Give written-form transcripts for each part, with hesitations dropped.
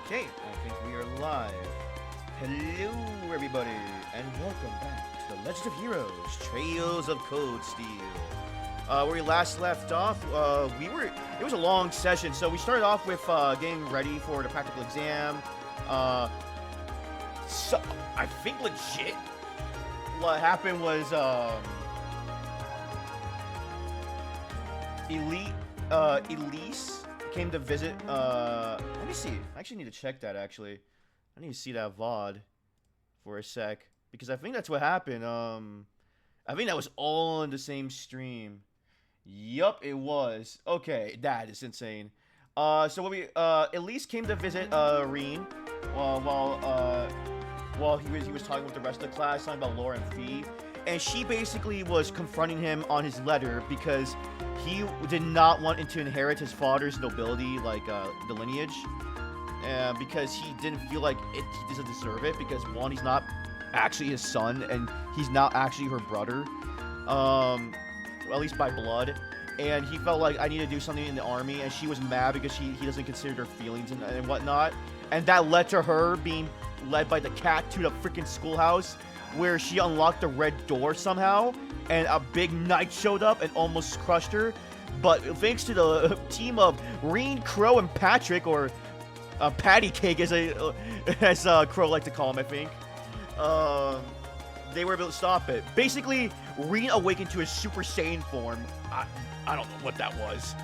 Okay, I think we are live. Hello, everybody, and welcome back to the Legend of Heroes: Trails of Code Steel. Where we last left off, it was a long session, so we started off with getting ready for the practical exam. So I think legit, what happened was Elise came to visit. Let me see. I actually need to check that. Actually, I need to see that VOD for a sec because I think that's what happened. I think that was all in the same stream. Yup, it was. Okay, that is insane. So what we Elise came to visit Reen while he was talking with the rest of the class, talking about Laura and Fee, and she basically was confronting him on his letter because he did not want to inherit his father's nobility, like the lineage, because he didn't feel like he doesn't deserve it because one, he's not actually his son, and he's not actually her brother, at least by blood. And he felt like I need to do something in the army, and she was mad because he doesn't consider her feelings and whatnot, and that led to her being led by the cat to the freaking schoolhouse, where she unlocked the red door somehow, and a big knight showed up and almost crushed her. But thanks to the team of Reen, Crow, and Patrick, or Patty Cake as Crow like to call him, I think, they were able to stop it. Basically, Reen awakened to his Super Saiyan form. I don't know what that was.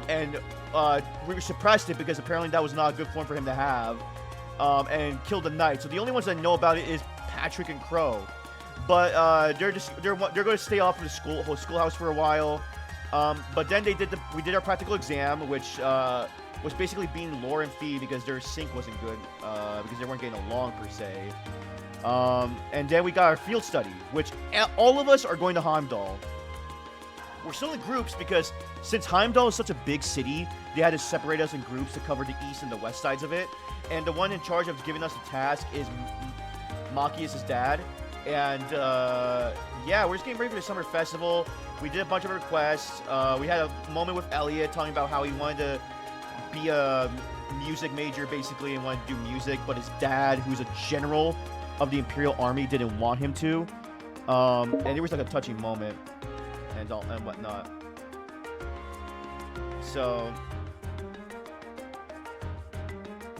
And we suppressed it because apparently that was not a good form for him to have, and killed the knight. So the only ones that know about it is Patrick and Crow. But they're going to stay off of the schoolhouse for a while. But then we did our practical exam, which was basically being Laura and Fee because their sync wasn't good, because they weren't getting along per se. And then we got our field study, which all of us are going to Heimdall. We're still in groups because since Heimdall is such a big city, they had to separate us in groups to cover the east and the west sides of it. And the one in charge of giving us the task is Machias' dad. And yeah, we're just getting ready for the summer festival. We did a bunch of requests. We had a moment with Elliot talking about how he wanted to be a music major basically and wanted to do music, but his dad, who's a general of the Imperial Army, didn't want him to. And there was like a touching moment and whatnot. So,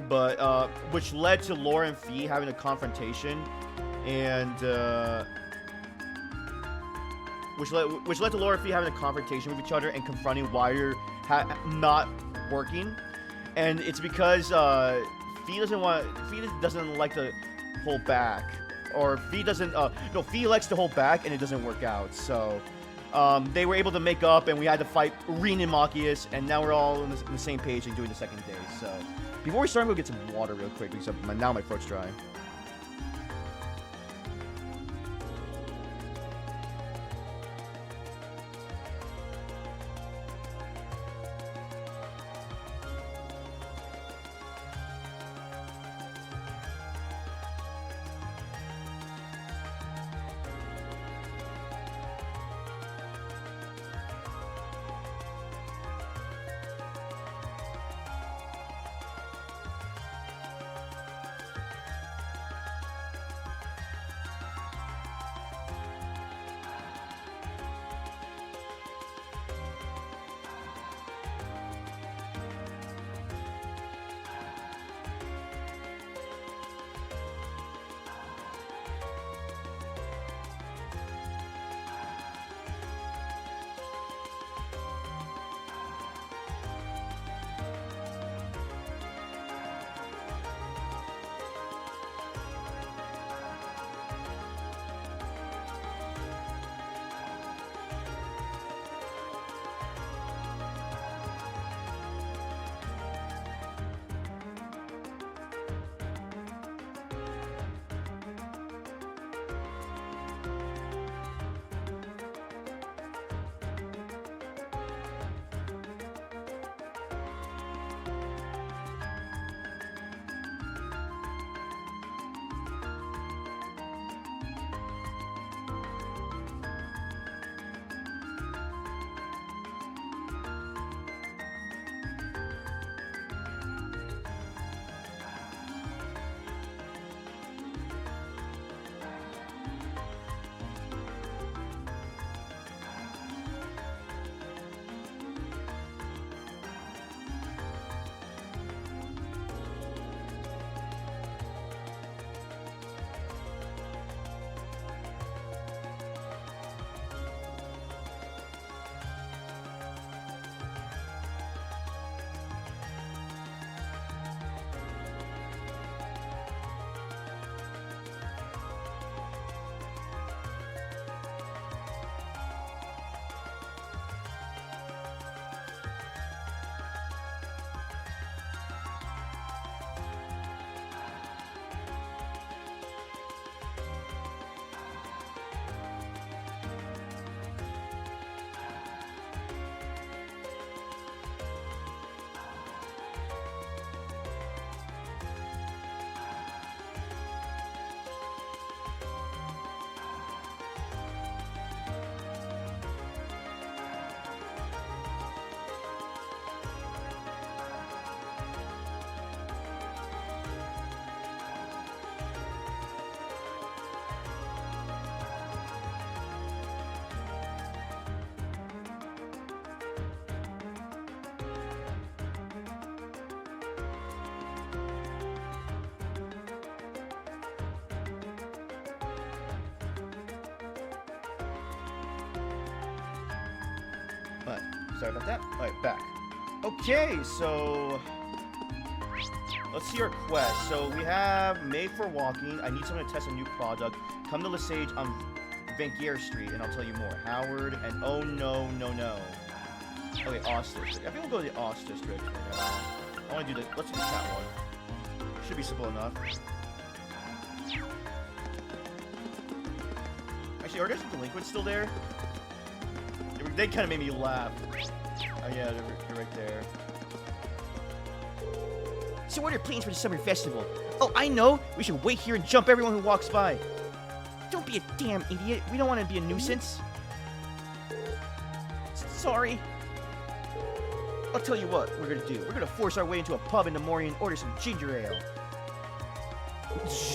but which led to Laura and Fee having a confrontation, and which led to Laura and Fee having a confrontation with each other and confronting why you're not working. And it's because Fee doesn't like to hold back, or Fee doesn't. No, Fee likes to hold back, and it doesn't work out. So they were able to make up, and we had to fight Reen and Machias, and now we're all on the same page and doing the second day. So before we start, I'm gonna get some water real quick because now my throat's dry. Alright, sorry about that. Alright, back. Okay, so let's see our quest. So we have made for walking. I need someone to test a new product. Come to Lesage on Vangier Street, and I'll tell you more. Howard, and oh no, no, no. Okay, Oz District. I think we'll go to the Oz District for now. I want to do the. Let's do that one. Should be simple enough. Actually, are there some delinquents still there? They kind of made me laugh. Oh yeah, they're right there. So what are your plans for the summer festival? Oh, I know! We should wait here and jump everyone who walks by. Don't be a damn idiot. We don't want to be a nuisance. Sorry. I'll tell you what we're gonna do. We're gonna force our way into a pub in the morning and order some ginger ale.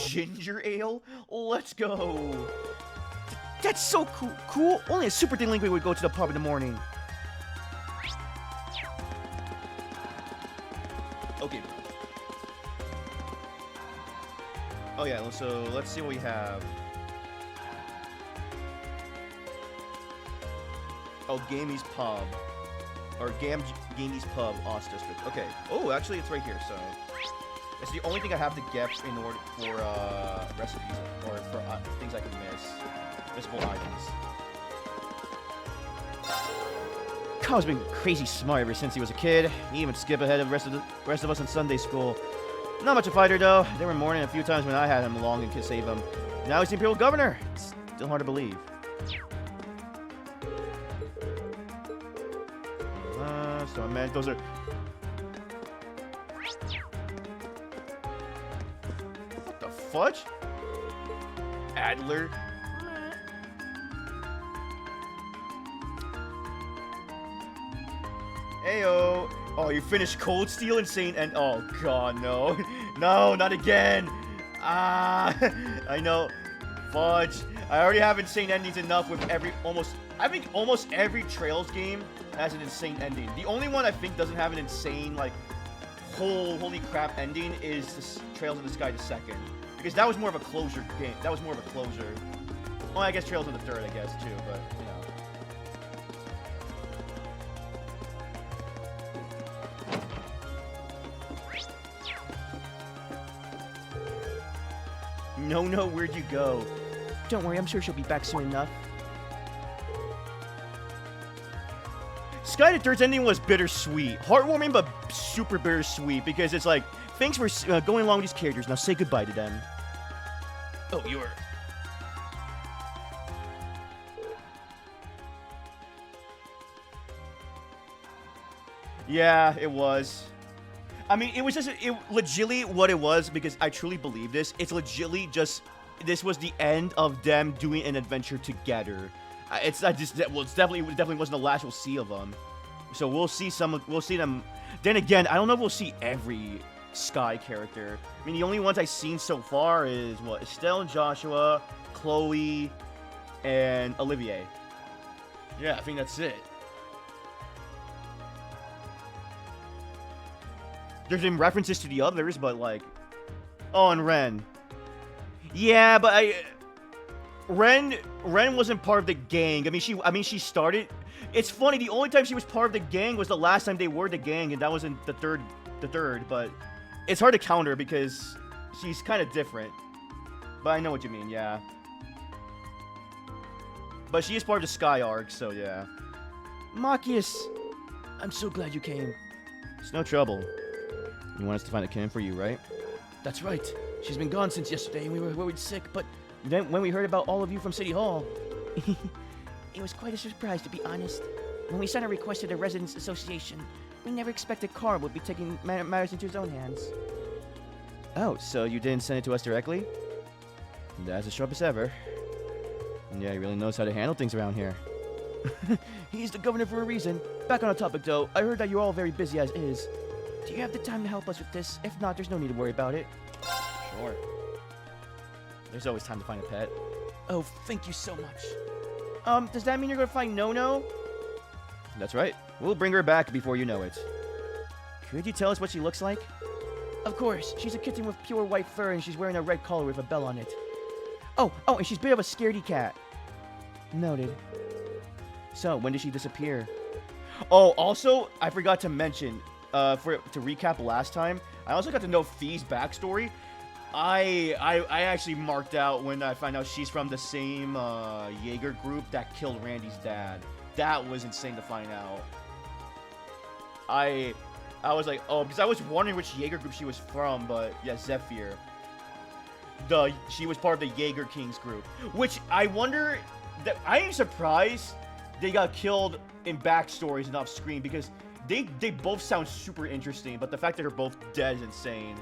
Ginger ale? Let's go. That's so cool. Only a super delinquent would go to the pub in the morning. Okay. Oh yeah, so let's see what we have. Oh, Gamey's Pub. Or Gamey's Pub, Oz District. Okay. Oh, actually, it's right here, so... It's the only thing I have to get in order for, recipes, or for things I can miss. Missable items. Kyle's been crazy smart ever since he was a kid. He even skipped ahead of the rest of us in Sunday school. Not much a fighter, though. There were mourning a few times when I had him along and could save him. Now he's the Imperial governor. It's still hard to believe. So, man, those are... What the fudge? Adler? Ayo! Oh, you finished Cold Steel Insane and oh god, no. No, not again! Ah, I know. Fudge. I already have insane endings enough with I think almost every Trails game has an insane ending. The only one I think doesn't have an insane, like, holy crap ending is this Trails in the Sky 2nd. Because that was more of a closure game. That was more of a closure. Well, I guess Trails in the 3rd, I guess, too, but, you know. No, where'd you go? Don't worry, I'm sure she'll be back soon enough. Sky the Third's ending was bittersweet. Heartwarming, but super bittersweet, because it's like, thanks for going along with these characters, now say goodbye to them. Oh, you're... Yeah, it was. I mean, it was just, legitimately what it was, because I truly believe this. It's legitimately just, this was the end of them doing an adventure together. It's not just, well, it definitely wasn't the last we'll see of them. So we'll see them. Then again, I don't know if we'll see every Sky character. I mean, the only ones I've seen so far is, what, Estelle and Joshua, Chloe, and Olivier. Yeah, I think that's it. There's been references to the others, but like... Oh, and Ren. Yeah, but Ren wasn't part of the gang. I mean, she started... It's funny, the only time she was part of the gang was the last time they were the gang, and that was in the third, but... It's hard to counter because she's kind of different. But I know what you mean, yeah. But she is part of the Sky arc, so yeah. Machias, I'm so glad you came. It's no trouble. You want us to find a kin for you, right? That's right. She's been gone since yesterday, and we were worried sick, but then when we heard about all of you from City Hall... It was quite a surprise, to be honest. When we sent a request to the Residents Association, we never expected Carl would be taking matters into his own hands. Oh, so you didn't send it to us directly? That's as sharp as ever. Yeah, he really knows how to handle things around here. He's the governor for a reason. Back on the topic, though, I heard that you're all very busy as is. Do you have the time to help us with this? If not, there's no need to worry about it. Sure. There's always time to find a pet. Oh, thank you so much. Does that mean you're gonna find No-No? That's right. We'll bring her back before you know it. Could you tell us what she looks like? Of course. She's a kitten with pure white fur, and she's wearing a red collar with a bell on it. Oh, and she's a bit of a scaredy cat. Noted. So, when did she disappear? Oh, also, I forgot to mention, to recap last time, I also got to know Fee's backstory. I actually marked out when I found out she's from the same Jaeger group that killed Randy's dad. That was insane to find out. I was like, oh, because I was wondering which Jaeger group she was from, but yeah, Zephyr. She was part of the Jaeger Kings group, which I wonder that I am surprised they got killed in backstories and off screen because they both sound super interesting, but the fact that they're both dead is insane.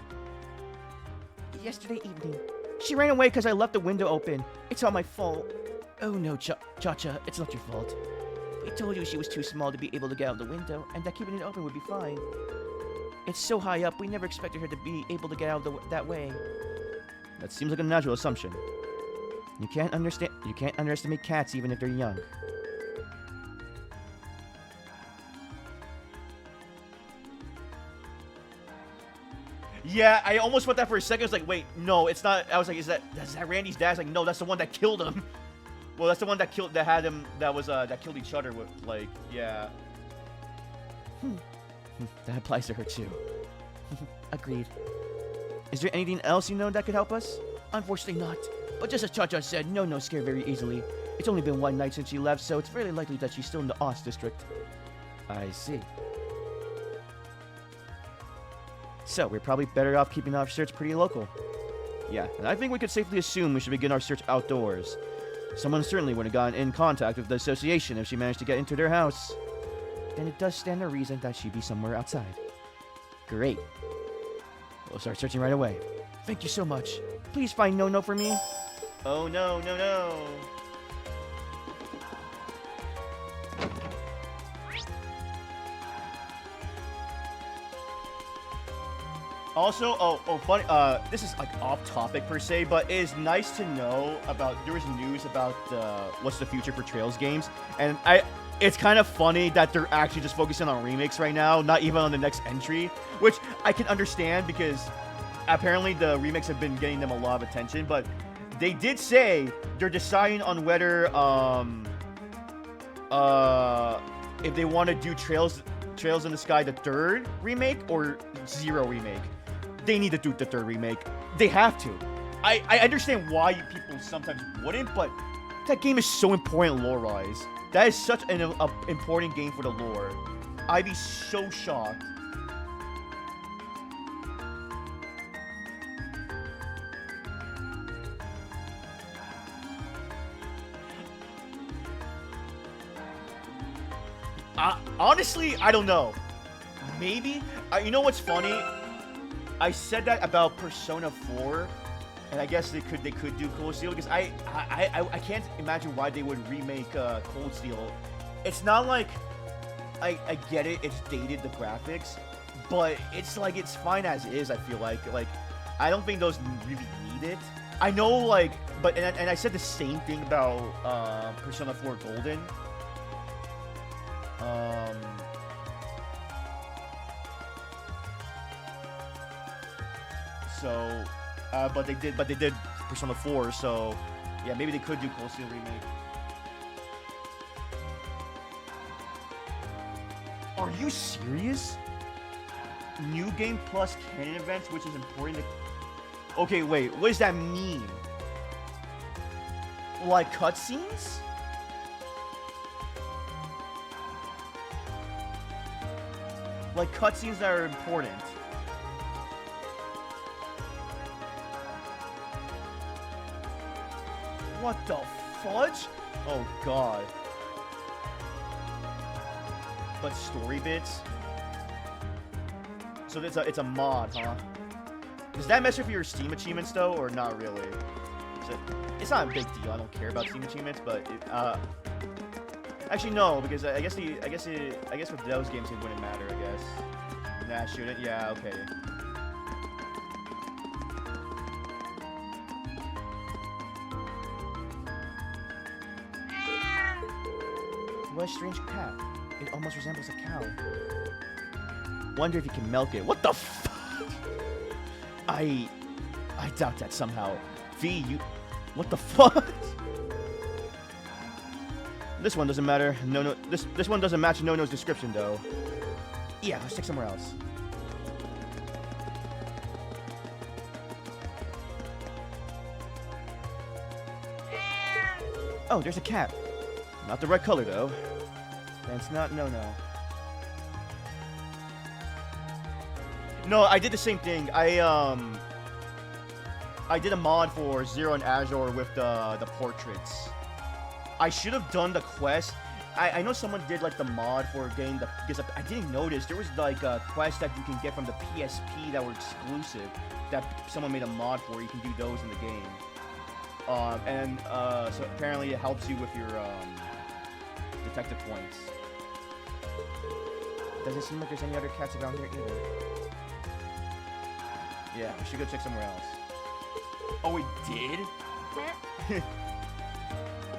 Yesterday evening, she ran away because I left the window open. It's all my fault. Oh no, Cha-Cha, it's not your fault. We told you she was too small to be able to get out the window, and that keeping it open would be fine. It's so high up, we never expected her to be able to get out that way. That seems like a natural assumption. You can't underestimate cats even if they're young. Yeah, I almost went that for a second. I was like, wait, no, it's not. I was like, is that Randy's dad? I was like, no, that's the one that killed him. Well, that's the one that killed that killed each other with, like, yeah. That applies to her too. Agreed. Is there anything else you know that could help us? Unfortunately not. But just as Cha-Cha said, no scare very easily. It's only been one night since she left, so it's fairly likely that she's still in the Oz district. I see. So, we're probably better off keeping our search pretty local. Yeah, and I think we could safely assume we should begin our search outdoors. Someone certainly would have gotten in contact with the association if she managed to get into their house. Then it does stand to reason that she'd be somewhere outside. Great. We'll start searching right away. Thank you so much. Please find No for me. Oh no. Also, funny, this is like off topic per se, but it is nice to know about, there was news about what's the future for Trails games, and it's kind of funny that they're actually just focusing on remakes right now, not even on the next entry, which I can understand because apparently the remakes have been getting them a lot of attention, but they did say they're deciding on whether, if they want to do Trails in the Sky, the third remake, or Zero remake. They need to do the third remake. They have to. I understand why people sometimes wouldn't, but that game is so important lore-wise. That is such an important game for the lore. I'd be so shocked. Honestly, I don't know. Maybe. You know what's funny? I said that about Persona 4, and I guess they could do Cold Steel because I can't imagine why they would remake Cold Steel. It's not like I get it, it's dated, the graphics, but it's like it's fine as is. I feel like I don't think those really need it. I know, like, but and I said the same thing about Persona 4 Golden. So, but they did Persona 4, so yeah, maybe they could do Cold Steel remake. Are you serious? New game plus canon events, which is important to... Okay, wait, what does that mean? Like cutscenes? Like cutscenes that are important. What the fudge? Oh god. But story bits? So it's a mod, huh? Does that mess with your Steam achievements though, or not really? It's not a big deal. I don't care about Steam achievements, but actually no, because I guess with those games it wouldn't matter. I guess. Nah, shouldn't. Yeah, okay. What a strange cat. It almost resembles a cow. Wonder if you can milk it. What the fuck? I doubt that somehow. V, you... What the fuck? This one doesn't matter. No. This one doesn't match No-No's description, though. Yeah, let's check somewhere else. Oh, there's a cat. Not the right color, though. And it's not No-No. No, I did the same thing. I did a mod for Zero and Azure with the portraits. I should have done the quest. I know someone did like the mod for getting the, because I didn't notice there was like a quest that you can get from the PSP that were exclusive that someone made a mod for. You can do those in the game. So apparently it helps you with your detective points. Doesn't seem like there's any other cats around here either. Yeah, we should go check somewhere else. Oh, we did?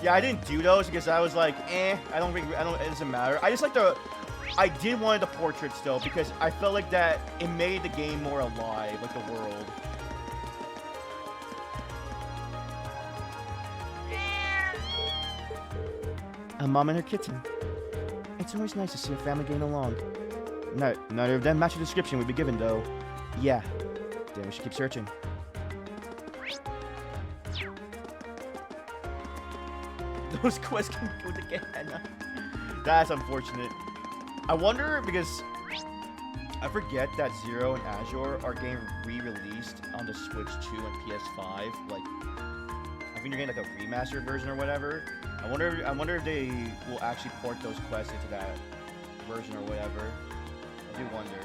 Yeah, I didn't do those because I was like, it doesn't matter. I just like I did one of the portraits though because I felt like that it made the game more alive, like the world. A mom and her kitten. It's always nice to see a family getting along. Neither of them match the description we'd be given though. Yeah, then we should keep searching. Those quests can go together. That's unfortunate. I wonder because I forget that Zero and Azure are getting re-released on the Switch 2 and PS5. Like, I think they're getting like a remastered version or whatever. I wonder if they will actually port those quests into that version or whatever. I do wonder.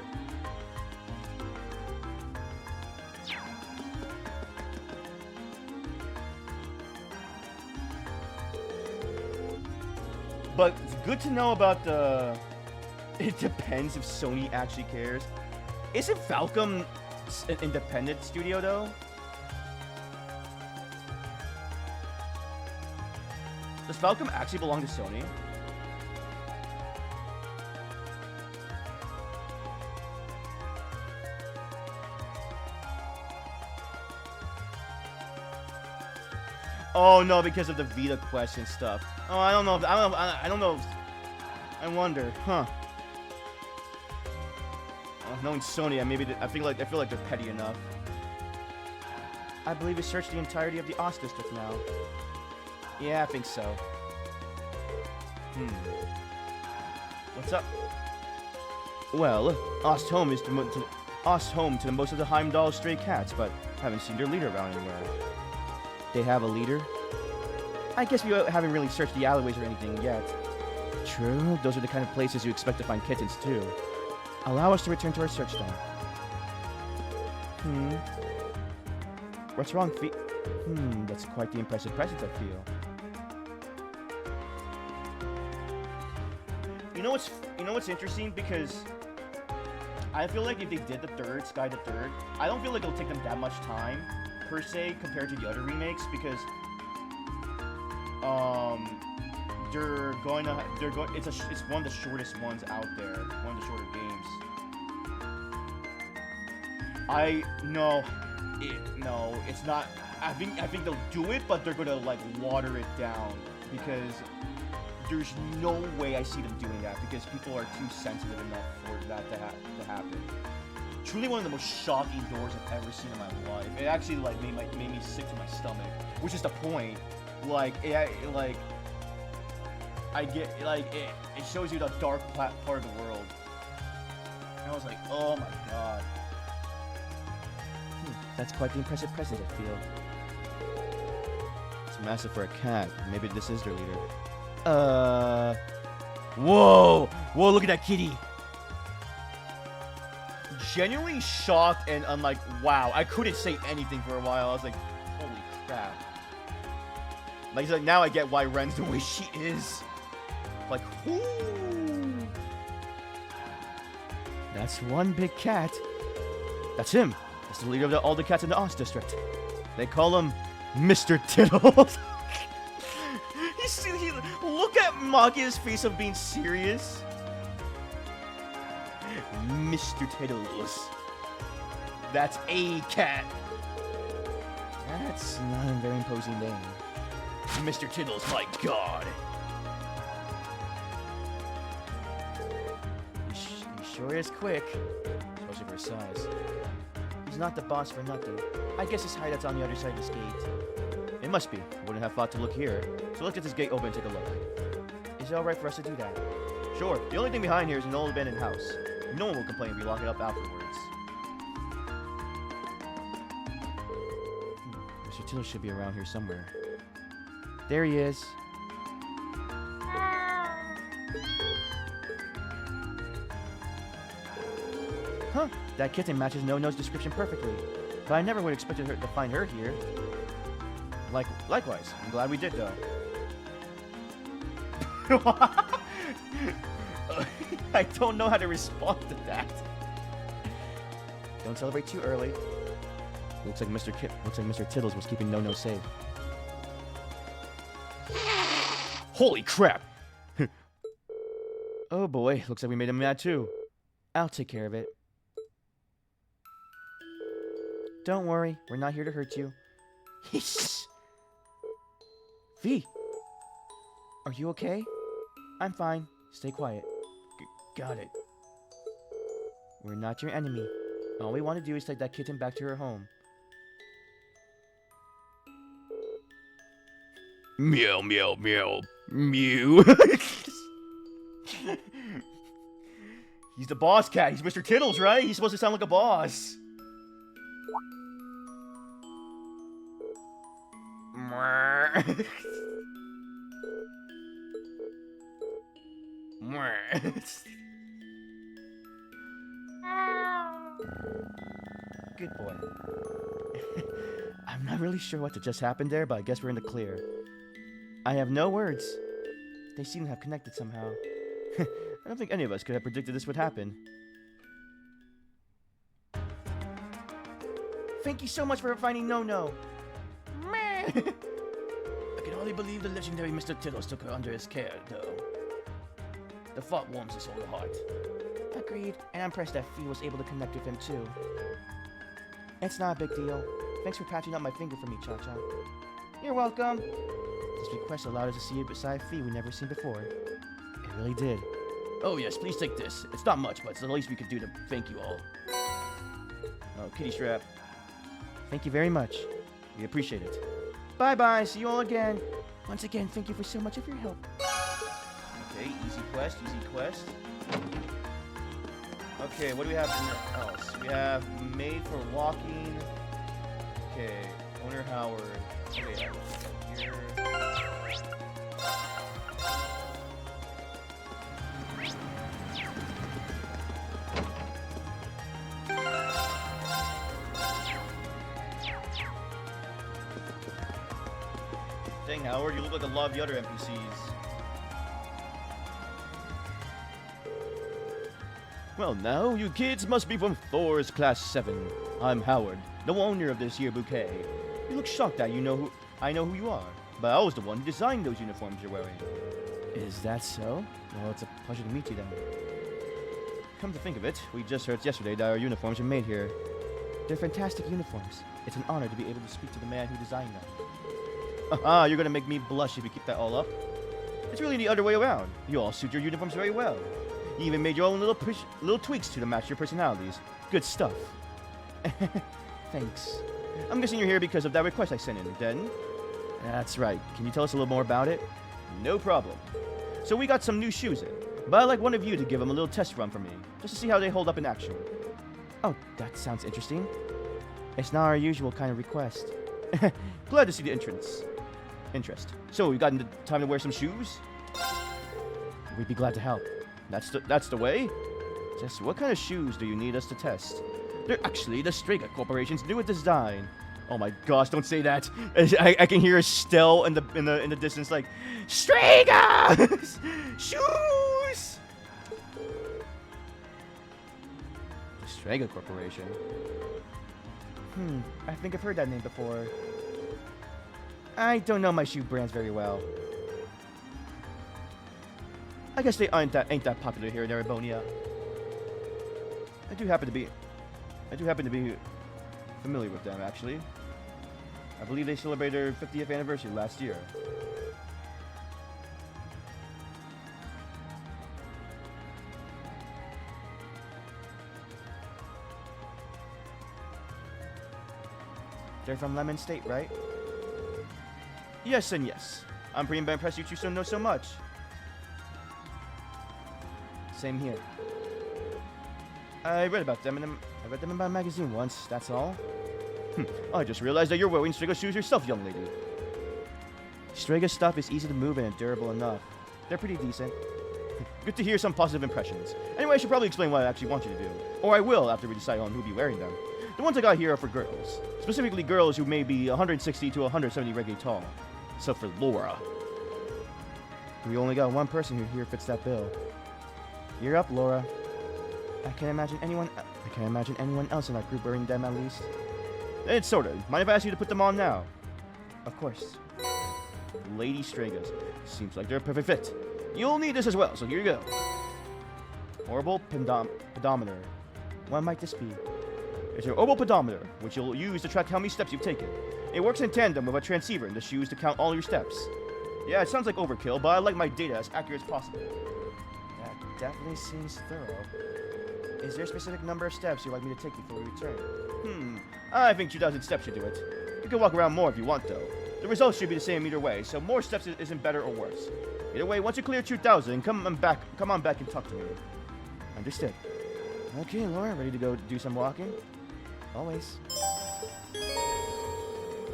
But it's good to know about the... It depends if Sony actually cares. Isn't Falcom an independent studio, though? Does Falcom actually belong to Sony? Oh no, because of the Vita Quest and stuff. Oh, I don't know. I don't know. I wonder, huh? Knowing Sony, I feel like they're petty enough. I believe we searched the entirety of the Ost district now. Yeah, I think so. What's up? Well, Ost home is Ost home to most of the Heimdall stray cats, but haven't seen their leader around anywhere. They have a leader? I guess we haven't really searched the alleyways or anything yet. True, those are the kind of places you expect to find kittens too. Allow us to return to our search then. What's wrong, that's quite the impressive presence I feel. You know what's interesting? Because I feel like if they did Sky the Third, I don't feel like it'll take them that much time, per se, compared to the other remakes, because it's one of the shortest ones out there, one of the shorter games. No, it's not. I think they'll do it, but they're gonna like water it down because there's no way I see them doing that because people are too sensitive enough for that to happen. Truly one of the most shocking doors I've ever seen in my life. It actually like made me sick to my stomach, which is the point. It shows you the dark part of the world. And I was like, oh my god. That's quite the impressive presence, I feel. It's massive for a cat. Maybe this is their leader. Whoa! Whoa, look at that kitty! Genuinely shocked and I'm like, wow. I couldn't say anything for a while. I was like, holy crap. Like now I get why Ren's the way she is. Like, whoo! That's one big cat. That's him. That's the leader of all the cats in the Ost district. They call him Mr. Tiddles. Look at Magia's face of being serious. Mr. Tiddles. That's a cat. That's not a very imposing name. Mr. Tiddles, my god. Sure is quick. Especially for his size. He's not the boss for nothing. I guess his hideout's on the other side of this gate. It must be. Wouldn't have thought to look here. So let's get this gate open and take a look. Is it alright for us to do that? Sure. The only thing behind here is an old abandoned house. No one will complain if we lock it up afterwards. Mr. Tittle should be around here somewhere. There he is. Huh, that kitten matches No-No's description perfectly. But I never would have expected her to find her here. Likewise. I'm glad we did, though. I don't know how to respond to that. Don't celebrate too early. Looks like Mr. Tiddles was keeping No-No safe. Holy crap! Oh boy, looks like we made him mad too. I'll take care of it. Don't worry, we're not here to hurt you. V, are you okay? I'm fine. Stay quiet. Got it. We're not your enemy. All we want to do is take that kitten back to her home. Meow, meow, meow, mew. He's the boss cat. He's Mr. Tiddles, right? He's supposed to sound like a boss. Good boy. I'm not really sure what just happened there, but I guess we're in the clear. I have no words. They seem to have connected somehow. I don't think any of us could have predicted this would happen. Thank you so much for finding No-No. I can only believe the legendary Mr. Tiddles took her under his care, though. The thought warms his whole heart. Agreed, and I'm impressed that Fee was able to connect with him too. It's not a big deal. Thanks for patching up my finger for me, Cha-Cha. You're welcome. This request allowed us to see a side of Fee we never seen before. It really did. Oh yes, please take this. It's not much, but it's the least we could do to thank you all. Oh, kitty strap. Thank you very much. We appreciate it. Bye-bye, see you all again. Once again, thank you for so much of your help. Okay, easy quest, easy quest. Okay, what do we have else? We have made for walking. Okay, owner Howard. Okay, here. Dang, Howard, you look like a lot of the other NPCs. Well, now, you kids must be from Thor's Class 7. I'm Howard, the owner of this here bouquet. You look shocked that I know who you are, but I was the one who designed those uniforms you're wearing. Is that so? Well, it's a pleasure to meet you then. Come to think of it, we just heard yesterday that our uniforms were made here. They're fantastic uniforms. It's an honor to be able to speak to the man who designed them. Haha, you're gonna make me blush if you keep that all up. It's really the other way around. You all suit your uniforms very well. You even made your own little tweaks to match your personalities. Good stuff. Thanks. I'm guessing you're here because of that request I sent in, then? That's right. Can you tell us a little more about it? No problem. So we got some new shoes in, but I'd like one of you to give them a little test run for me, just to see how they hold up in action. Oh, that sounds interesting. It's not our usual kind of request. Glad to see the interest. So, you got the time to wear some shoes? We'd be glad to help. That's the way? Just what kind of shoes do you need us to test? They're actually the Strega Corporation's newest design. Oh my gosh, don't say that. I can hear Estelle in the distance like, Strega! Shoes! The Strega Corporation. I think I've heard that name before. I don't know my shoe brands very well. I guess they ain't that popular here in Erebonia. I do happen to be familiar with them, actually. I believe they celebrated their 50th anniversary last year. They're from Lemon State, right? Yes and yes. I'm pretty impressed you two so know so much. Same here. I read about them in a magazine once, that's all. I just realized that you're wearing Strega shoes yourself, young lady. Strega stuff is easy to move and durable enough. They're pretty decent. Good to hear some positive impressions. Anyway, I should probably explain what I actually want you to do. Or I will after we decide on who'll be wearing them. The ones I got here are for girls. Specifically girls who may be 160 to 170 reggae tall. So for Laura. We only got one person who here fits that bill. You're up, Laura. I can't imagine anyone else in our group wearing them at least. It's sorted. Mind if I ask you to put them on now? Of course. Lady Stregas. Seems like they're a perfect fit. You'll need this as well, so here you go. Orbital pedometer. What might this be? It's your orbital pedometer, which you'll use to track how many steps you've taken. It works in tandem with a transceiver in the shoes to count all your steps. Yeah, it sounds like overkill, but I like my data as accurate as possible. That definitely seems thorough. Is there a specific number of steps you'd like me to take before we return? I think 2,000 steps should do it. You can walk around more if you want, though. The results should be the same either way, so more steps isn't better or worse. Either way, once you clear 2,000, come on back and talk to me. Understood. Okay, Laura, ready to go do some walking? Always.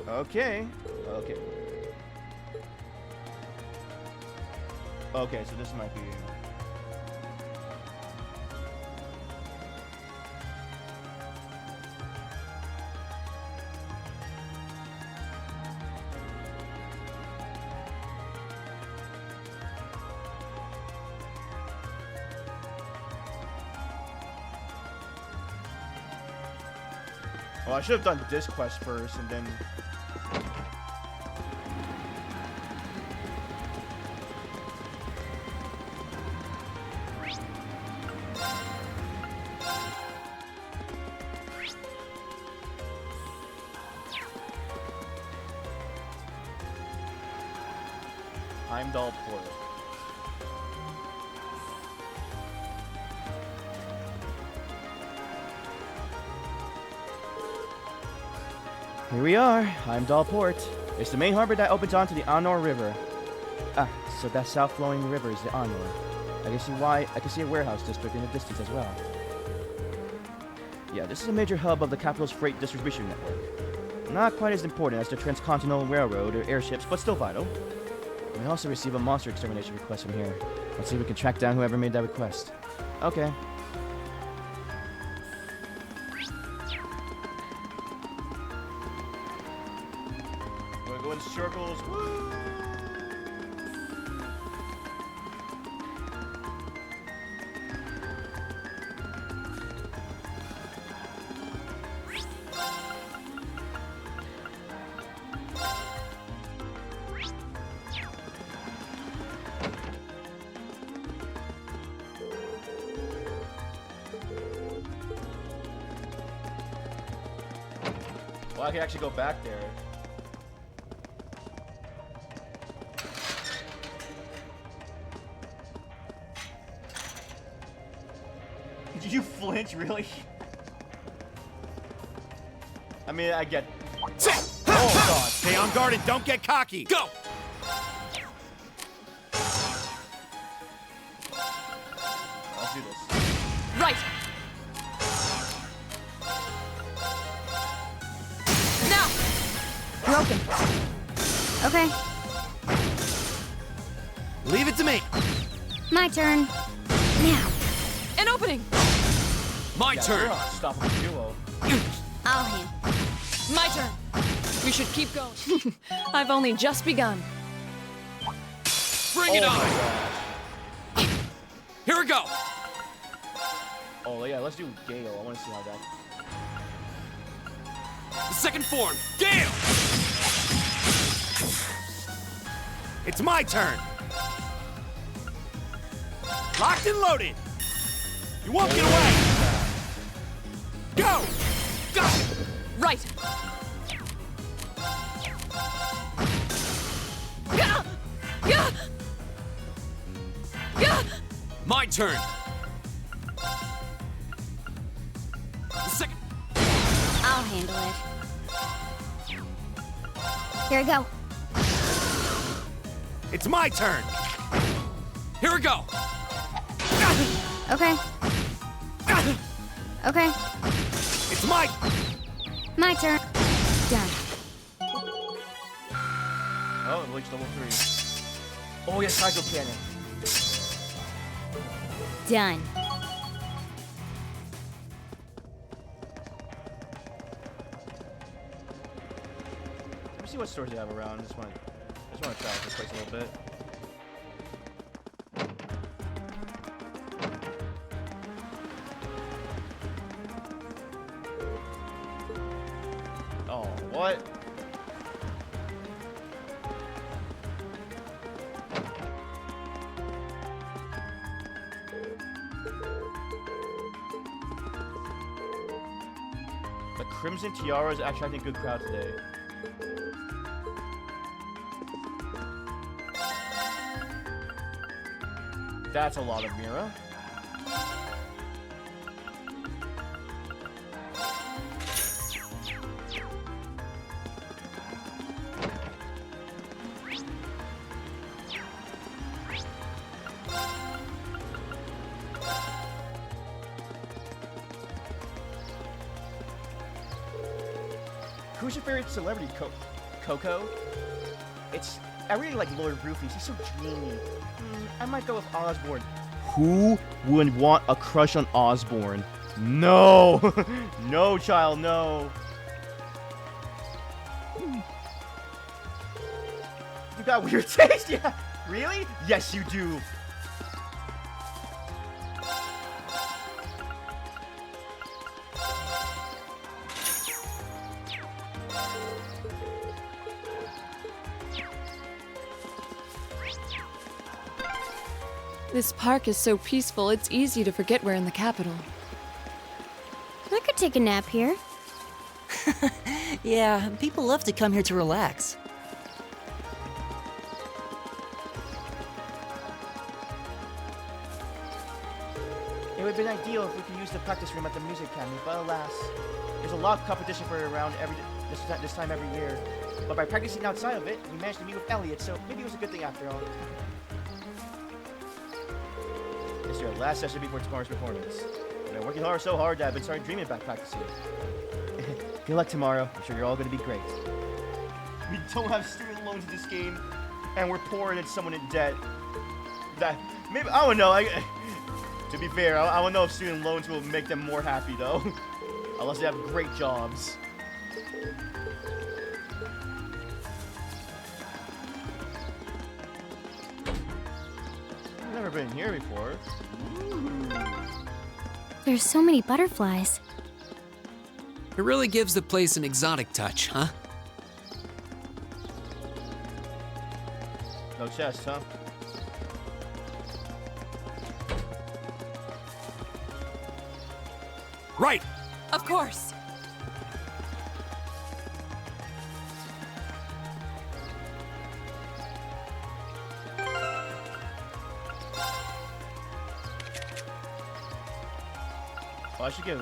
Okay. Okay, so this might be... Well, I should have done this quest first, and then... Heimdall Port. Here we are, Heimdall Port. It's the main harbor that opens onto the Anor River. Ah, so that south-flowing river is the Anor. I can see a warehouse district in the distance as well. Yeah, this is a major hub of the capital's freight distribution network. Not quite as important as the Transcontinental Railroad or airships, but still vital. We also receive a monster extermination request from here. Let's see if we can track down whoever made that request. Okay. We're going in circles. Woo! Well, I can actually go back there. Did you flinch, really? I mean, I get... Oh, God. Stay on guard and don't get cocky. Go! Let's do this. Right! Now! Broken. Okay, Leave it to me. my turn. Now, An opening! My Yeah, turn. you're an unstoppable duo. I'll hand. My turn! We should keep going. I've only just begun. Bring it Oh on. my gosh. Here we go. Oh, yeah, let's do Gale. I want to see how that... The second form. Gale. It's my turn. Locked and loaded. You won't get away. Go. Go. Right! Gah! Gah! Gah! My turn. The second. I'll handle it. Here I go. It's my turn. Here we go. Okay. Okay. It's my... My turn. Done. Oh, it reached level 3. Oh, yes, Hydro Cannon. Done. Let me see what stores they have around. I just want to try out this place a little bit. Oh, what? The Crimson Tiara is actually, I think, a good crowd today. That's a lot of Mira. Who's your favorite celebrity, Coco? I really like Lord Roofies. He's so dreamy. I might go with Osborne. Who would want a crush on Osborne? No! No, child, no. You got weird taste? Yeah. Really? Yes, you do. This park is so peaceful, it's easy to forget we're in the capital. I could take a nap here. Yeah, people love to come here to relax. It would have been ideal if we could use the practice room at the music academy, but alas, there's a lot of competition for it around this time every year. But by practicing outside of it, we managed to meet with Elliot, so maybe it was a good thing after all. This is your last session before tomorrow's performance. I've been working hard so hard that I've been starting dreaming about practicing. Good luck tomorrow. I'm sure you're all going to be great. We don't have student loans in this game, and we're poor and it's someone in debt. That maybe I don't know. To be fair, I don't know if student loans will make them more happy though, unless they have great jobs. I've never been here before. There's so many butterflies. It really gives the place an exotic touch, huh? No chest, huh? Right. Of course. Oh, I should go.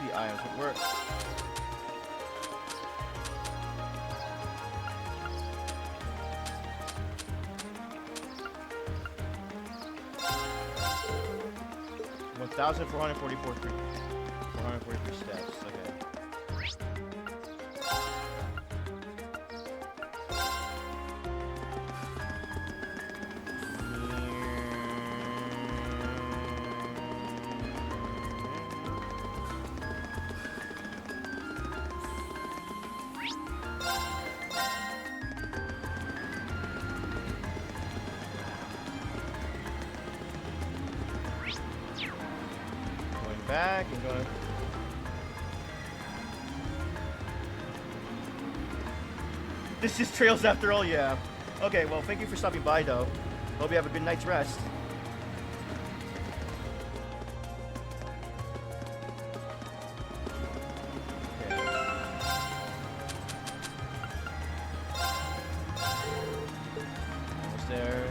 The items would work. $1,444 steps. Okay. back and go. This is trails after all, yeah. Okay, well, thank you for stopping by, though. Hope you have a good night's rest. Okay. Almost there.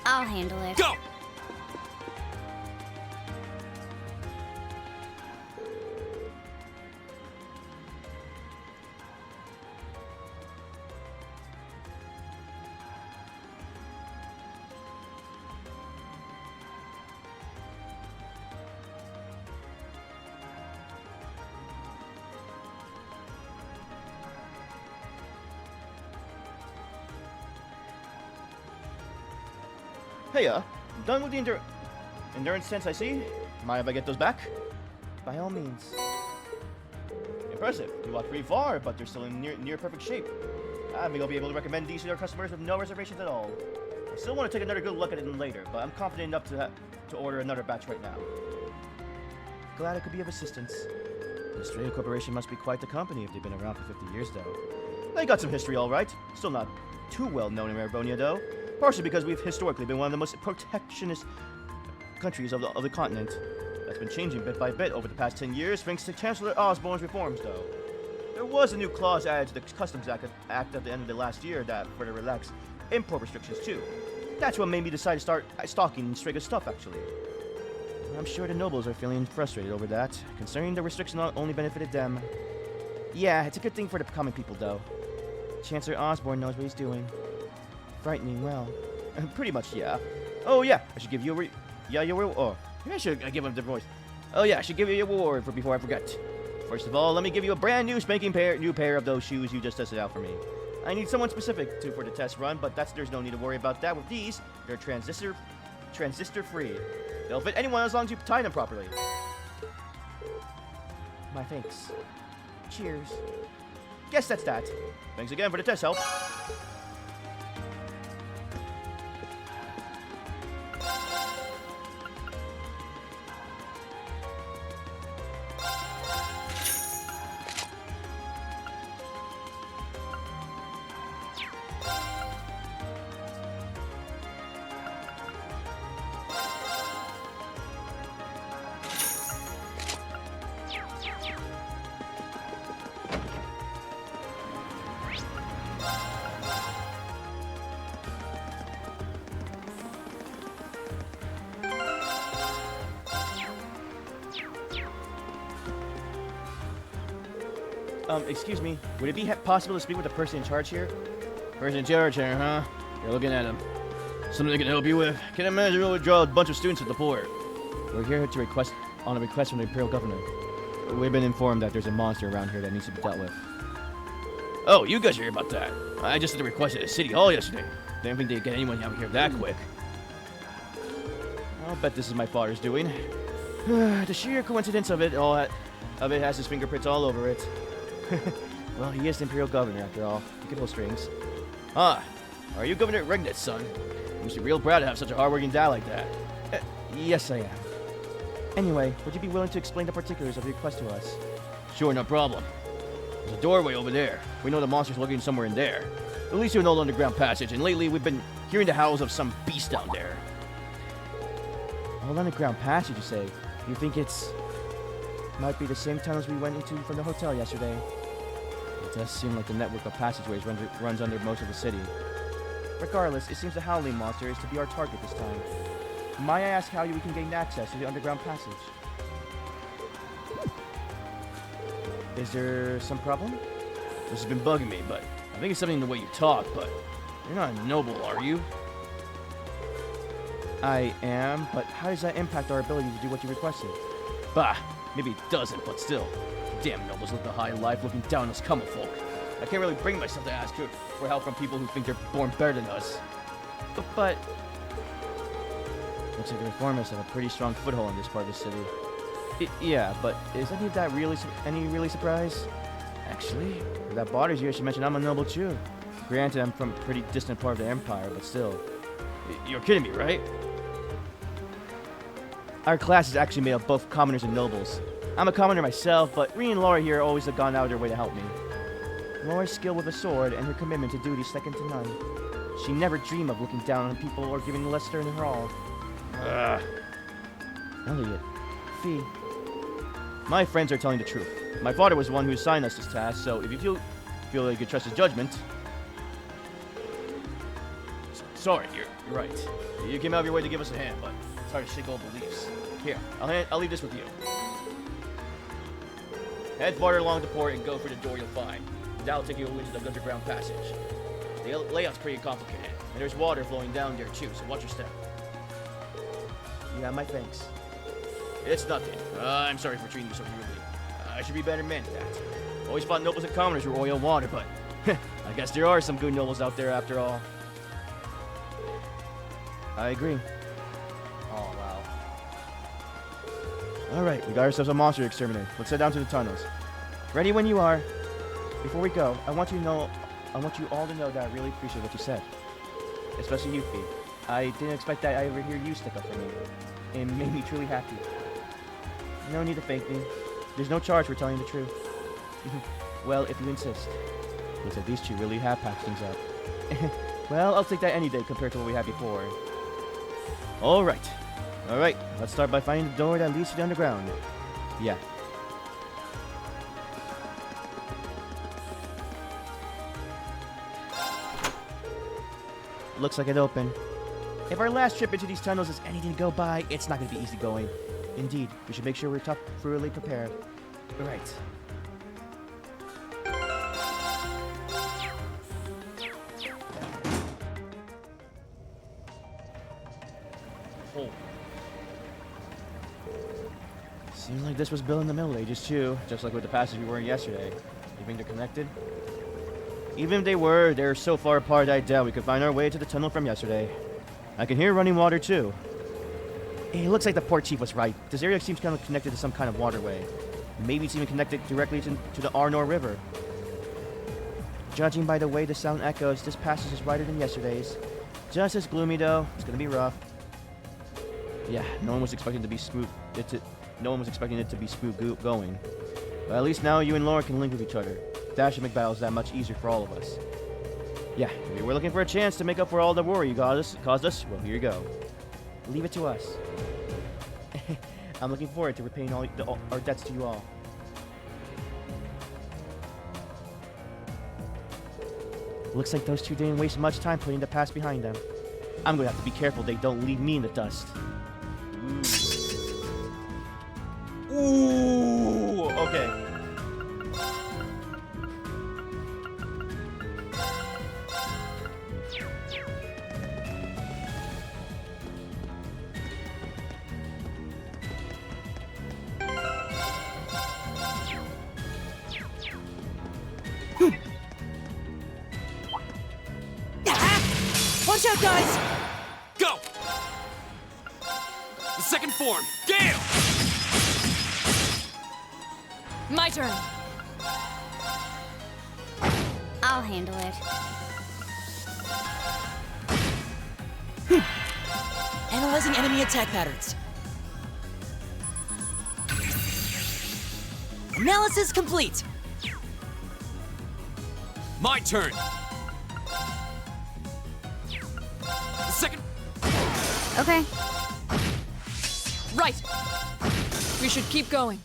I'll handle it. Go! Hey, done with the endurance tents, I see. Mind if I get those back? By all means. Impressive. You walked pretty far, but they're still in near perfect shape. I think I'll be able to recommend these to our customers with no reservations at all. I still want to take another good look at them later, but I'm confident enough to order another batch right now. Glad I could be of assistance. The Australia Corporation must be quite the company if they've been around for 50 years, though. They got some history, all right. Still not too well known in Maribonia, though. Partially because we've historically been one of the most protectionist countries of the continent. That's been changing bit by bit over the past 10 years thanks to Chancellor Osborne's reforms, though. There was a new clause added to the Customs Act at the end of the last year that further relaxed import restrictions, too. That's what made me decide to start stocking Strega stuff, actually. I'm sure the nobles are feeling frustrated over that, considering the restriction not only benefited them. Yeah, it's a good thing for the common people, though. Chancellor Osborne knows what he's doing. Frightening well. Pretty much, yeah. Oh, yeah, I should give you a oh, maybe I should give him the voice. Oh, yeah, I should give you a reward before I forget. First of all, let me give you a brand new spanking new pair of those shoes you just tested out for me. I need someone specific for the test run, but there's no need to worry about that with these. They're transistor free. They'll fit anyone as long as you tie them properly. My thanks. Cheers. Guess that's that. Thanks again for the test help. Excuse me, would it be possible to speak with the person in charge here? Person in charge here, huh? You're looking at him. Something I can help you with? Can I manage to really draw a bunch of students at the port? We're here to request from the Imperial governor. We've been informed that there's a monster around here that needs to be dealt with. Oh, you guys are here about that. I just had a request at the city hall yesterday. Didn't think they'd get anyone out here that quick. I'll bet this is my father's doing. The sheer coincidence of it has his fingerprints all over it. Well, he is the Imperial governor, after all. He can pull strings. Ah, are you Governor Regnit's son? You must be real proud to have such a hard-working dad like that. Yes, I am. Anyway, would you be willing to explain the particulars of your request to us? Sure, no problem. There's a doorway over there. We know the monster's lurking somewhere in there. At least to an old underground passage, and lately we've been hearing the howls of some beast down there. Old underground passage, you say? You think it's... might be the same tunnels we went into from the hotel yesterday? It does seem like the network of passageways runs under most of the city. Regardless, it seems the Howling Monster is to be our target this time. May I ask how we can gain access to the underground passage? Is there some problem? This has been bugging me, but I think it's something in the way you talk, but you're not a noble, are you? I am, but how does that impact our ability to do what you requested? Bah, maybe it doesn't, but still. Damn nobles live the high life looking down on us common folk. I can't really bring myself to ask for help from people who think they're born better than us. But... Looks like the reformists have a pretty strong foothold in this part of the city. Yeah, but is any of that really surprise? Actually, if that bothers you, I should mention I'm a noble too. Granted, I'm from a pretty distant part of the Empire, but still. You're kidding me, right? Our class is actually made of both commoners and nobles. I'm a commoner myself, but Ree and Laura here always have gone out of their way to help me. Laura's skill with a sword and her commitment to duty second to none. She never dreamed of looking down on people or giving less than her all. Elliot, Fee, my friends are telling the truth. My father was the one who assigned us this task, so if you feel like you could trust his judgment... Sorry, you're right. You came out of your way to give us a hand, but it's hard to shake old beliefs. Here, I'll leave this with you. Head farther along the port and go for the door you'll find. That'll take you into the underground passage. The layout's pretty complicated, and there's water flowing down there too, so watch your step. You have my thanks. It's nothing. I'm sorry for treating you so rudely. I should be better men at that. Always thought nobles and commoners were oil and water, but I guess there are some good nobles out there after all. I agree. Oh, wow. Alright, we got ourselves a monster to exterminate. Let's head down to the tunnels. Ready when you are. Before we go, I want you all to know that I really appreciate what you said. Especially you, Fee. I didn't expect that I ever hear you stick up for me. It made me truly happy. No need to thank me. There's no charge for telling the truth. Well, if you insist. Looks like these two really have patched things up. Well, I'll take that any day compared to what we had before. Alright, let's start by finding the door that leads to the underground. Yeah. Looks like it opened. If our last trip into these tunnels is anything to go by, it's not going to be easy going. Indeed, we should make sure we're thoroughly prepared. Right. Oh. Seems like this was built in the Middle Ages too, just like with the passage we were in yesterday. You think they're connected? Even if they were, they're so far apart I doubt we could find our way to the tunnel from yesterday. I can hear running water too. It looks like the port chief was right. This area seems kind of connected to some kind of waterway. Maybe it's even connected directly to the Arnor River. Judging by the way the sound echoes, this passage is wider than yesterday's. Just as gloomy though. It's gonna be rough. Yeah, no one was expecting it to be smooth going. But at least now you and Laura can link with each other. Dash and make battles that much easier for all of us. Yeah, if you were looking for a chance to make up for all the worry you caused us, well, here you go. Leave it to us. I'm looking forward to repaying all our debts to you all. Looks like those two didn't waste much time putting the past behind them. I'm gonna have to be careful they don't leave me in the dust. Ooh, okay. Watch out, guys! Go! The second form, Gale! My turn. I'll handle it. Analyzing enemy attack patterns. Analysis complete. My turn! The second... Okay. Right. We should keep going.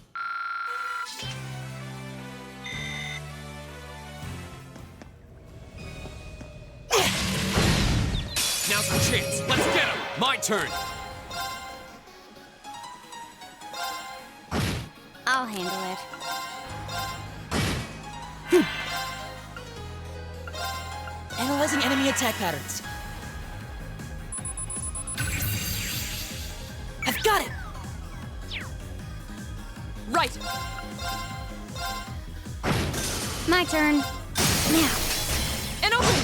Now's our chance. Let's get him! My turn! I'll handle it. Analyzing enemy attack patterns. I've got it! Right. My turn. Now. And open.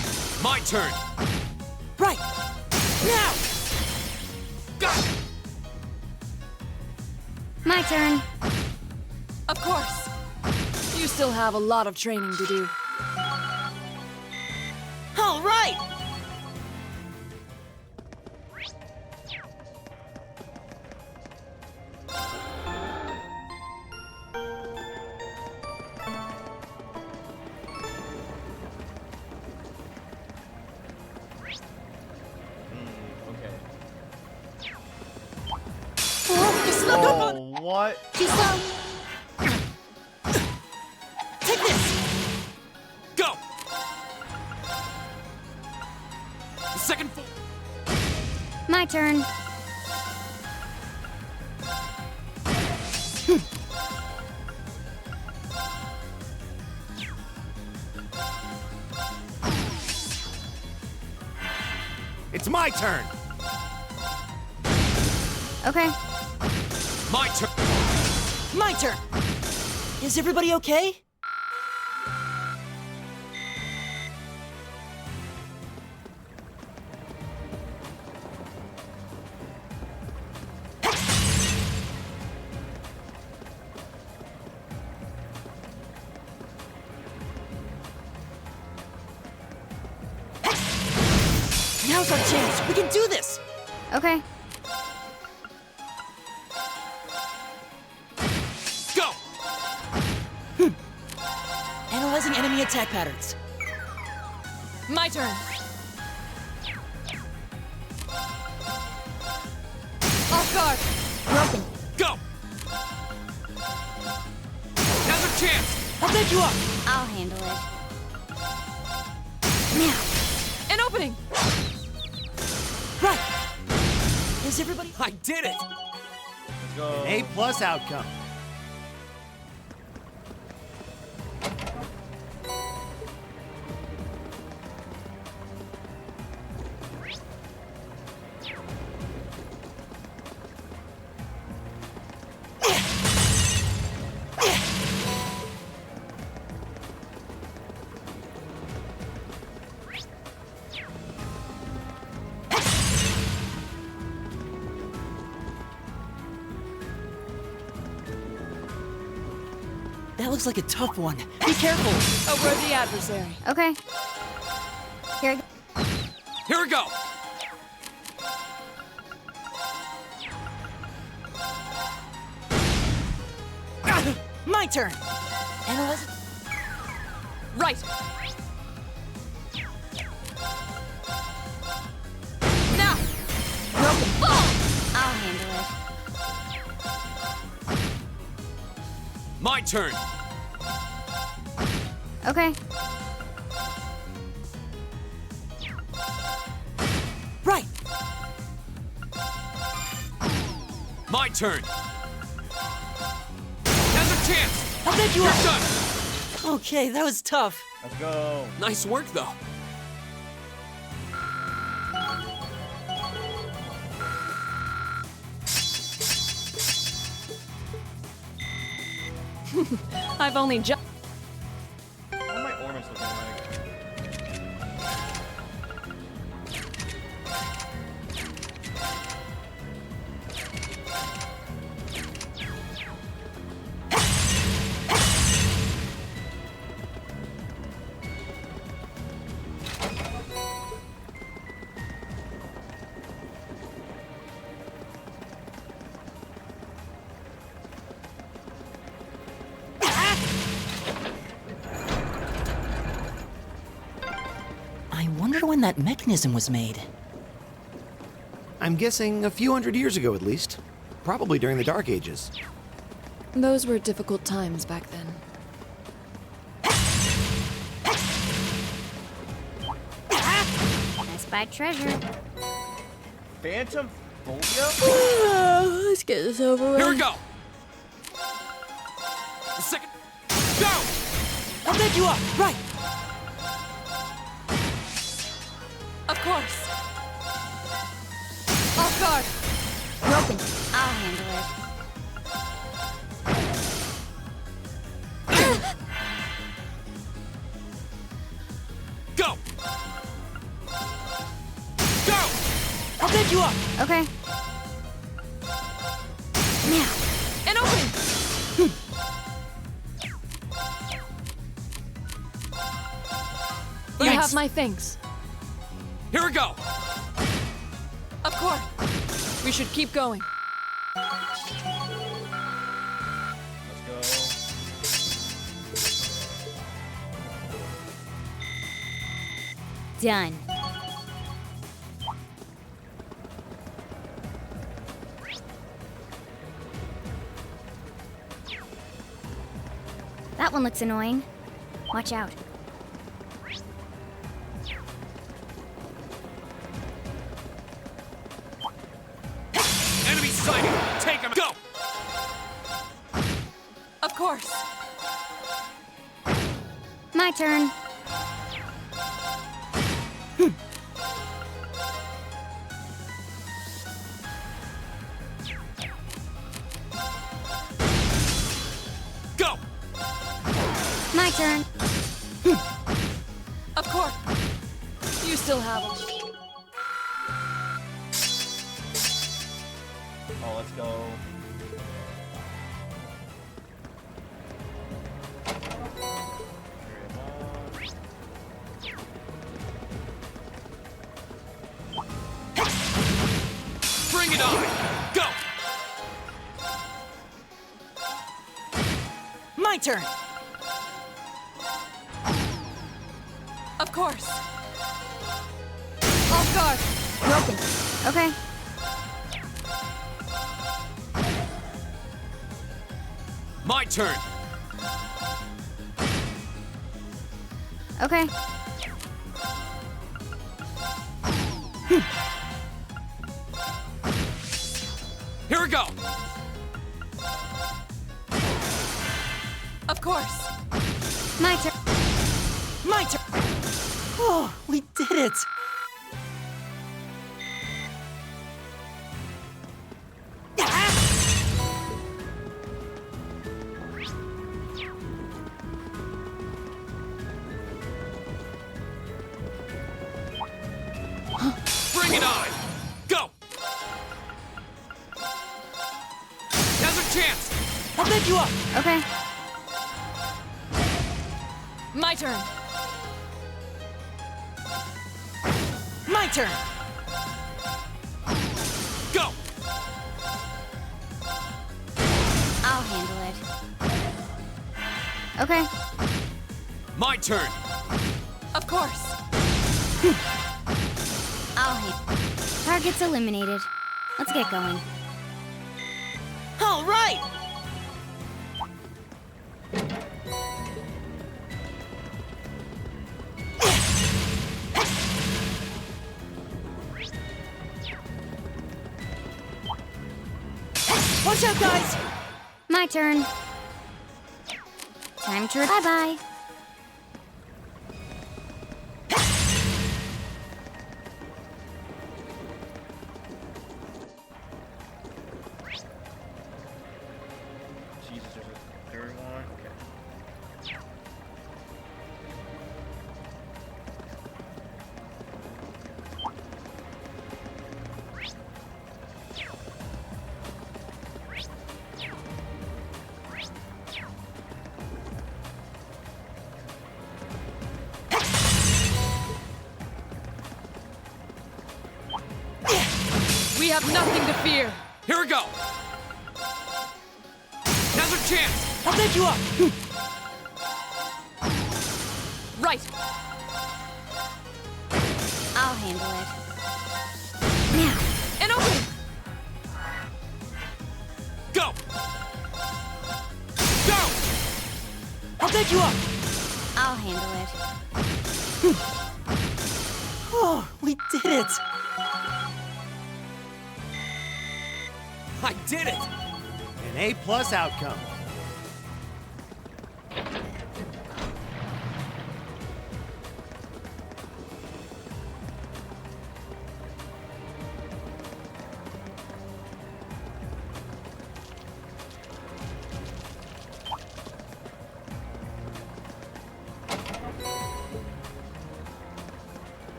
My turn! Right! Now! Got it! My turn. Of course. You still have a lot of training to do. All right! Okay. Oh, Oh, what? Too slow. take this! Go! The second full. My turn. It's my turn. Okay. My turn. My turn! Is everybody okay? Now's our chance! We can do this! Okay. Go! Analyzing enemy attack patterns. My turn. Off guard. Broken. Go! Now's our chance! I'll take you up! I'll handle it. Now. An opening. Right! Is everybody... I did it! Let's go. A+ outcome. That looks like a tough one. Be careful! A worthy adversary. Okay. Here I go. Here we go! My turn! Analyze... Right. Now. Broken. Fall. I'll handle it. My turn! Okay. Right! My turn! Now's our chance! I'll take you You're up! done! Okay, that was tough. Let's go. Nice work, though. I've only just. What are my ornaments looking like? I wonder when that mechanism was made. I'm guessing a few hundred years ago at least. Probably during the Dark Ages. Those were difficult times back then. I spied treasure. Phantom Folio? Let's get this over with. Here we go! The second. Go! I'll take you up! Right! Of course. Off guard. Broken. I'll handle it. Go! Go! I'll take you up! Okay. Now. An have my things. Here we go. Of course. We should keep going. Let's go. Done. That one looks annoying. Watch out. Enemy sighting. Take him. Go. Of course. My turn. Go. My turn. Of course. You still have them. Oh, let's go. Bring it on. Go. My turn. Of course. Off guard. Broken. Okay. My turn. Okay. Here we go. Of course. My turn. My turn. Oh, we did it. Bring it on. Go. Now's our chance. I'll pick you up. Okay. My turn. My turn. Go. I'll handle it. Okay. My turn. Of course. I'll handle. Target's eliminated. Let's get going. All right. Watch out, guys. My turn. Time to bye-bye. Jesus, there's a third one. Okay. We have nothing to fear. Here we go. Now's our chance. I'll pick you up. Right. I'll handle it. Now. An opening. Go. Go. I'll pick you up. I'll handle it. Oh, we did it. I did it. An A+ outcome.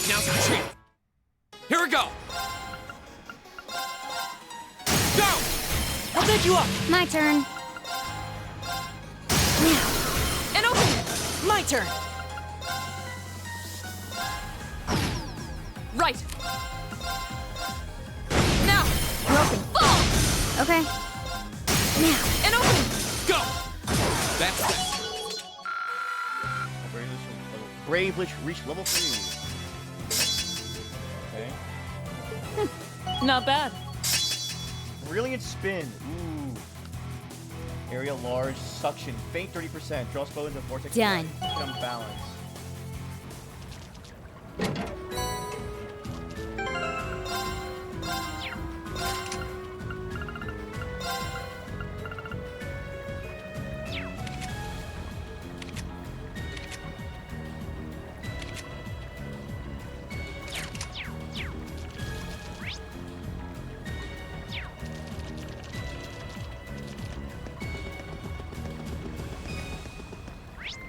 Now's our chance. Here we go. Go. I'll pick you up. My turn. Now. And open! My turn. Right! Now! You're open. Fall! Okay. Now. And open! Go! That's that. Bravelish reached level 3. Okay. Not bad. Brilliant spin. Ooh. Area large. Suction. Faint 30%. Draw spell into vortex. Done. Become balance.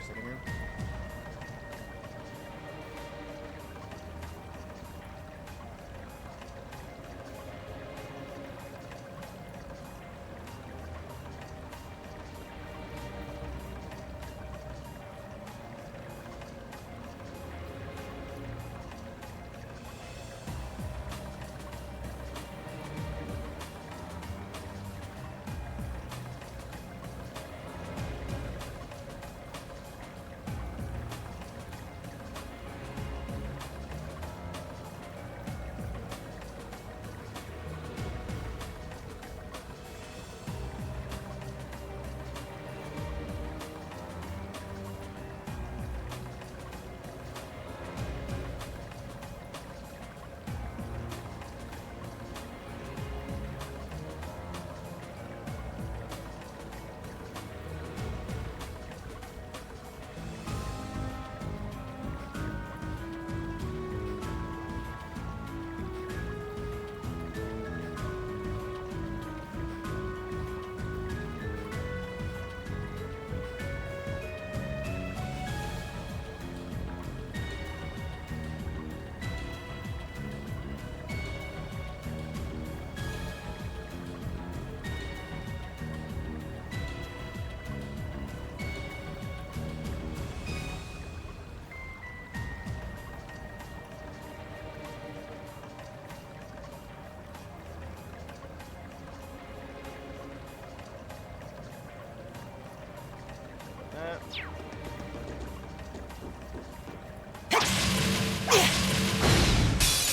Second room.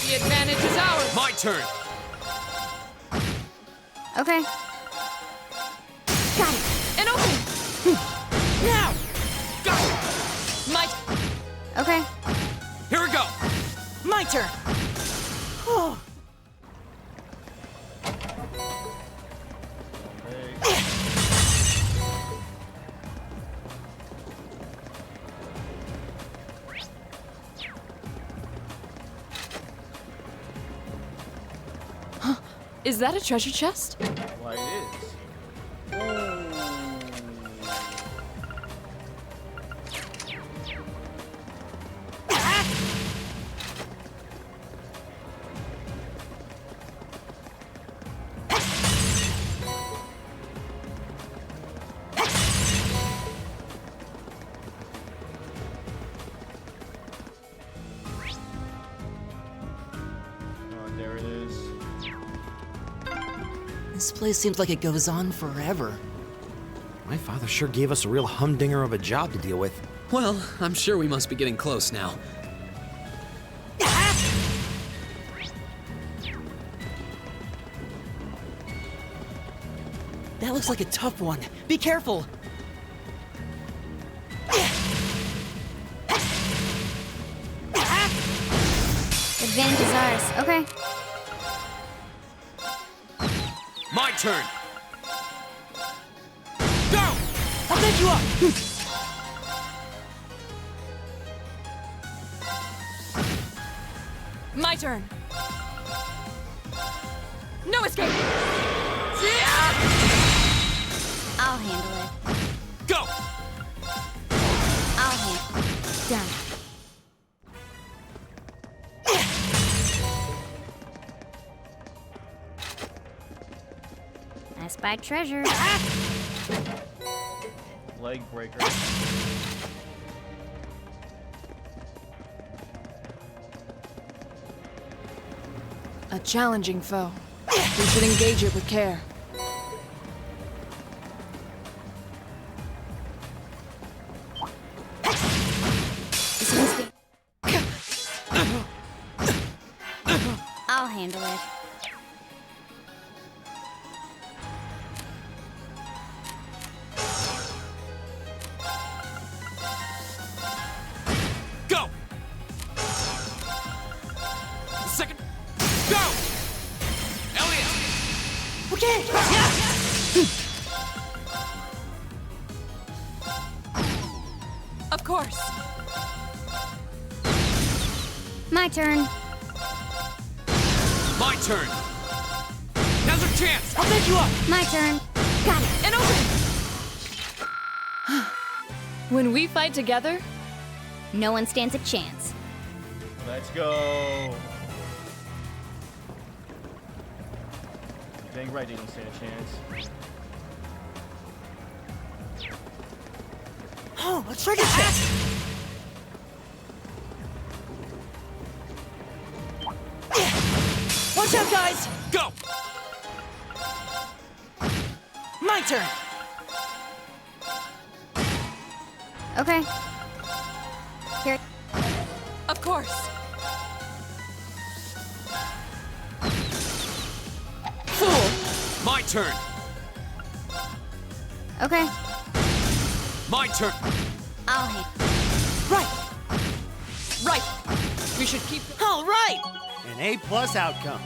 The advantage is ours! My turn! Okay. Got it. And open! Now. Go! My... Okay. Here we go! My turn. Oh. Is that a treasure chest? Why, it is. There it is. This place seems like it goes on forever. My father sure gave us a real humdinger of a job to deal with. Well, I'm sure we must be getting close now. That looks like a tough one. Be careful. Advantage is ours. Okay. My turn! Go! I'll pick you up. My turn! No escape! I'll handle it. Go! I'll handle it. Done. I spied treasure. Leg breaker. A challenging foe. We should engage it with care. This one's the... I'll handle it. Go! Second. Go! Elliot! Okay. Of course. My turn. My turn. Now's our chance. I'll pick you up. My turn. Got it. And open! When we fight together, No one stands a chance. Let's go. You're dang right they don't stand a chance. Oh, let's try to check. Watch out, guys. Go! My turn. Okay. Here. of course. Fool! My turn. Okay. My turn. I'll handle. Right. Right. We should keep. All right. An A+ outcome.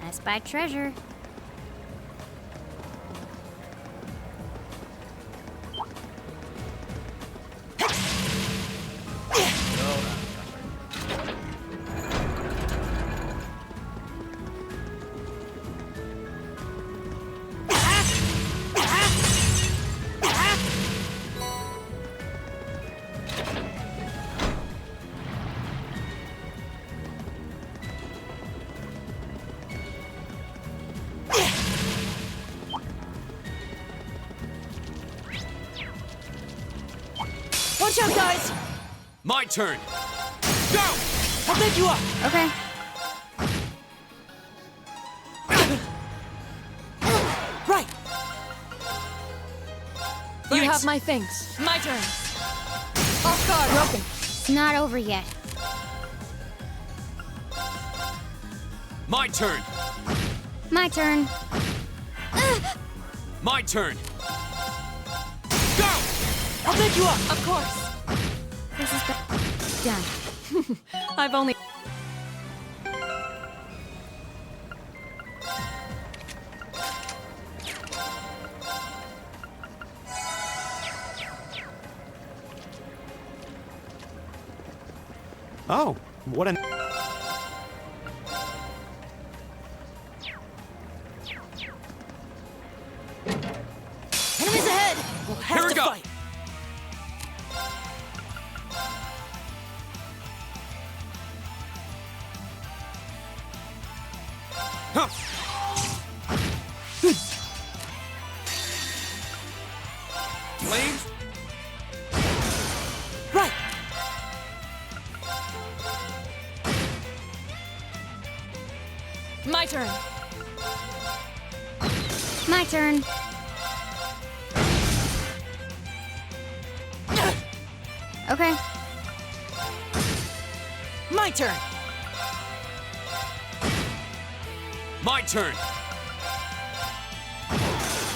I spy treasure. Watch out, guys. My turn. Go! I'll pick you up. Okay. Right. You Thanks. have my things. My turn. Off guard. Broken. It's not over yet. My turn. My turn. My turn. Go! I'll pick you up. Of course. This is done. I've only. Oh, what an. Enemies ahead. We'll have Here we to go. fight. Huh. Flames. Right. My turn. My turn. Okay. My turn. My turn.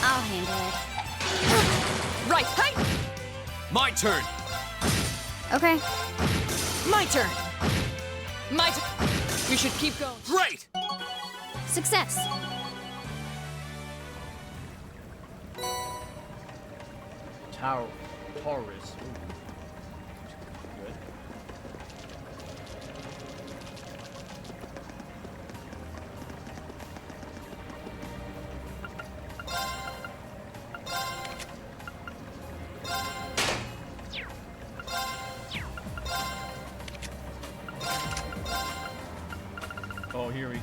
I'll handle it. Right. Hey. My turn. Okay. My turn. My turn. We should keep going. Great! Success. Taurus. Ooh. Good.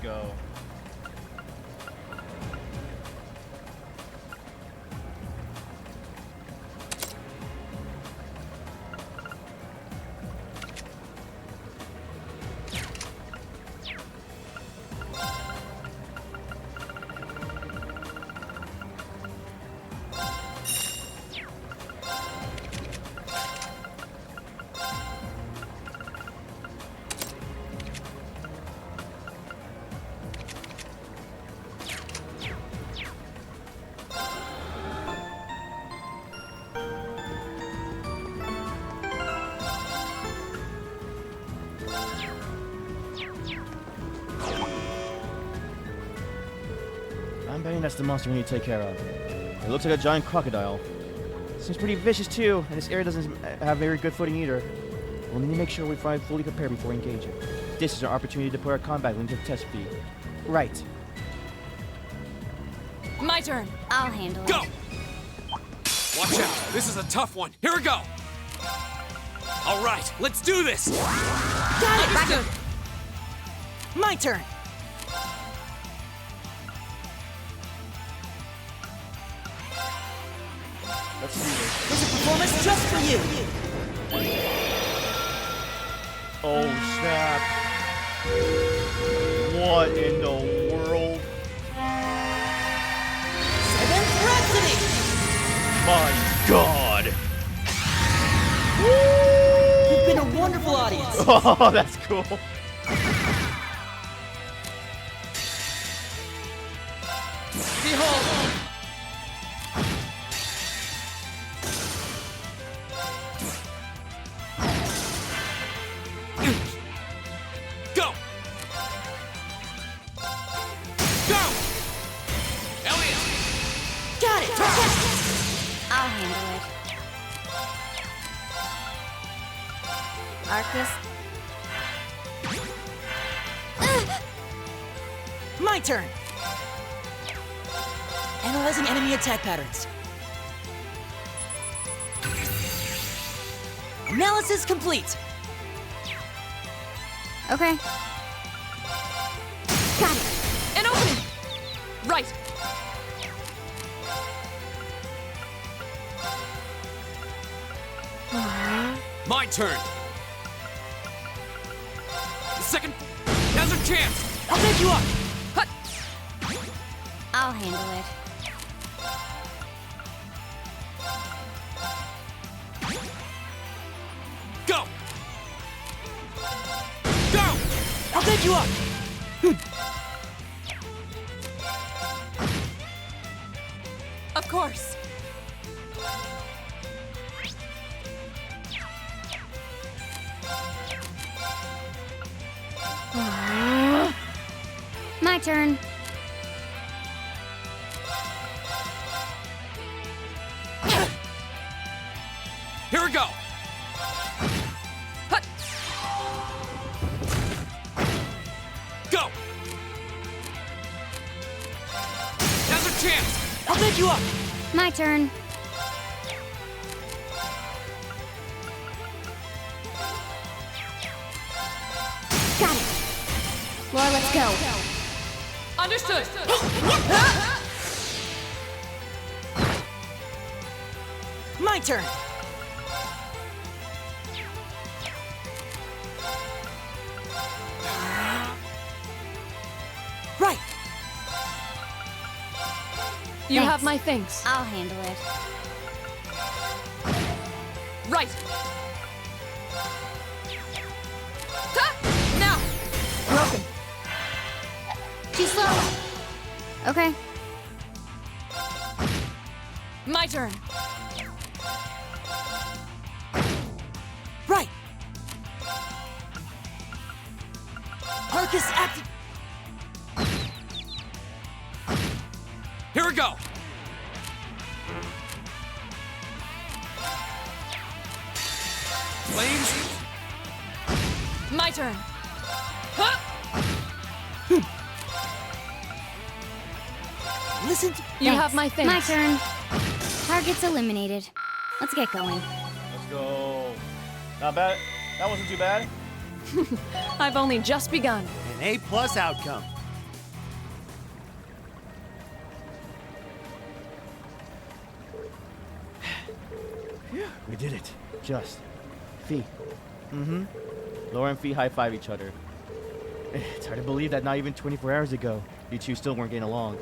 go. I'm betting that's the monster we need to take care of. It looks like a giant crocodile. Seems pretty vicious too, and this area doesn't have very good footing either. We'll need to make sure we find fully prepared before we engage it. This is our opportunity to put our combat into the test feed. Right. My turn. I'll handle Go! it. Watch out. This is a tough one. Here we go. All right, let's do this. Got it! Understood. My turn. Let's do this. There's a performance just for you. Oh, snap. What in the world? Seventh Rhapsody. My God. You've been a wonderful audience. Oh, that's cool. Behold. Go! Go! Elliot! Got it. I'll handle it. Arcus. My turn. Analyzing enemy attack patterns. Analysis complete. Okay. Got it. An opening. Right. My turn. The second. Now's our chance. I'll pick you up. Hut. I'll handle it. Go! Go! I'll pick you up. Of course. My turn. Here we go. Hut. Go! Now's our chance. I'll pick you up. My turn. Got it. Laura, let's go. Understood. My turn. Right. You Thanks. have my things. I'll handle it. Right. Ta! Now. Broken. Too slow. Okay. My turn. Right. Arcus active. Here we go. Flames. My turn. Huh? Listen to. You Thanks. have my things. My turn. Target's eliminated. Let's get going. Let's go. Not bad. That wasn't too bad. I've only just begun. An A+ outcome. We did it. Just. Fee. Mm-hmm. Laura and Fee high-five each other. It's hard to believe that not even 24 hours ago, you two still weren't getting along.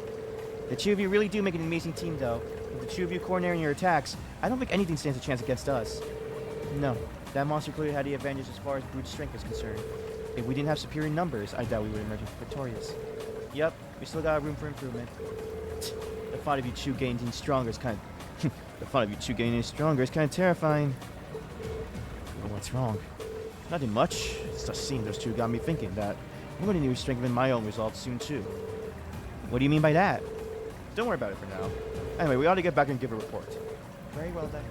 The two of you really do make an amazing team, though. With the two of you coordinating your attacks, I don't think anything stands a chance against us. No, that monster clearly had the advantage as far as brute strength is concerned. If we didn't have superior numbers, I doubt we would emerge victorious. Yep, we still got room for improvement. The thought of you two gaining stronger is kind of... the thought of you two gaining stronger is kind of terrifying. Well, what's wrong? Nothing much. It's just seeing those two got me thinking that I'm going to need to strengthen my own resolve soon, too. What do you mean by that? Don't worry about it for now. Anyway, we ought to get back and give a report. Very well, then.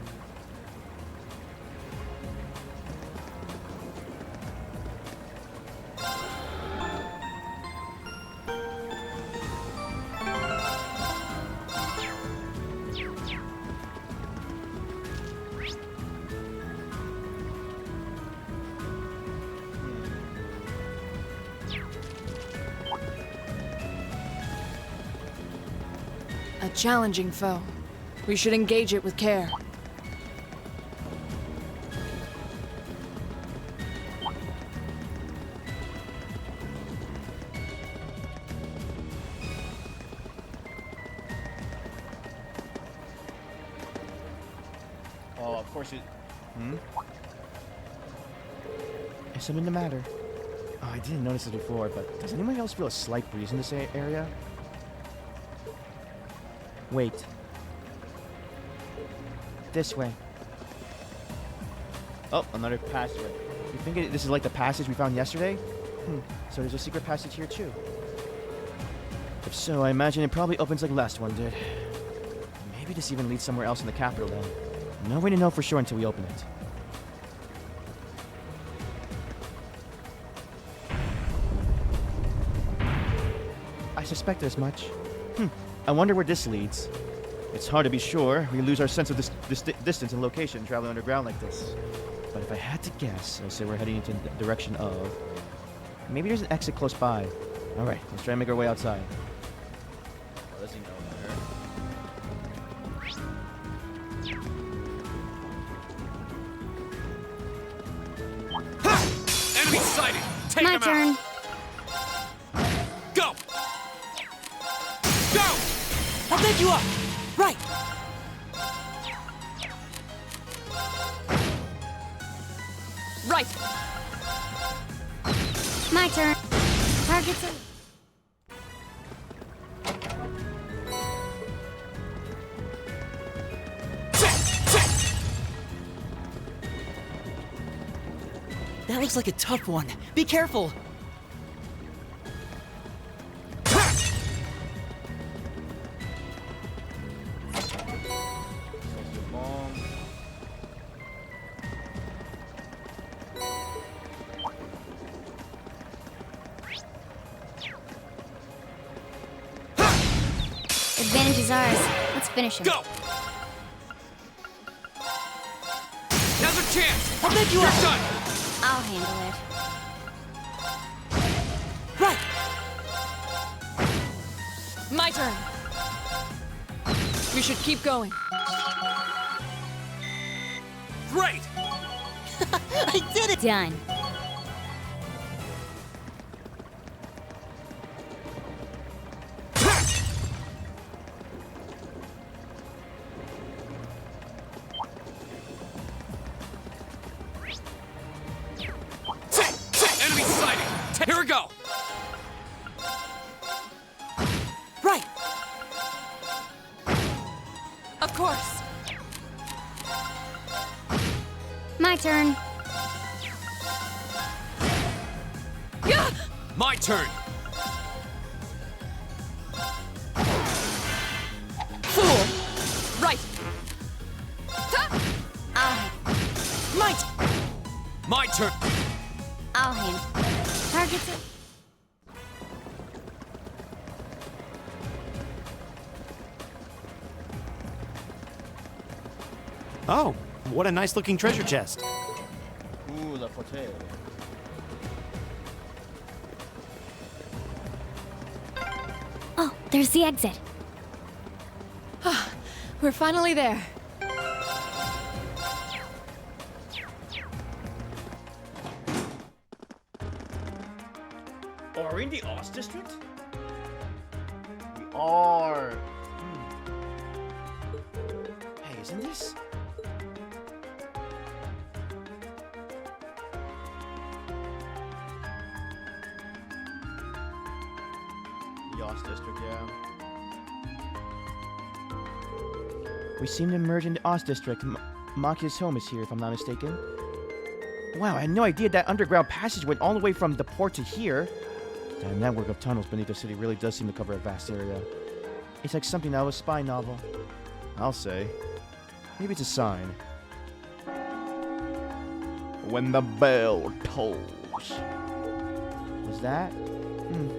A challenging foe. We should engage it with care. Oh, of course it... Is something the matter? Oh, I didn't notice it before, but does anyone else feel a slight breeze in this area? Wait. This way. Oh, another passway. You think this is like the passage we found yesterday? So there's a secret passage here too. If so, I imagine it probably opens like the last one did. Maybe this even leads somewhere else in the capital then. No way to know for sure until we open it. I suspected as much. I wonder where this leads. It's hard to be sure. We lose our sense of distance and location traveling underground like this. But if I had to guess, I'd say we're heading into the direction of... Maybe there's an exit close by. Alright, let's try and make our way outside. Oh, does he know Ha! Enemy sighted! Take My him turn. out! Go! Go! I'll pick you up! Right! Right! My turn. Targets are... That looks like a tough one. Be careful! Advantage is ours. Let's finish him. Go! Now's our chance! I'll pick you You're up! done! I'll handle it. Right! My turn. We should keep going. Great! I did it! Done. Enemy sighted! Here we go! Right! Of course. My turn. Yeah! My turn! Fool! Right! Ha! My turn! I'll handle. Targets are... Oh, what a nice looking treasure chest. Ooh, la forte. Oh, there's the exit. We're finally there. Are we in the Oz district? We are. Hey, isn't this? The Oz district, yeah. We seem to emerge in the Oz district. Makia's home is here, if I'm not mistaken. Wow, I had no idea that underground passage went all the way from the port to here. That network of tunnels beneath the city really does seem to cover a vast area. It's like something out of a spy novel. I'll say. Maybe it's a sign. When the bell tolls. Was that?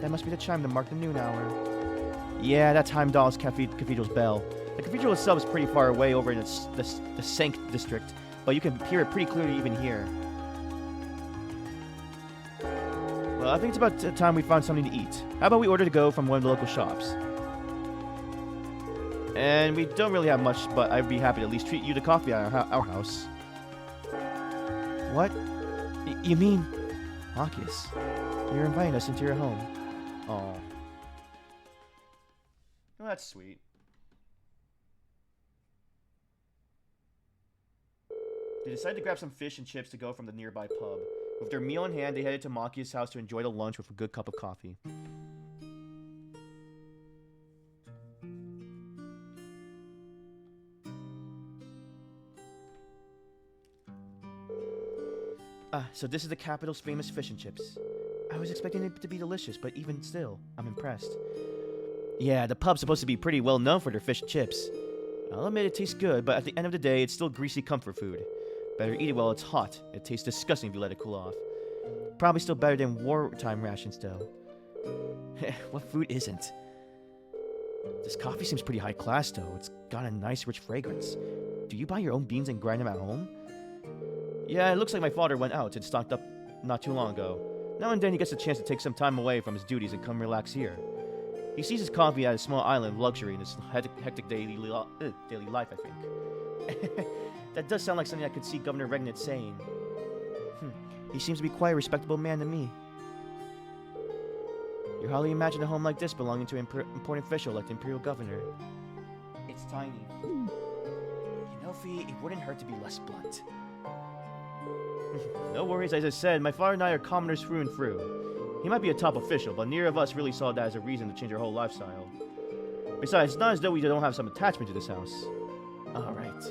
That must be the chime to mark the noon hour. Yeah, that's Heimdall's cathedral's bell. The cathedral itself is pretty far away over in the Sank district, but you can hear it pretty clearly even here. Well, I think it's about time we found something to eat. How about we order to go from one of the local shops? And we don't really have much, but I'd be happy to at least treat you to coffee at our house. What? You mean... Marcus, you're inviting us into your home. Oh. Well, that's sweet. They decided to grab some fish and chips to go from the nearby pub. With their meal in hand, they headed to Makia's house to enjoy the lunch with a good cup of coffee. So this is the capital's famous fish and chips. I was expecting it to be delicious, but even still, I'm impressed. Yeah, the pub's supposed to be pretty well known for their fish and chips. I'll admit it tastes good, but at the end of the day, it's still greasy comfort food. Better eat it while it's hot. It tastes disgusting if you let it cool off. Probably still better than wartime rations, though. What food isn't? This coffee seems pretty high class, though. It's got a nice, rich fragrance. Do you buy your own beans and grind them at home? Yeah, it looks like my father went out and stocked up not too long ago. Now and then he gets a chance to take some time away from his duties and come relax here. He sees his coffee at a small island of luxury in his hectic daily life, I think. That does sound like something I could see Governor Regnant saying. He seems to be quite a respectable man to me. You hardly imagine a home like this belonging to an important official like the Imperial Governor. It's tiny. You know, Fee, it wouldn't hurt to be less blunt. No worries, as I said, my father and I are commoners through and through. He might be a top official, but neither of us really saw that as a reason to change our whole lifestyle. Besides, it's not as though we don't have some attachment to this house. Alright.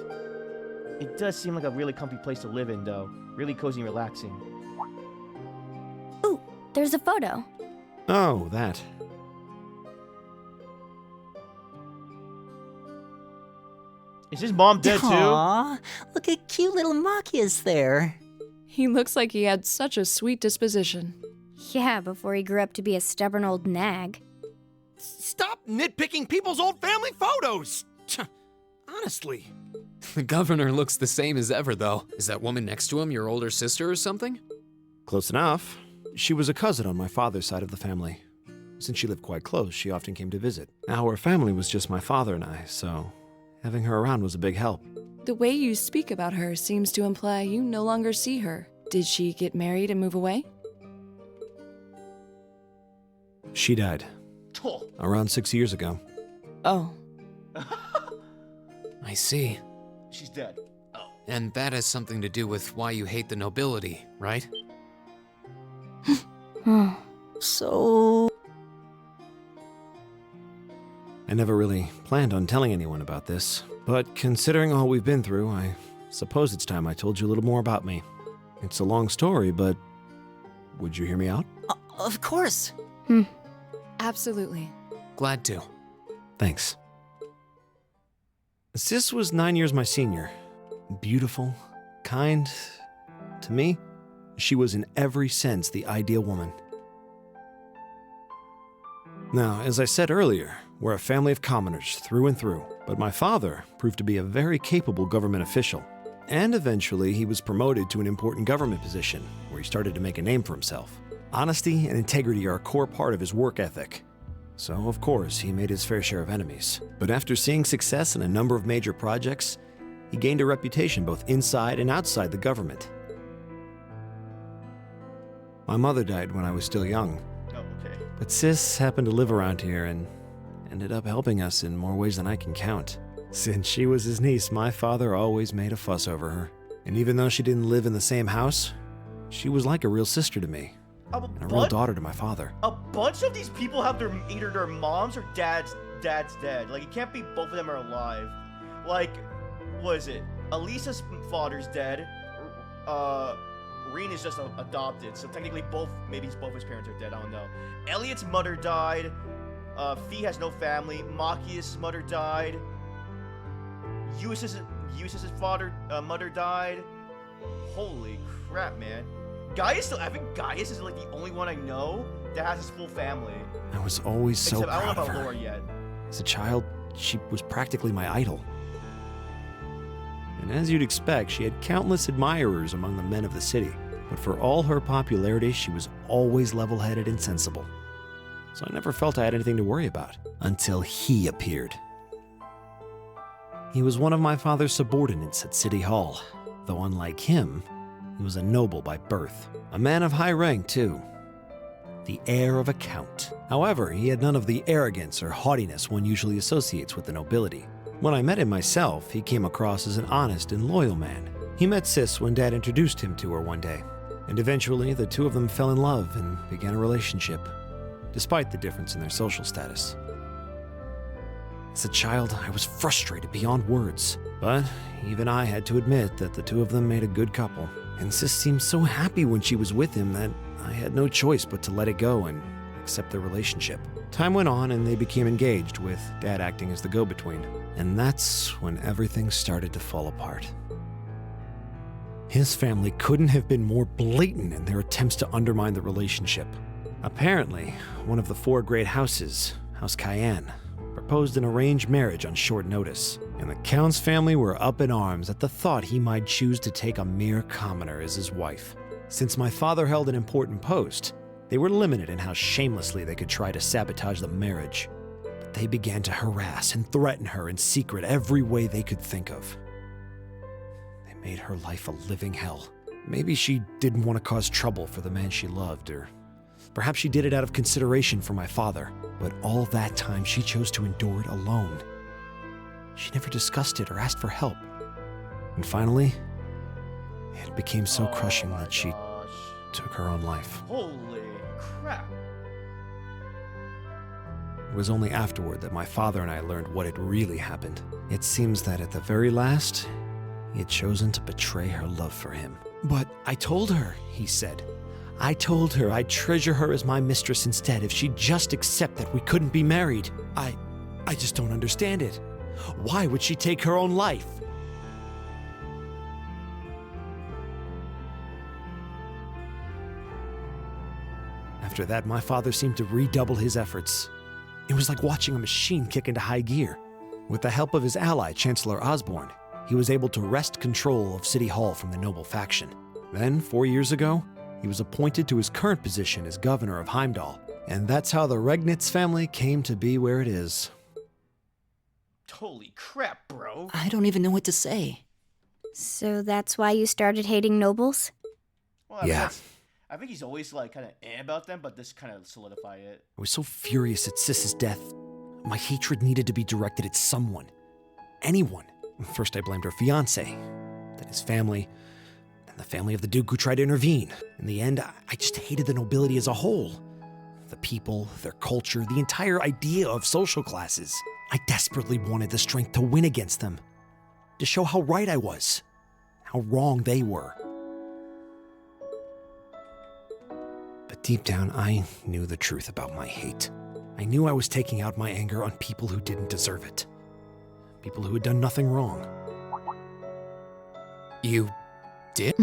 It does seem like a really comfy place to live in, though. Really cozy and relaxing. Ooh, there's a photo. Oh, that. Is his mom dead too? Aw, look at cute little Makia's there. He looks like he had such a sweet disposition. Yeah, before he grew up to be a stubborn old nag. Stop nitpicking people's old family photos! Honestly. The governor looks the same as ever, though. Is that woman next to him your older sister or something? Close enough. She was a cousin on my father's side of the family. Since she lived quite close, she often came to visit. Our family was just my father and I, so having her around was a big help. The way you speak about her seems to imply you no longer see her. Did she get married and move away? She died. Oh. Around 6 years ago. Oh. I see. She's dead. Oh. And that has something to do with why you hate the nobility, right? So... I never really planned on telling anyone about this, but considering all we've been through, I suppose it's time I told you a little more about me. It's a long story, but would you hear me out? Of course. Absolutely. Glad to. Thanks. Sis was 9 years my senior. Beautiful, kind. To me, she was in every sense the ideal woman. Now, as I said earlier, we're a family of commoners through and through, but my father proved to be a very capable government official. And eventually, he was promoted to an important government position, where he started to make a name for himself. Honesty and integrity are a core part of his work ethic. So, of course, he made his fair share of enemies. But after seeing success in a number of major projects, he gained a reputation both inside and outside the government. My mother died when I was still young. Oh, okay. But Sis happened to live around here and ended up helping us in more ways than I can count. Since she was his niece, my father always made a fuss over her. And even though she didn't live in the same house, she was like a real sister to me, and a real daughter to my father. A bunch of these people have either their moms or dad's dead. Like, it can't be both of them are alive. Like, what is it? Elisa's father's dead. Reen is just adopted, so technically both his parents are dead. I don't know. Elliot's mother died. Fee has no family. Machia's mother died. Eus's mother died. Holy crap, man. I think Gaius is like the only one I know that has his full family. I was always so Except I proud don't know of about her. Laura yet. As a child, she was practically my idol. And as you'd expect, she had countless admirers among the men of the city. But for all her popularity, she was always level-headed and sensible. So I never felt I had anything to worry about, until he appeared. He was one of my father's subordinates at City Hall, though unlike him, he was a noble by birth. A man of high rank, too. The heir of a count. However, he had none of the arrogance or haughtiness one usually associates with the nobility. When I met him myself, he came across as an honest and loyal man. He met Sis when Dad introduced him to her one day, and eventually the two of them fell in love and began a relationship, despite the difference in their social status. As a child, I was frustrated beyond words, but even I had to admit that the two of them made a good couple, and Sis seemed so happy when she was with him that I had no choice but to let it go and accept their relationship. Time went on and they became engaged, with Dad acting as the go-between, and that's when everything started to fall apart. His family couldn't have been more blatant in their attempts to undermine the relationship. Apparently, one of the four great houses, House Cayenne, proposed an arranged marriage on short notice, and the Count's family were up in arms at the thought he might choose to take a mere commoner as his wife. Since my father held an important post, they were limited in how shamelessly they could try to sabotage the marriage. But they began to harass and threaten her in secret every way they could think of. They made her life a living hell. Maybe she didn't want to cause trouble for the man she loved, or perhaps she did it out of consideration for my father. But all that time, she chose to endure it alone. She never discussed it or asked for help. And finally, it became so crushing that she took her own life. Holy crap. It was only afterward that my father and I learned what had really happened. It seems that at the very last, he had chosen to betray her love for him. But I told her, he said. I told her I'd treasure her as my mistress instead if she'd just accept that we couldn't be married. I just don't understand it. Why would she take her own life? After that, my father seemed to redouble his efforts. It was like watching a machine kick into high gear. With the help of his ally, Chancellor Osborne, he was able to wrest control of City Hall from the noble faction. Then, 4 years ago, he was appointed to his current position as governor of Heimdall, and that's how the Regnitz family came to be where it is. Holy crap, bro. I don't even know what to say. So that's why you started hating nobles? Well, I mean, Yeah. I think he's always like kind of about them, but this kind of solidified it. I was so furious at Sis's death. My hatred needed to be directed at someone. Anyone. First I blamed her fiancé, then his family, then the family of the Duke who tried to intervene. In the end, I just hated the nobility as a whole. The people, their culture, the entire idea of social classes. I desperately wanted the strength to win against them, to show how right I was, how wrong they were. But deep down, I knew the truth about my hate. I knew I was taking out my anger on people who didn't deserve it. People who had done nothing wrong. You did?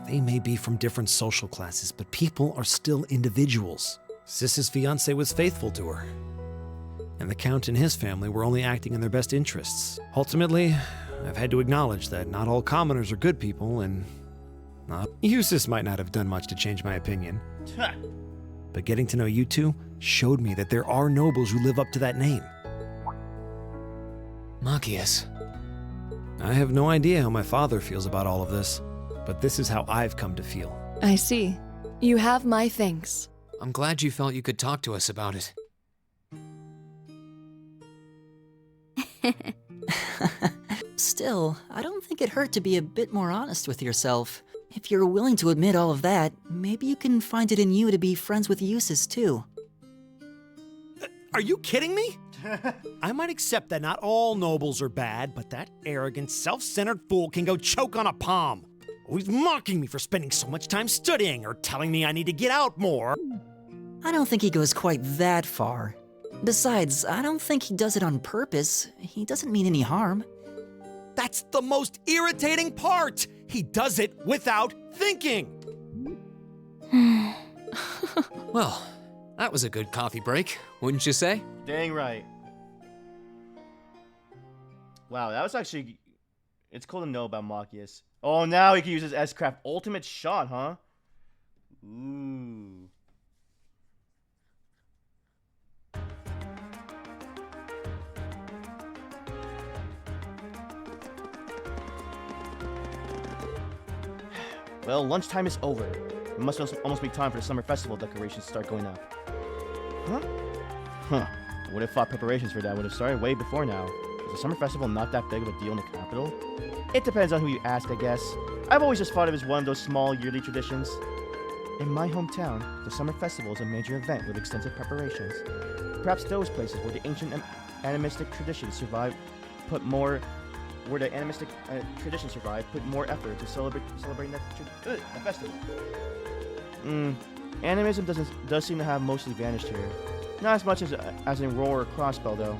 They may be from different social classes, but people are still individuals. Sis's fiancé was faithful to her, and the Count and his family were only acting in their best interests. Ultimately, I've had to acknowledge that not all commoners are good people, and Eustace might not have done much to change my opinion. But getting to know you two showed me that there are nobles who live up to that name. Machias. I have no idea how my father feels about all of this, but this is how I've come to feel. I see. You have my thanks. I'm glad you felt you could talk to us about it. Still, I don't think it hurt to be a bit more honest with yourself. If you're willing to admit all of that, maybe you can find it in you to be friends with Eustace too. Are you kidding me? I might accept that not all nobles are bad, but that arrogant, self-centered fool can go choke on a palm. Always mocking me for spending so much time studying or telling me I need to get out more. I don't think he goes quite that far. Besides, I don't think he does it on purpose. He doesn't mean any harm. That's the most irritating part. He does it without thinking. Well, that was a good coffee break, wouldn't you say? Dang right. Wow, that was actually... It's cool to know about Machias. Oh, now he can use his S-Craft ultimate shot, huh? Ooh. Well, lunchtime is over. It must almost be time for the summer festival decorations to start going up. Huh? Huh. I would have thought preparations for that would have started way before now. Is the summer festival not that big of a deal in the capital? It depends on who you ask, I guess. I've always just thought it was one of those small yearly traditions. In my hometown, the summer festival is a major event with extensive preparations. Perhaps those places where the ancient animistic traditions survive put more effort to celebrating the festival. Animism does seem to have mostly vanished here. Not as much as in Roar or Crossbell, though.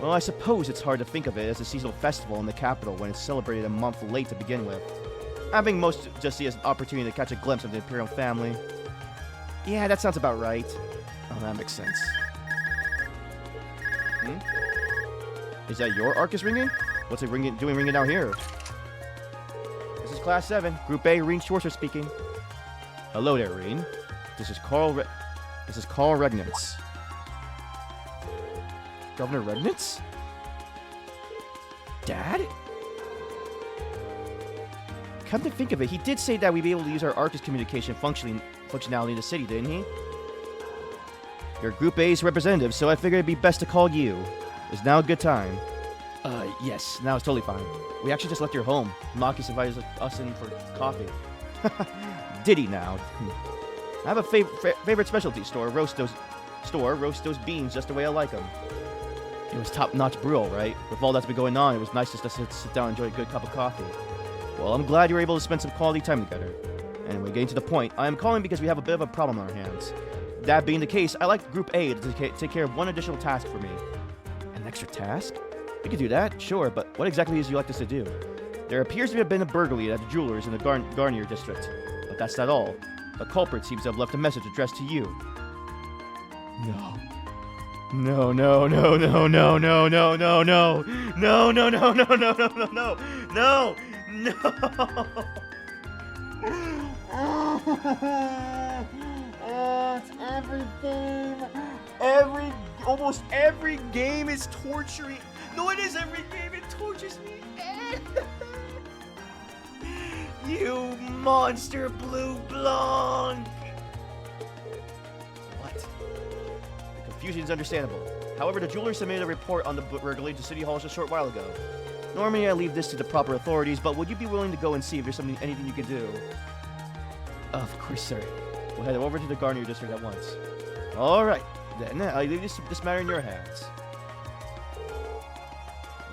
Well, I suppose it's hard to think of it as a seasonal festival in the capital when it's celebrated a month late to begin with. I think most just see it as an opportunity to catch a glimpse of the Imperial family. Yeah, that sounds about right. Oh, that makes sense. Is that your Arcus ringing? What's it doing ringing out here? This is Class 7, Group A, Reen Schwarzer speaking. Hello there, Reen. This is Carl Regnitz. Governor Regnitz? Dad? Come to think of it, he did say that we'd be able to use our Arcus communication functionality in the city, didn't he? You're Group A's representative, so I figured it'd be best to call you. Is now a good time? Yes, now it's totally fine. We actually just left your home. Marcus invited us in for coffee. Did he now? I have a favorite specialty store, roast those beans just the way I like them. It was top-notch brew, all right. With all that's been going on, it was nice just to sit down and enjoy a good cup of coffee. Well, I'm glad you were able to spend some quality time together. Anyway, getting to the point, I am calling because we have a bit of a problem on our hands. That being the case, I'd like Group A to take care of one additional task for me. An extra task? We could do that, sure, but what exactly would you like us to do? There appears to have been a burglary at the jewelers in the Garnier district, but that's not all. The culprit seems to have left a message addressed to you. No. No, no, no, no, no, no, no, no, no. No, no, no, no, no, no, no, no. No. No. It's every game. Almost every game is torturing. No, it is every game. It tortures me. You monster blue blanc. What? The confusion is understandable. However, the jeweler submitted a report on the burglary to City Hall just a short while ago. Normally, I leave this to the proper authorities, but would you be willing to go and see if there's anything you can do? Of course, sir. We'll head over to the Garnier district at once. All right. Then I leave this matter in your hands.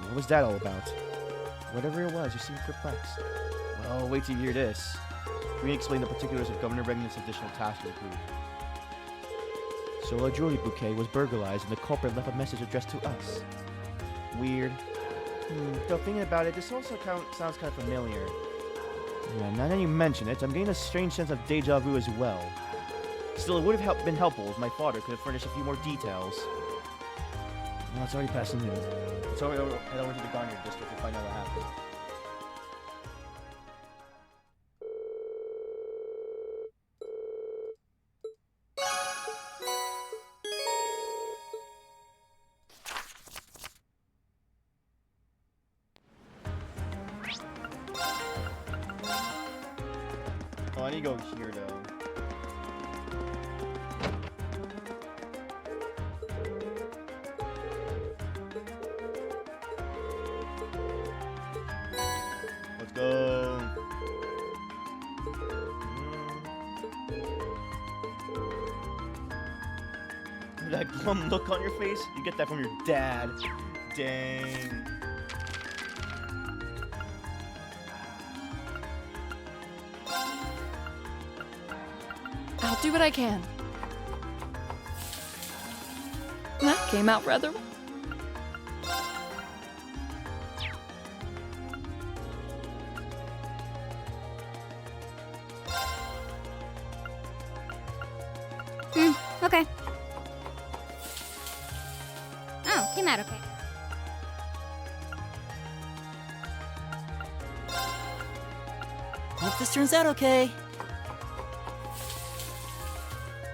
What was that all about? Whatever it was, you seemed perplexed. Well, wait till you hear this. Green explained the particulars of Governor Regnan's additional task to the group. So a jewelry bouquet was burglarized and the culprit left a message addressed to us. Weird. Though thinking about it, this also sounds kind of familiar. Yeah, now that you mention it, I'm getting a strange sense of deja vu as well. Still, it would have been helpful if my father could have furnished a few more details. Well, it's already past noon. Let's head over to the Garnier district and find out what happened. Oh, I need to go here, though. that glum look on your face? You get that from your dad. Dang. I'll do what I can. That came out rather. Okay. Oh, came out okay. Hope this turns out okay.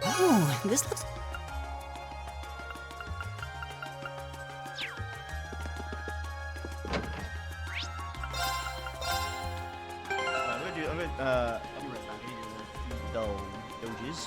Oh, this looks. I'm gonna I'll be right back. I need to do dull doges.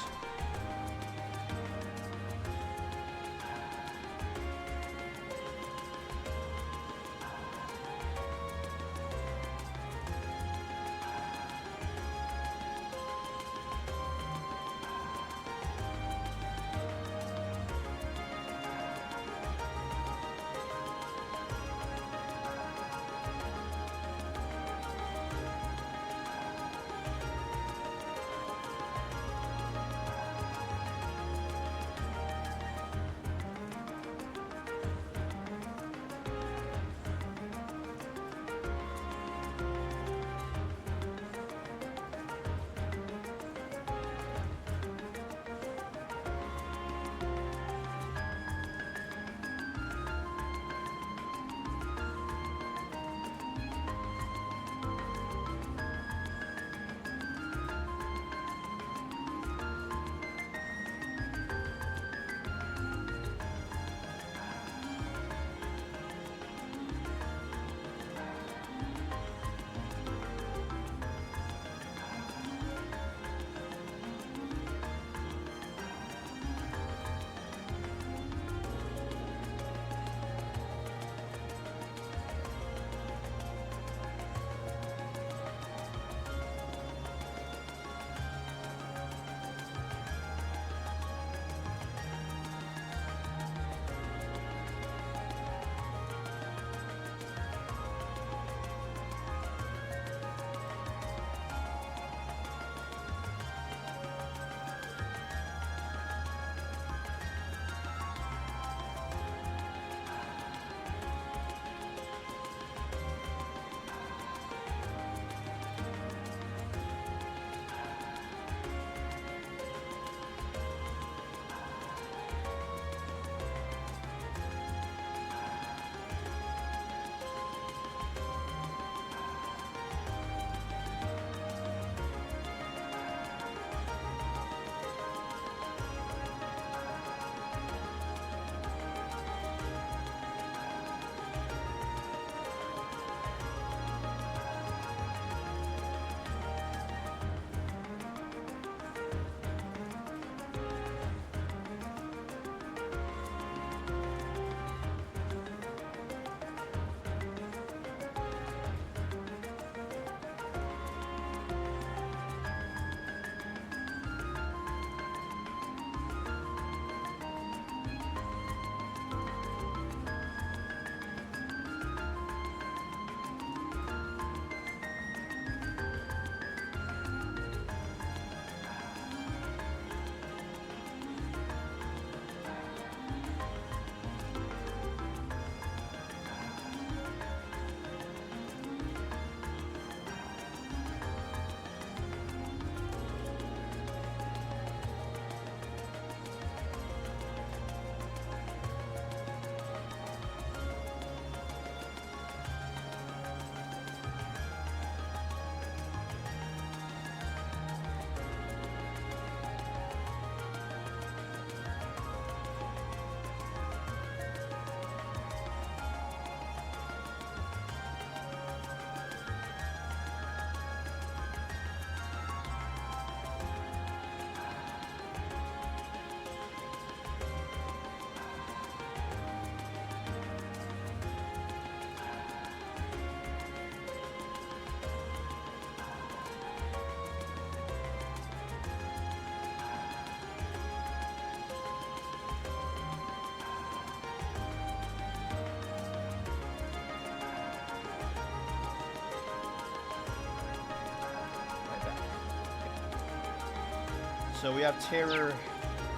So we have terror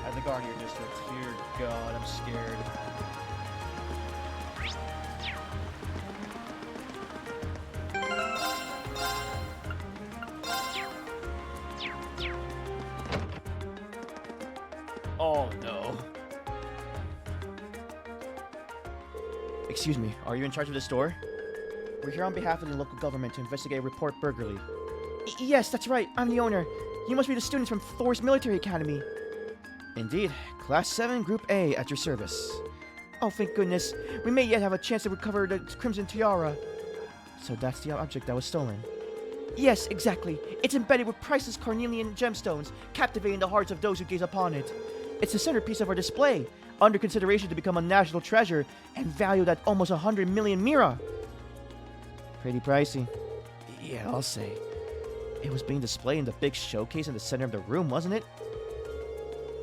at the Guardian District. Dear God, I'm scared. Oh no. Excuse me, are you in charge of the store? We're here on behalf of the local government to investigate a report burglary. Yes, that's right. I'm the owner. You must be the students from Thor's Military Academy. Indeed. Class 7, Group A, at your service. Oh, thank goodness. We may yet have a chance to recover the Crimson Tiara. So that's the object that was stolen. Yes, exactly. It's embedded with priceless carnelian gemstones, captivating the hearts of those who gaze upon it. It's the centerpiece of our display, under consideration to become a national treasure, and valued at almost 100 million mira. Pretty pricey. Yeah, I'll say. It was being displayed in the big showcase in the center of the room, wasn't it?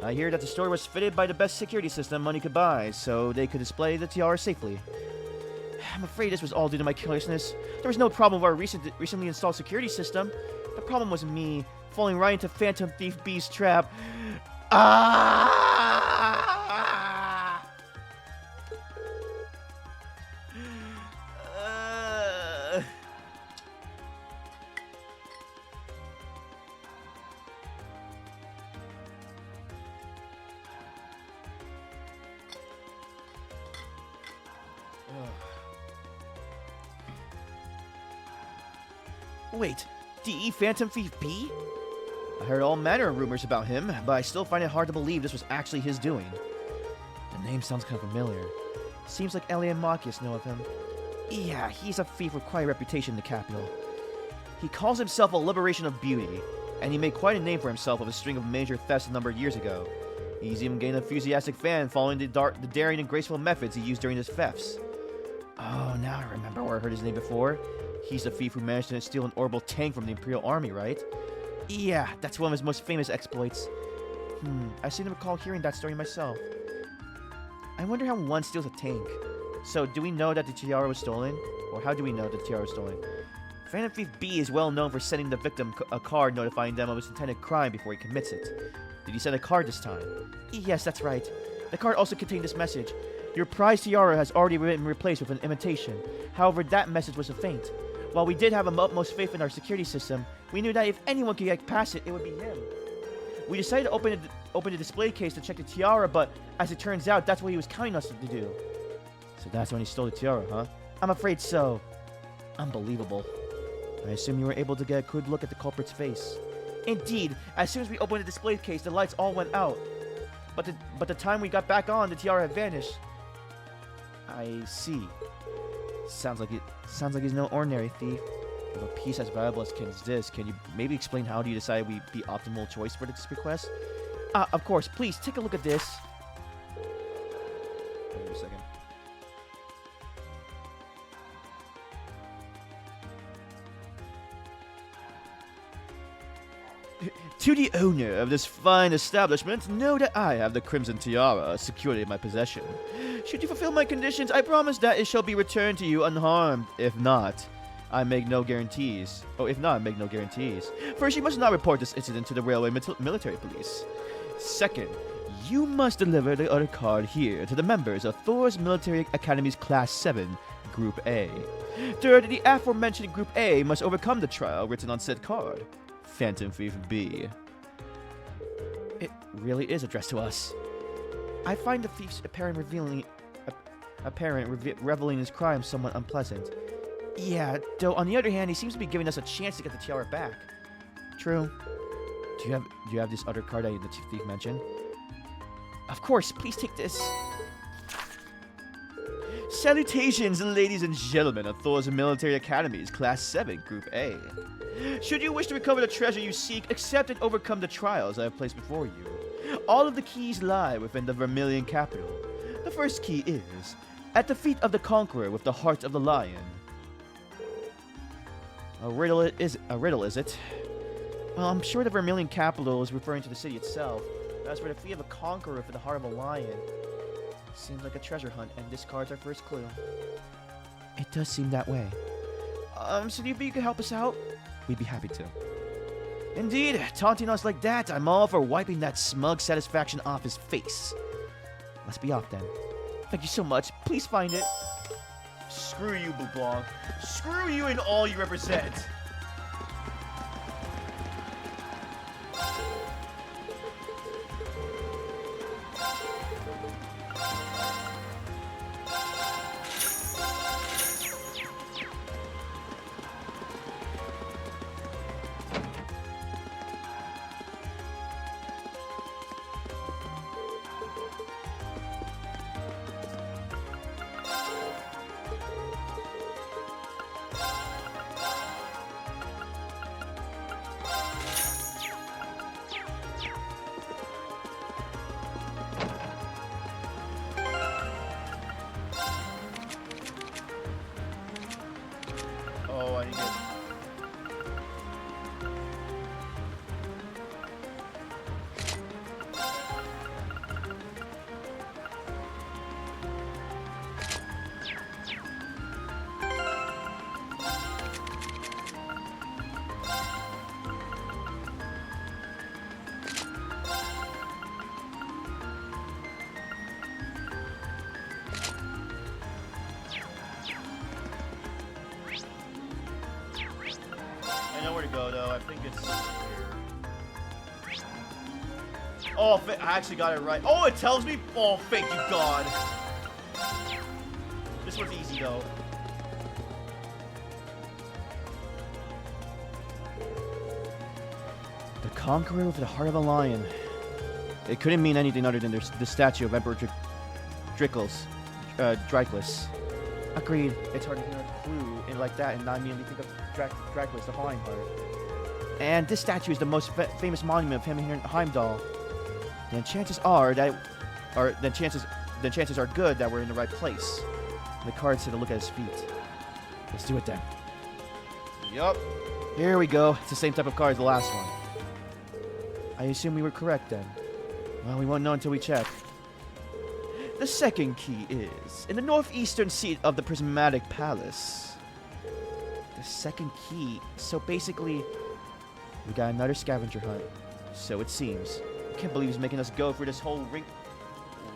I hear that the store was fitted by the best security system money could buy, so they could display the tiara safely. I'm afraid this was all due to my carelessness. There was no problem with our recently installed security system. The problem was me falling right into Phantom Thief B's trap. Ah! Wait, D.E. Phantom Thief B? I heard all manner of rumors about him, but I still find it hard to believe this was actually his doing. The name sounds kind of familiar. Seems like Ellie and Marcus know of him. Yeah, he's a thief with quite a reputation in the capital. He calls himself a liberation of beauty, and he made quite a name for himself with a string of major thefts a number of years ago. He's even gained an enthusiastic fan following the daring and graceful methods he used during his thefts. Oh, now I remember where I heard his name before. He's the thief who managed to steal an orbital tank from the Imperial Army, right? Yeah, that's one of his most famous exploits. I seem to recall hearing that story myself. I wonder how one steals a tank. So, do we know that the tiara was stolen? Or how do we know that the tiara was stolen? Phantom Thief B is well known for sending the victim a card notifying them of his intended crime before he commits it. Did he send a card this time? Yes, that's right. The card also contained this message. Your prized tiara has already been replaced with an imitation. However, that message was a feint. While we did have utmost faith in our security system, we knew that if anyone could get past it, it would be him. We decided to open the display case to check the tiara, but as it turns out, that's what he was counting us to do. So that's when he stole the tiara, huh? I'm afraid so. Unbelievable. I assume you were able to get a good look at the culprit's face. Indeed, as soon as we opened the display case, the lights all went out. But the time we got back on, the tiara had vanished. I see. Sounds like he's no ordinary thief. With a piece as valuable as this, can you maybe explain how do you decide we'd be optimal choice for this request? Of course. Please take a look at this. Wait a second. To the owner of this fine establishment, know that I have the Crimson Tiara securely in my possession. Should you fulfill my conditions, I promise that it shall be returned to you unharmed. If not, I make no guarantees. First, you must not report this incident to the railway military police. Second, you must deliver the other card here to the members of Thor's Military Academy's Class 7, Group A. Third, the aforementioned Group A must overcome the trial written on said card. Phantom Thief B. It really is addressed to us. I find the thief's apparent reveling his crime somewhat unpleasant. Yeah, though on the other hand, he seems to be giving us a chance to get the tiara back. True. Do you have this other card that the thief mentioned? Of course, please take this. Salutations, ladies and gentlemen of Thor's Military Academy's Class 7, Group A. Should you wish to recover the treasure you seek, accept and overcome the trials I have placed before you. All of the keys lie within the Vermilion capital. The first key is, at the feet of the conqueror with the heart of the lion. A riddle, is it? Well, I'm sure the Vermilion capital is referring to the city itself. But as for the feet of a conqueror for the heart of a lion, seems like a treasure hunt, and this card's our first clue. It does seem that way. So do you think you could help us out? We'd be happy to. Indeed, taunting us like that, I'm all for wiping that smug satisfaction off his face. Let's be off then. Thank you so much. Please find it. Screw you, Blanc. Screw you and all you represent. Oh, I need to get... I know where to go, though. I think it's here. Oh, I actually got it right. Oh, it tells me? Oh, thank you, God. This one's easy, though. The conqueror with the heart of a lion. It couldn't mean anything other than the statue of Emperor Dracula. Agreed. It's hard to hear a clue in like that and not immediately think of Dracula's the Flying Heart. And this statue is the most famous monument of him here in Heimdall. Then chances are chances are good that we're in the right place. The card said to look at his feet. Let's do it then. Yup. Here we go. It's the same type of card as the last one. I assume we were correct then. Well, we won't know until we check. The second key is in the northeastern seat of the prismatic palace. The second key. So basically, we got another scavenger hunt. So it seems. I can't believe he's making us go through this whole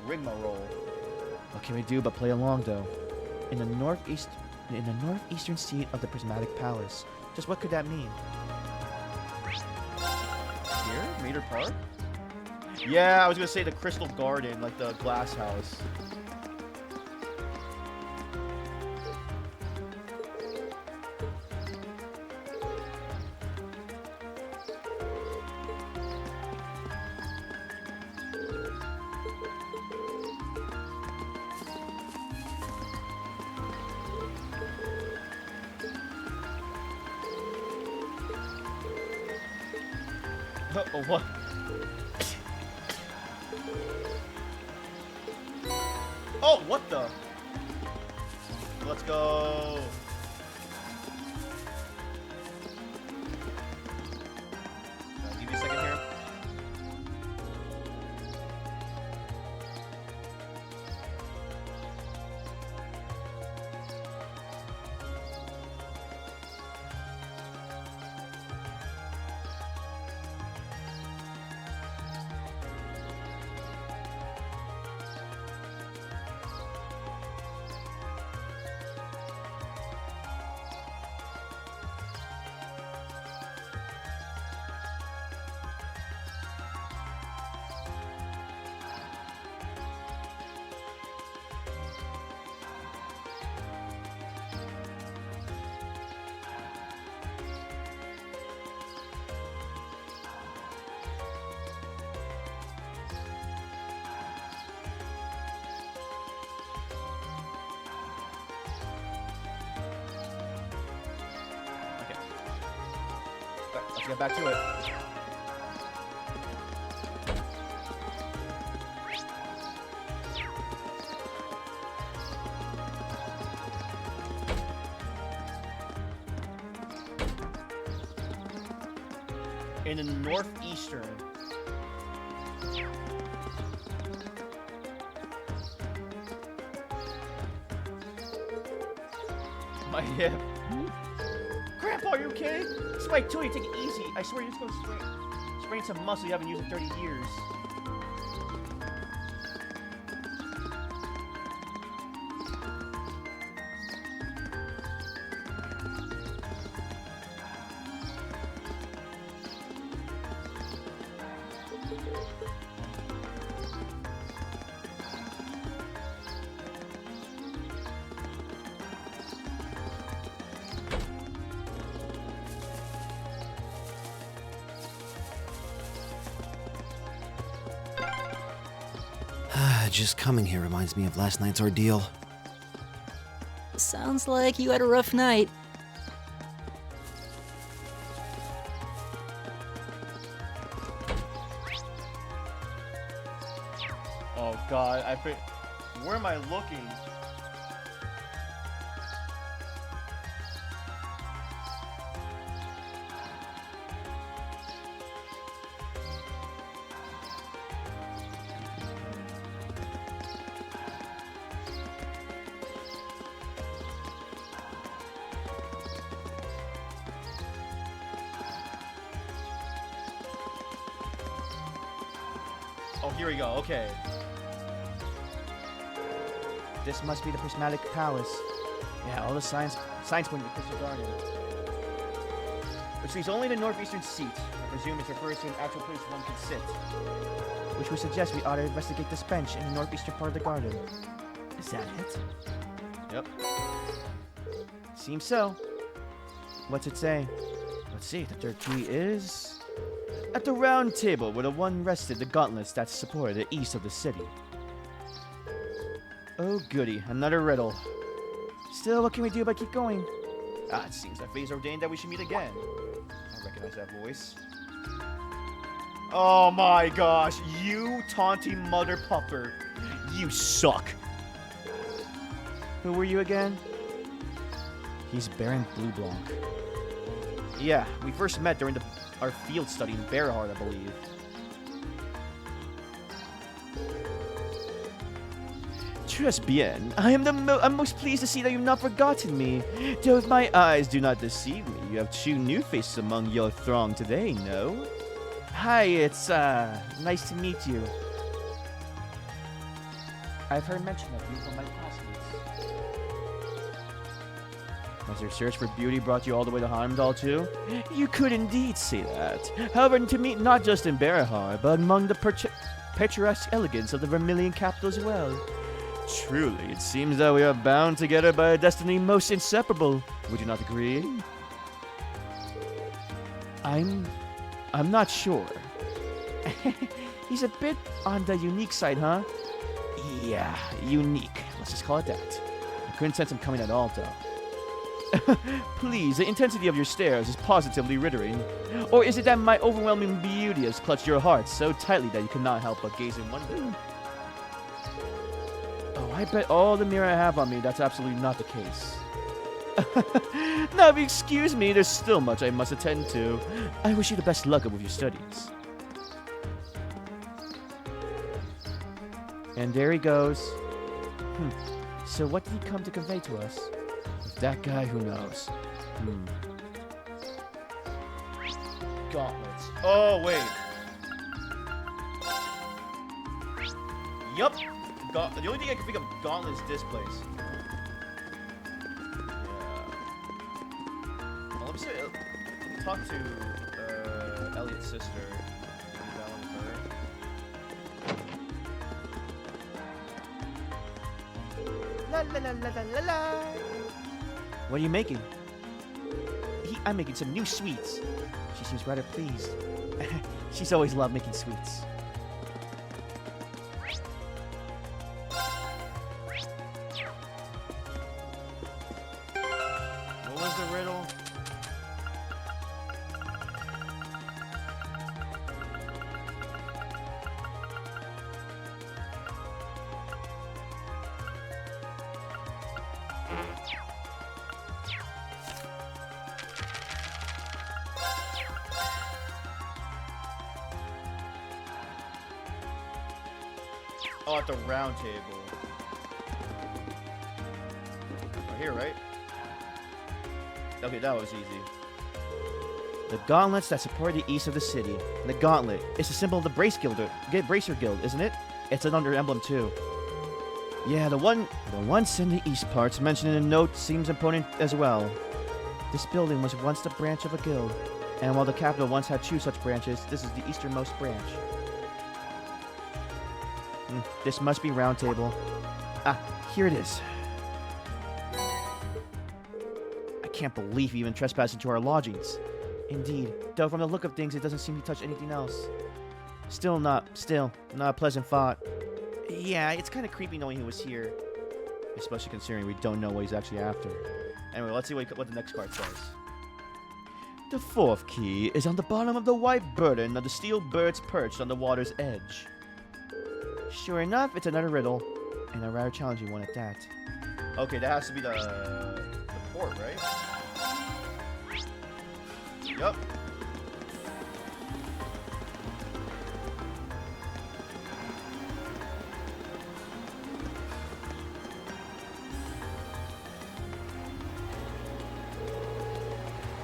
rigmarole. What can we do but play along, though? In the northeastern seat of the prismatic palace. Just what could that mean? Here? Mater Park? Yeah, I was gonna say the Crystal Garden, like the glass house. Oh, what? Oh, what the? Let's go. Give me a second here. Let's get back to it. In the northeastern. My hip. Crap! Grandpa, are you okay? That's why I told you, take it easy. I swear you're just gonna sprain some muscle you haven't used in 30 years. Just coming here reminds me of last night's ordeal. Sounds like you had a rough night. Oh God, where am I looking? Oh, here we go. Okay. This must be the Prismatic Palace. Yeah, all the signs point to the Crystal Garden. Which leaves only the northeastern seat. I presume it refers to an actual place one can sit. Which would suggest we ought to investigate this bench in the northeastern part of the garden. Is that it? Yep. Seems so. What's it say? Let's see, the third key is... At the round table where the one rested the gauntlets that supported the east of the city. Oh goody, another riddle. Still, what can we do but keep going? Ah, it seems that fate ordained that we should meet again. I recognize that voice. Oh my gosh, you taunty mother pupper. You suck. Who were you again? He's Baron Blueblanc. Yeah, we first met during our field study in Bearheart, I believe. Très bien. I'm most pleased to see that you've not forgotten me. Though if my eyes do not deceive me, you have two new faces among your throng today, no? Hi, it's, nice to meet you. I've heard mention of you from my classmates. Has your search for beauty brought you all the way to Heimdall, too? You could indeed say that. However, to meet not just in Bearheart, but among the picturesque elegance of the Vermilion capital as well. Truly, it seems that we are bound together by a destiny most inseparable. Would you not agree? I'm not sure. He's a bit on the unique side, huh? Yeah, unique. Let's just call it that. I couldn't sense him coming at all, though. Please, the intensity of your stares is positively riddering. Or is it that my overwhelming beauty has clutched your heart so tightly that you cannot help but gaze in wonder? Oh, I bet all the mirror I have on me, that's absolutely not the case. Now, if you excuse me, there's still much I must attend to. I wish you the best luck with your studies. And there he goes. So what did he come to convey to us? With that guy, who knows? Gauntlets. Oh, wait. Yup. The only thing I can think of gauntlets this place. Yeah. Well, let me see. Talk to Elliot's sister. Maybe that one with her. La la la la la la la. What are you making? I'm making some new sweets. She seems rather pleased. She's always loved making sweets. What was the riddle? Oh, at the round table. Right here, right? Okay, that was easy. The gauntlets that support the east of the city. The gauntlet is a symbol of the Bracer Guild, isn't it? It's an under emblem too. Yeah, the ones in the east parts mentioned in the note seems important as well. This building was once the branch of a guild, and while the capital once had 2 such branches, this is the easternmost branch. This must be Round Table. Ah, here it is. I can't believe he even trespassed into our lodgings. Indeed, though from the look of things, it doesn't seem to touch anything else. Still not a pleasant thought. Yeah, it's kind of creepy knowing he was here. Especially considering we don't know what he's actually after. Anyway, let's see what the next card says. The 4th key is on the bottom of the white burden of the steel birds perched on the water's edge. Sure enough, it's another riddle, and a rather challenging one at that. Okay, that has to be the port, right? Yup.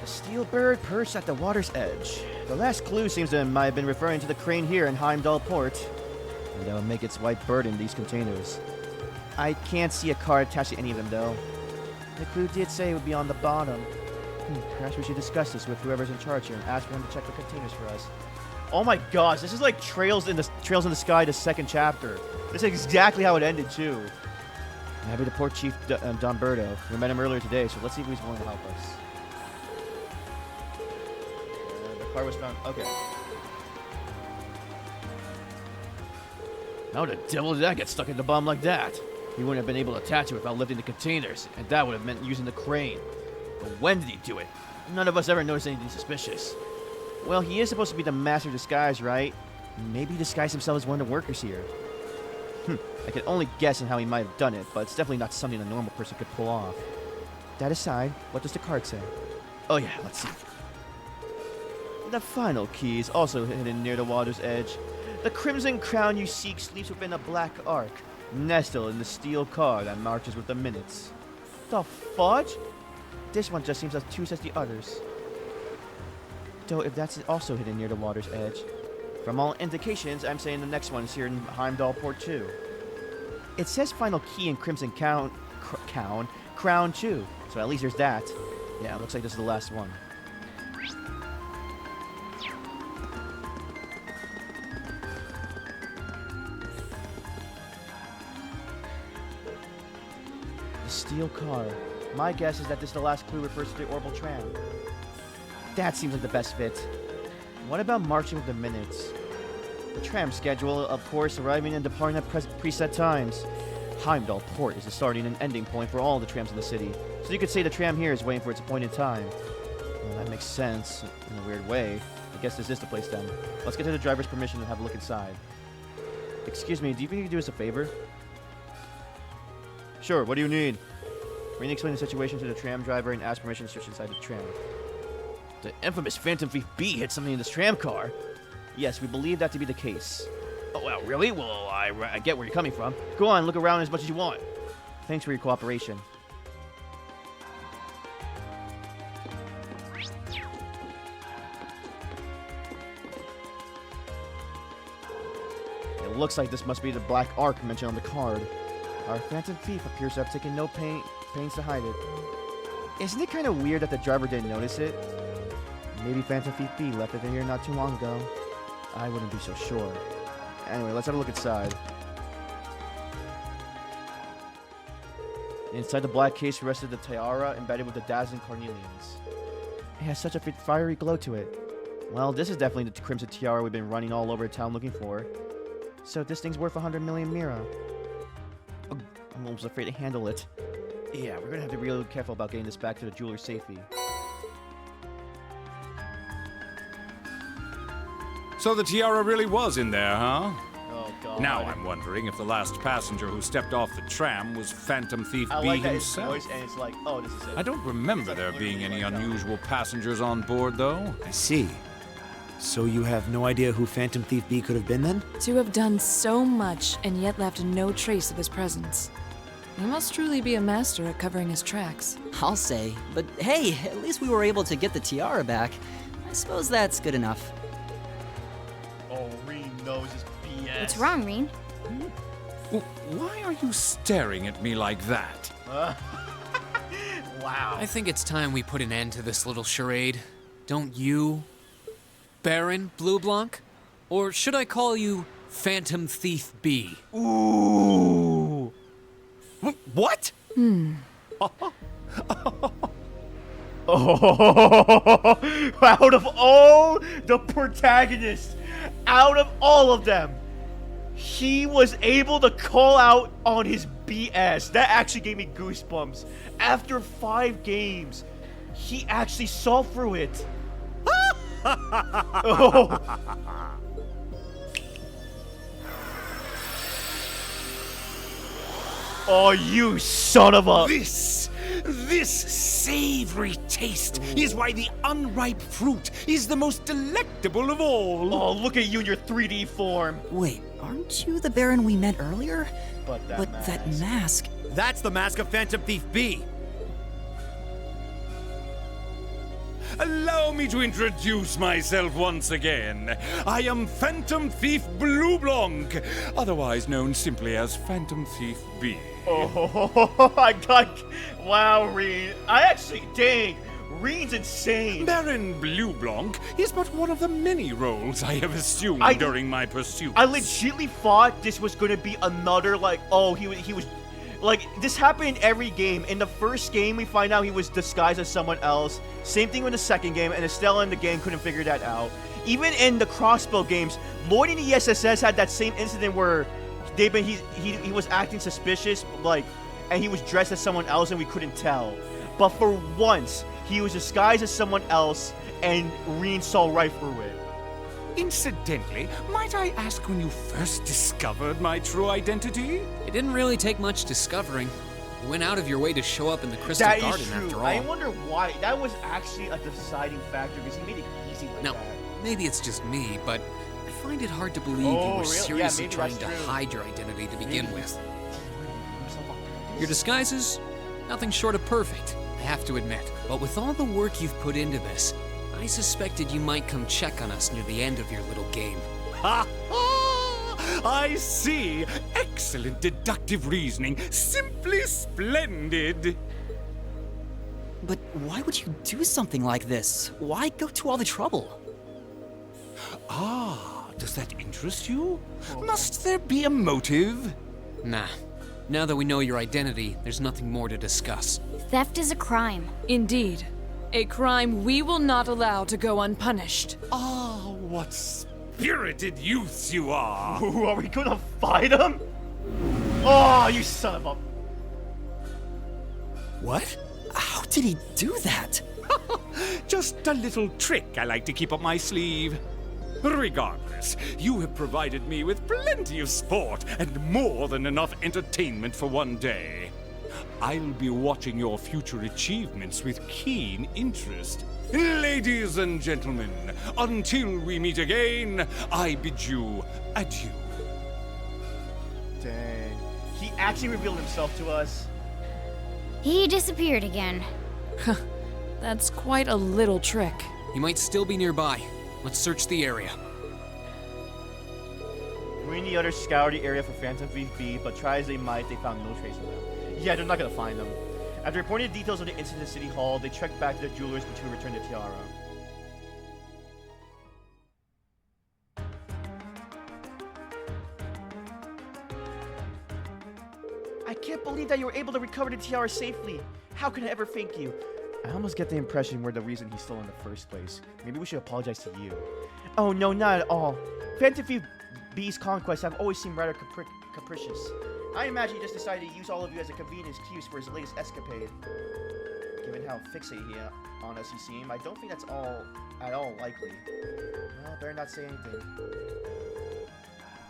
The steel bird perched at the water's edge. The last clue seems to might have been referring to the crane here in Heimdall Port. And that will make its white bird in these containers. I can't see a card attached to any of them, though. The clue did say it would be on the bottom. Perhaps we should discuss this with whoever's in charge here and ask for him to check the containers for us. Oh my gosh, this is like Trails in the Sky, the 2nd chapter. This is exactly how it ended, too. Maybe the port chief, Domberto. We met him earlier today, so let's see if he's willing to help us. The card was found. Okay. How the devil did that get stuck in the bomb like that? He wouldn't have been able to attach it without lifting the containers, and that would have meant using the crane. But when did he do it? None of us ever noticed anything suspicious. Well, he is supposed to be the master of disguise, right? Maybe he disguised himself as one of the workers here. I can only guess on how he might have done it, but it's definitely not something a normal person could pull off. That aside, what does the card say? Oh yeah, let's see. The final key is also hidden near the water's edge. The crimson crown you seek sleeps within a black ark, nestled in the steel car that marches with the minutes. The fudge? This one just seems as obtuse as the others. Though if that's also hidden near the water's edge, from all indications, I'm saying the next one is here in Heimdall Port too. It says final key in crimson crown too, so at least there's that. Yeah, it looks like this is the last one. Steel car. My guess is that this the last clue refers to the orbital tram. That seems like the best fit. What about marching with the minutes? The tram schedule, of course, arriving and departing at preset times. Heimdall Port is the starting and ending point for all the trams in the city, so you could say the tram here is waiting for its appointed time. Well, that makes sense, in a weird way. I guess this is the place then. Let's get to the driver's permission and have a look inside. Excuse me, do you think you could do us a favor? Sure, what do you need? We're going to explain the situation to the tram driver and ask permission to search inside the tram. The infamous Phantom Thief B hid something in this tram car. Yes, we believe that to be the case. Oh, well, really? Well, I get where you're coming from. Go on, look around as much as you want. Thanks for your cooperation. It looks like this must be the black ark mentioned on the card. Our Phantom Thief appears to have taken no pains to hide it. Isn't it kind of weird that the driver didn't notice it? Maybe Phantom Thief B left it in here not too long ago. I wouldn't be so sure. Anyway, let's have a look inside. Inside the black case rested the tiara embedded with the dazzling carnelians. It has such a fiery glow to it. Well, this is definitely the crimson tiara we've been running all over town looking for. So this thing's worth 100 million mira. Oh, I'm almost afraid to handle it. Yeah, we're gonna have to be really careful about getting this back to the jeweler's safety. So the tiara really was in there, huh? Oh, God. Now I'm wondering if the last passenger who stepped off the tram was Phantom Thief I B like that it's himself. voice and it's like, oh, this is it. I don't remember there being any unusual passengers on board, though. I see. So you have no idea who Phantom Thief B could have been then? To have done so much and yet left no trace of his presence. He must truly be a master at covering his tracks. I'll say. But hey, at least we were able to get the tiara back. I suppose that's good enough. Oh, Reen knows his BS. What's wrong, Reen? Why are you staring at me like that? Wow. I think it's time we put an end to this little charade. Don't you, Baron Blue Blanc? Or should I call you Phantom Thief B? Ooh. What? Oh, out of all the protagonists, out of all of them, he was able to call out on his BS. That actually gave me goosebumps. After 5 games, he actually saw through it. Oh. Oh, you son of a... This savory taste is why the unripe fruit is the most delectable of all. Oh, look at you in your 3D form. Wait, aren't you the Baron we met earlier? But that But mask. that mask. That's the mask of Phantom Thief B. Allow me to introduce myself once again. I am Phantom Thief Blue Blanc, otherwise known simply as Phantom Thief B. Oh, I got... Wow, Reen. I actually... Dang. Reen's insane. Baron Blue Blanc is but one of the many roles I have assumed during my pursuit. I legitimately thought this was going to be another, like... Oh, he was... Like, this happened in every game. In the first game, we find out he was disguised as someone else. Same thing with the second game, and Estella in the game couldn't figure that out. Even in the crossbow games, Lloyd and the SSS had that same incident where he was acting suspicious, like, and he was dressed as someone else and we couldn't tell. But for once, he was disguised as someone else and Reen saw right through it. Incidentally, might I ask when you first discovered my true identity? It didn't really take much discovering. You went out of your way to show up in the Crystal That Garden is true. after all. I wonder why. That was actually a deciding factor because he made it easy like Now, that. maybe it's just me, but I find it hard to believe you Oh, were really? Yeah, seriously maybe trying that's to true. hide your identity to begin Maybe with. Himself on purpose. Your disguises? Nothing short of perfect, I have to admit. But with all the work you've put into this, I suspected you might come check on us near the end of your little game. Ha ha! I see. Excellent deductive reasoning. Simply splendid. But why would you do something like this? Why go to all the trouble? Ah, does that interest you? Must there be a motive? Nah. Now that we know your identity, there's nothing more to discuss. Theft is a crime. Indeed. A crime we will not allow to go unpunished. Ah, what spirited youths you are! Ooh, are we gonna fight him? Oh, you son of a... What? How did he do that? Just a little trick I like to keep up my sleeve. Regardless, you have provided me with plenty of sport and more than enough entertainment for one day. I'll be watching your future achievements with keen interest. Ladies and gentlemen, until we meet again, I bid you adieu. Dang. He actually revealed himself to us. He disappeared again. That's quite a little trick. He might still be nearby. Let's search the area. We and the others scoured the area for Phantom Thief B, but try as they might, they found no trace of them. Yeah, they're not gonna find them. After reporting the details of the incident to City Hall, they trekked back to the jewelers to return the tiara. I can't believe that you were able to recover the tiara safely. How can I ever thank you? I almost get the impression we're the reason he stole in the first place. Maybe we should apologize to you. Oh no, not at all. Phantom Thief B's conquests have always seemed rather capricious. I imagine he just decided to use all of you as a convenient excuse for his latest escapade. Given how fixated on us he seemed, I don't think that's at all likely. Well, better not say anything.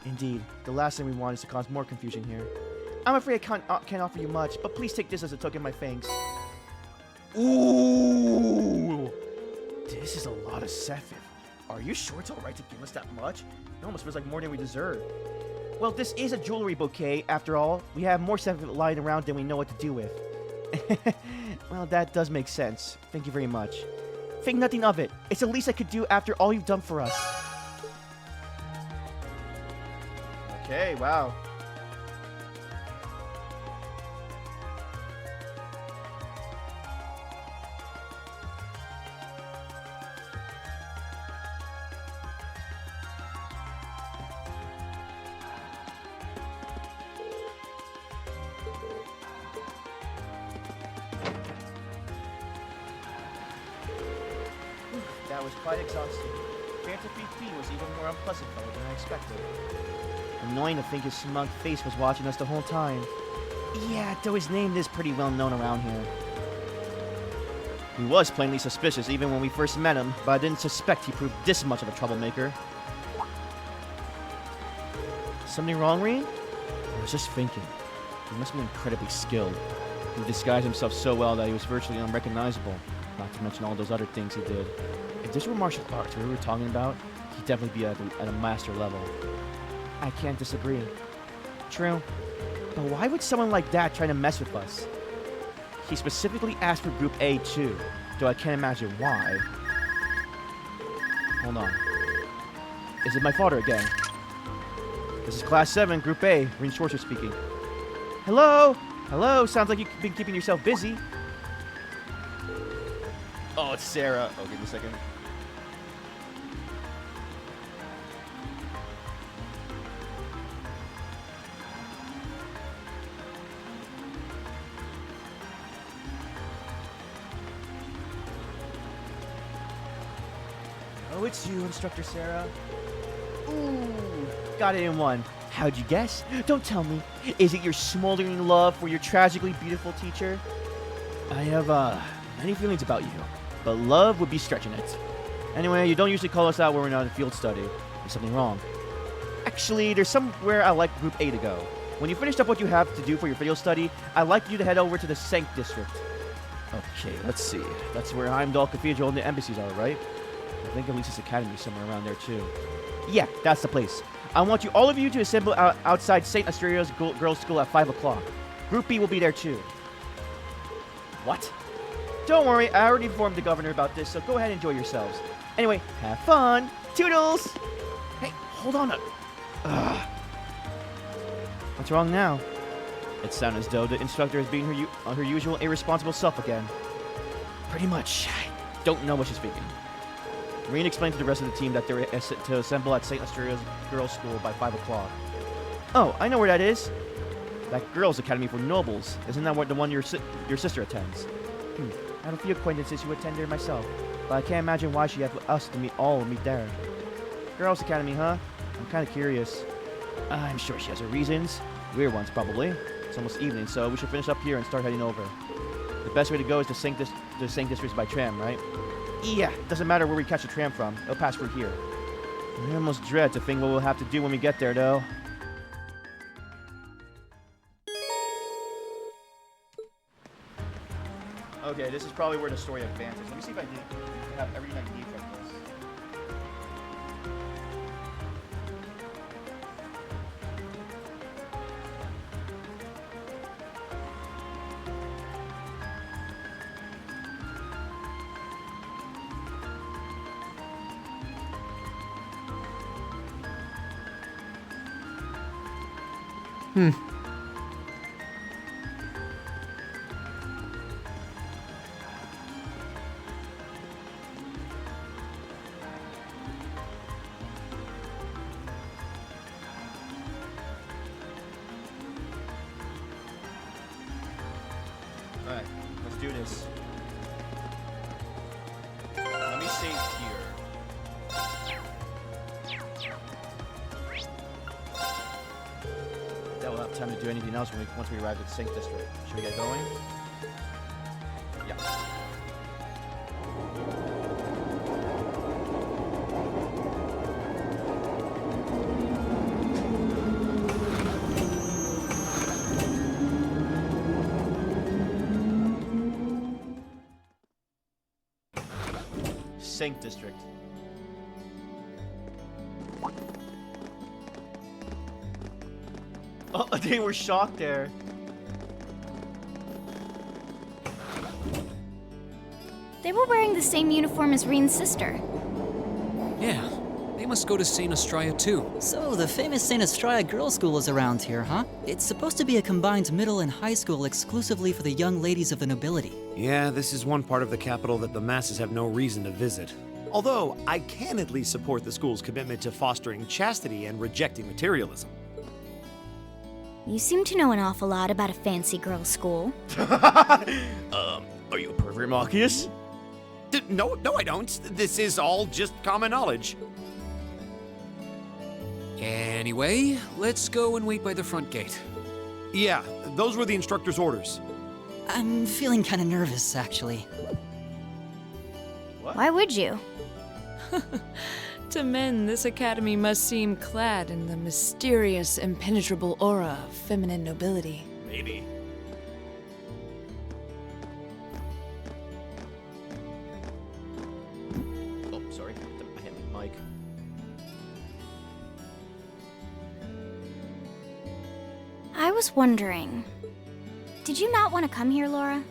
Indeed, the last thing we want is to cause more confusion here. I'm afraid I can't offer you much, but please take this as a token of my thanks. Ooh! This is a lot of Sephith. Are you sure it's alright to give us that much? It almost feels like more than we deserve. Well, this is a jewelry bouquet, after all. We have more Sephith lying around than we know what to do with. Well, that does make sense. Thank you very much. Think nothing of it. It's the least I could do after all you've done for us. Okay, wow. That was quite exhausting. Phantom Thief was even more unpleasant fellow than I expected. Annoying to think his smug face was watching us the whole time. Yeah, though his name is pretty well known around here. He was plainly suspicious even when we first met him, but I didn't suspect he proved this much of a troublemaker. Something wrong, Rean? I was just thinking. He must be incredibly skilled. He disguised himself so well that he was virtually unrecognizable, not to mention all those other things he did. If this were martial arts we were talking about, he'd definitely be at a master level. I can't disagree. True. But why would someone like that try to mess with us? He specifically asked for Group A too, though I can't imagine why. Hold on. Is it my father again? This is Class 7, Group A, Rean Schwarzer speaking. Hello? Hello? Sounds like you've been keeping yourself busy. Oh, it's Sarah. Oh, give me a second. Oh, it's you, Instructor Sarah. Ooh, got it in one. How'd you guess? Don't tell me. Is it your smoldering love for your tragically beautiful teacher? I have, many feelings about you. But love would be stretching it. Anyway, you don't usually call us out when we're not in field study. There's something wrong. Actually, there's somewhere I like Group A to go. When you finished up what you have to do for your field study, I'd like you to head over to the Sank District. Okay, let's see. That's where Heimdall Cathedral and the embassies are, right? I think Elise's Academy is somewhere around there, too. Yeah, that's the place. I want all of you to assemble outside St. Asterios Girls' School at 5 o'clock. Group B will be there, too. What? Don't worry, I already informed the governor about this, so go ahead and enjoy yourselves. Anyway, have fun! Toodles! Hey, hold on. What's wrong now? It sounds as though the instructor is being her usual irresponsible self again. Pretty much. I Don't know what she's thinking. Rean explained to the rest of the team that they're to assemble at St. Asterios Girls' School by 5 o'clock. Oh, I know where that is. That Girls' Academy for Nobles. Isn't that the one your sister attends? I have a few acquaintances who attend there myself, but I can't imagine why she'd have us to meet there. Girls' Academy, huh? I'm kind of curious. I'm sure she has her reasons. Weird ones, probably. It's almost evening, so we should finish up here and start heading over. The best way to go is to St. Districts by tram, right? Yeah, doesn't matter where we catch the tram from. It'll pass through here. I almost dread to think what we'll have to do when we get there, though. Okay, this is probably where the story advances. Let me see if I have everything I need from this. Alright, let's do this. Let me save here. That will have time to do anything else once we arrive at the St. District. Should we get going? Yeah. Sank District. Oh, they were shocked there. They were wearing the same uniform as Reen's sister. Yeah, they must go to St. Estrella too. So, the famous St. Estrella Girls' School is around here, huh? It's supposed to be a combined middle and high school exclusively for the young ladies of the nobility. Yeah, this is one part of the capital that the masses have no reason to visit. Although, I can at least support the school's commitment to fostering chastity and rejecting materialism. You seem to know an awful lot about a fancy girls' school. Are you a pervert, Marcus? No, I don't. This is all just common knowledge. Anyway, let's go and wait by the front gate. Yeah, those were the instructor's orders. I'm feeling kind of nervous, actually. Why would you? To men, this academy must seem clad in the mysterious, impenetrable aura of feminine nobility. Maybe. Oh, sorry. I hit my mic. I was wondering, did you not want to come here, Laura?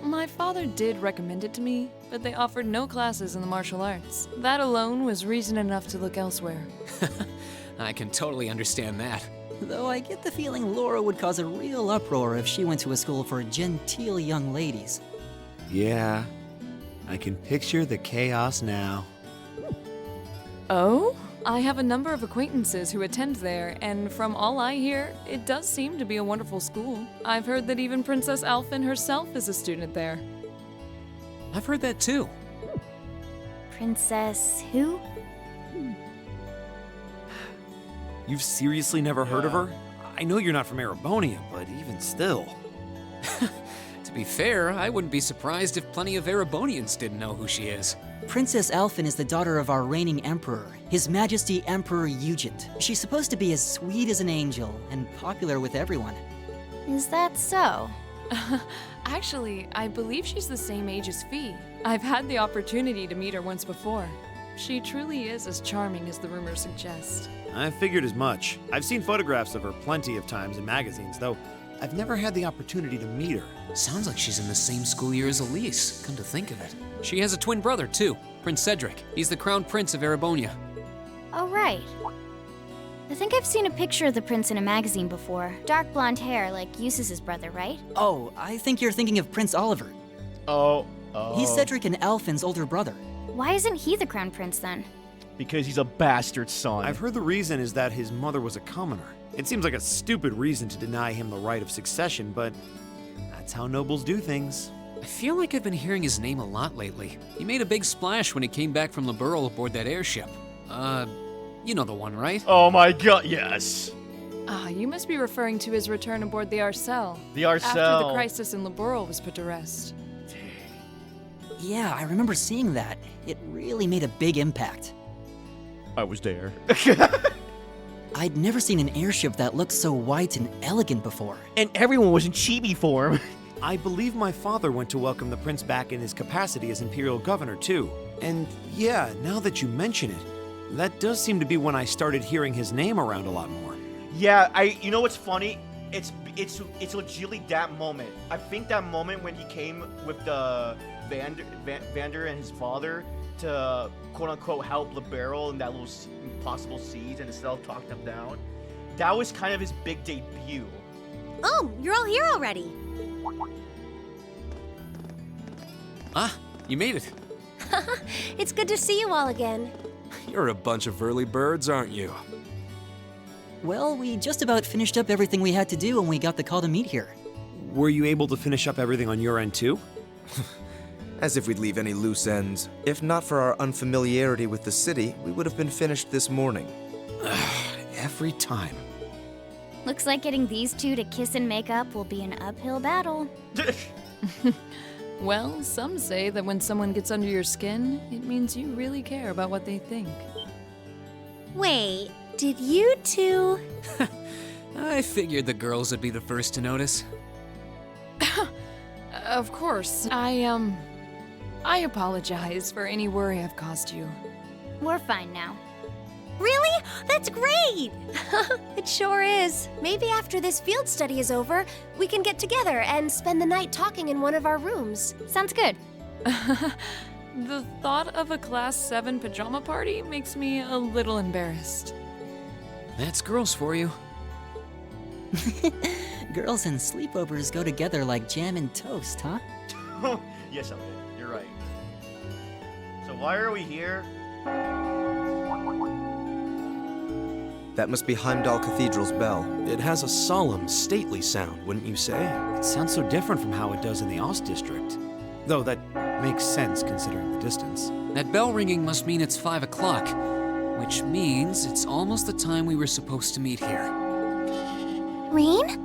My father did recommend it to me, but they offered no classes in the martial arts. That alone was reason enough to look elsewhere. I can totally understand that. Though I get the feeling Laura would cause a real uproar if she went to a school for genteel young ladies. Yeah, I can picture the chaos now. Oh? I have a number of acquaintances who attend there, and from all I hear, it does seem to be a wonderful school. I've heard that even Princess Alphen herself is a student there. I've heard that too. Princess who? You've seriously never heard of her? I know you're not from Erebonia, but even still. To be fair, I wouldn't be surprised if plenty of Erebonians didn't know who she is. Princess Alphen is the daughter of our reigning emperor, His Majesty Emperor Eugent. She's supposed to be as sweet as an angel and popular with everyone. Is that so? Actually, I believe she's the same age as Fee. I've had the opportunity to meet her once before. She truly is as charming as the rumors suggest. I figured as much. I've seen photographs of her plenty of times in magazines, though I've never had the opportunity to meet her. Sounds like she's in the same school year as Elise, come to think of it. She has a twin brother, too, Prince Cedric. He's the crown prince of Erebonia. Oh, right. I think I've seen a picture of the prince in a magazine before. Dark blonde hair, like Eustace's brother, right? Oh, I think you're thinking of Prince Oliver. Oh. He's Cedric and Alphen's older brother. Why isn't he the crown prince then? Because he's a bastard son. I've heard the reason is that his mother was a commoner. It seems like a stupid reason to deny him the right of succession, but that's how nobles do things. I feel like I've been hearing his name a lot lately. He made a big splash when he came back from Liberl aboard that airship. You know the one, right? Oh my god, yes. Ah, you must be referring to his return aboard the Arcel. The Arcel. After the crisis in Liberl was put to rest. Yeah, I remember seeing that. It really made a big impact. I was there. I'd never seen an airship that looked so white and elegant before. And everyone was in chibi form. I believe my father went to welcome the prince back in his capacity as Imperial Governor, too. And yeah, now that you mention it, that does seem to be when I started hearing his name around a lot more. Yeah, you know what's funny? It's legitimately that moment. I think that moment when he came with the Vander and his father to quote-unquote help Liberl in that little impossible siege and Estelle talked him down. That was kind of his big debut. Oh, you're all here already. Ah, you made it. It's good to see you all again. You're a bunch of early birds, aren't you? Well, we just about finished up everything we had to do when we got the call to meet here. Were you able to finish up everything on your end, too? As if we'd leave any loose ends. If not for our unfamiliarity with the city, we would have been finished this morning. Every time. Looks like getting these two to kiss and make up will be an uphill battle. Well, some say that when someone gets under your skin, it means you really care about what they think. Wait, did you two? I figured the girls would be the first to notice. Of course, I apologize for any worry I've caused you. We're fine now. Really? That's great! It sure is. Maybe after this field study is over, we can get together and spend the night talking in one of our rooms. Sounds good. The thought of a Class 7 pajama party makes me a little embarrassed. That's girls for you. Girls and sleepovers go together like jam and toast, huh? Yes, Elvin, you're right. So why are we here? That must be Heimdall Cathedral's bell. It has a solemn, stately sound, wouldn't you say? It sounds so different from how it does in the Ost district. Though that makes sense considering the distance. That bell ringing must mean it's 5 o'clock, which means it's almost the time we were supposed to meet here. Reen?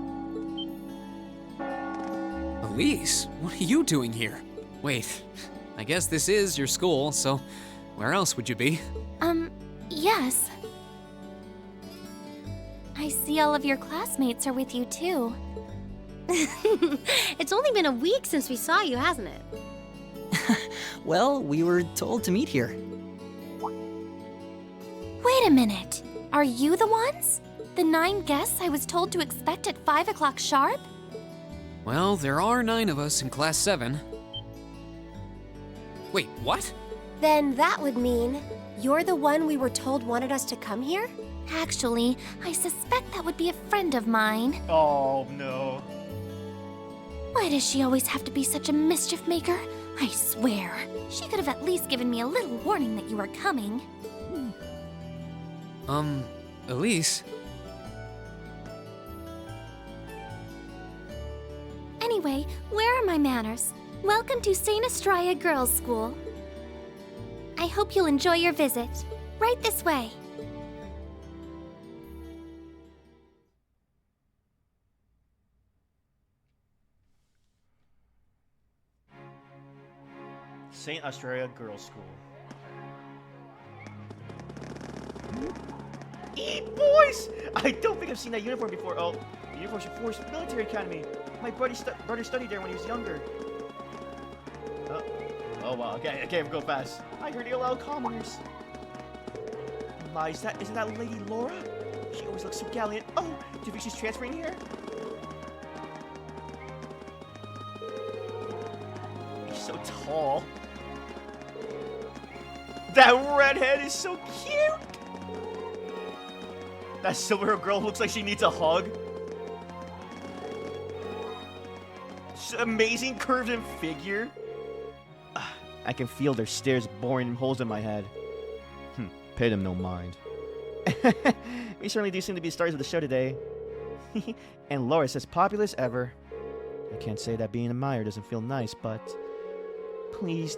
Elise, what are you doing here? Wait, I guess this is your school, so where else would you be? Yes. I see all of your classmates are with you too. It's only been a week since we saw you, hasn't it? Well, we were told to meet here. Wait a minute. Are you the ones? The 9 guests I was told to expect at 5 o'clock sharp? Well, there are 9 of us in Class 7. Wait, what? Then that would mean you're the one we were told wanted us to come here? Actually, I suspect that would be a friend of mine. Oh, no. Why does she always have to be such a mischief maker? I swear. She could have at least given me a little warning that you were coming. Elise? Anyway, where are my manners? Welcome to St. Estrella Girls' School. I hope you'll enjoy your visit. Right this way. St. Estrella Girls' School. Boys! I don't think I've seen that uniform before. Oh, the uniform's from Forest Military Academy. My brother studied there when he was younger. Oh wow, okay, I can't go fast. I heard he allowed commoners. My, isn't that Lady Laura? She always looks so gallant. Oh, do you think she's transferring here? She's so tall. That redhead is so cute! That silver girl looks like she needs a hug. She's amazing curves and figure. I can feel their stares boring holes in my head. Pay them no mind. We certainly do seem to be the stars of the show today. And Laura's as popular as ever. I can't say that being admired doesn't feel nice, but please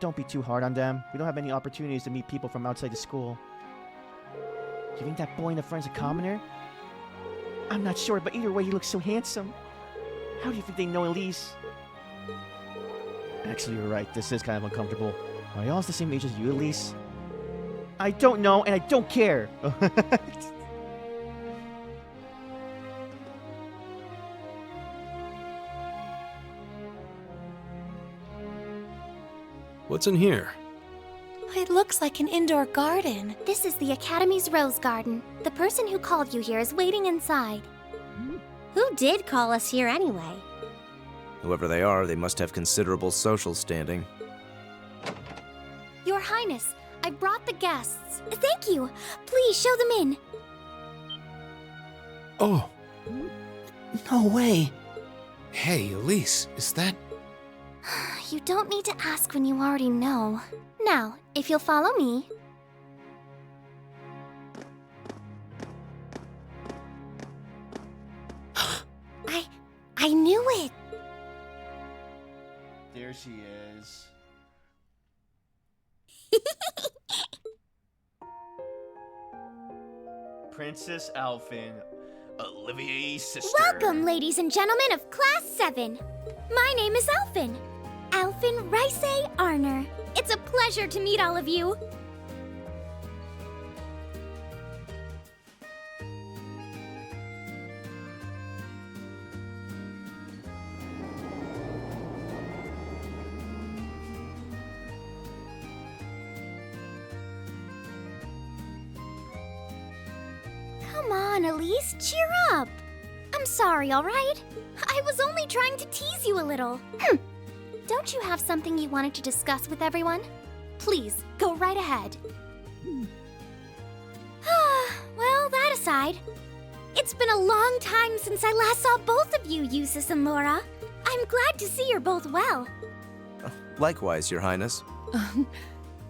don't be too hard on them. We don't have many opportunities to meet people from outside the school. You think that boy in the front's a commoner? I'm not sure, but either way, he looks so handsome. How do you think they know Elise? Actually, you're right. This is kind of uncomfortable. Are y'all the same age as you, Elise? I don't know, and I don't care. What's in here? It looks like an indoor garden. This is the Academy's Rose Garden. The person who called you here is waiting inside. Who did call us here anyway? Whoever they are, they must have considerable social standing. Your Highness, I brought the guests. Thank you. Please show them in. Oh. No way. Hey, Elise, is that... You don't need to ask when you already know. Now, if you'll follow me. I knew it. There she is. Princess Alphin, Olivier's sister. Welcome, ladies and gentlemen of Class 7. My name is Alphin. Alphin Rice Arner. It's a pleasure to meet all of you. Come on, Elise, cheer up. I'm sorry, all right? I was only trying to tease you a little. don't you have something you wanted to discuss with everyone? Please, go right ahead. Well, that aside, it's been a long time since I last saw both of you, Eustace and Laura. I'm glad to see you're both well. Likewise, Your Highness.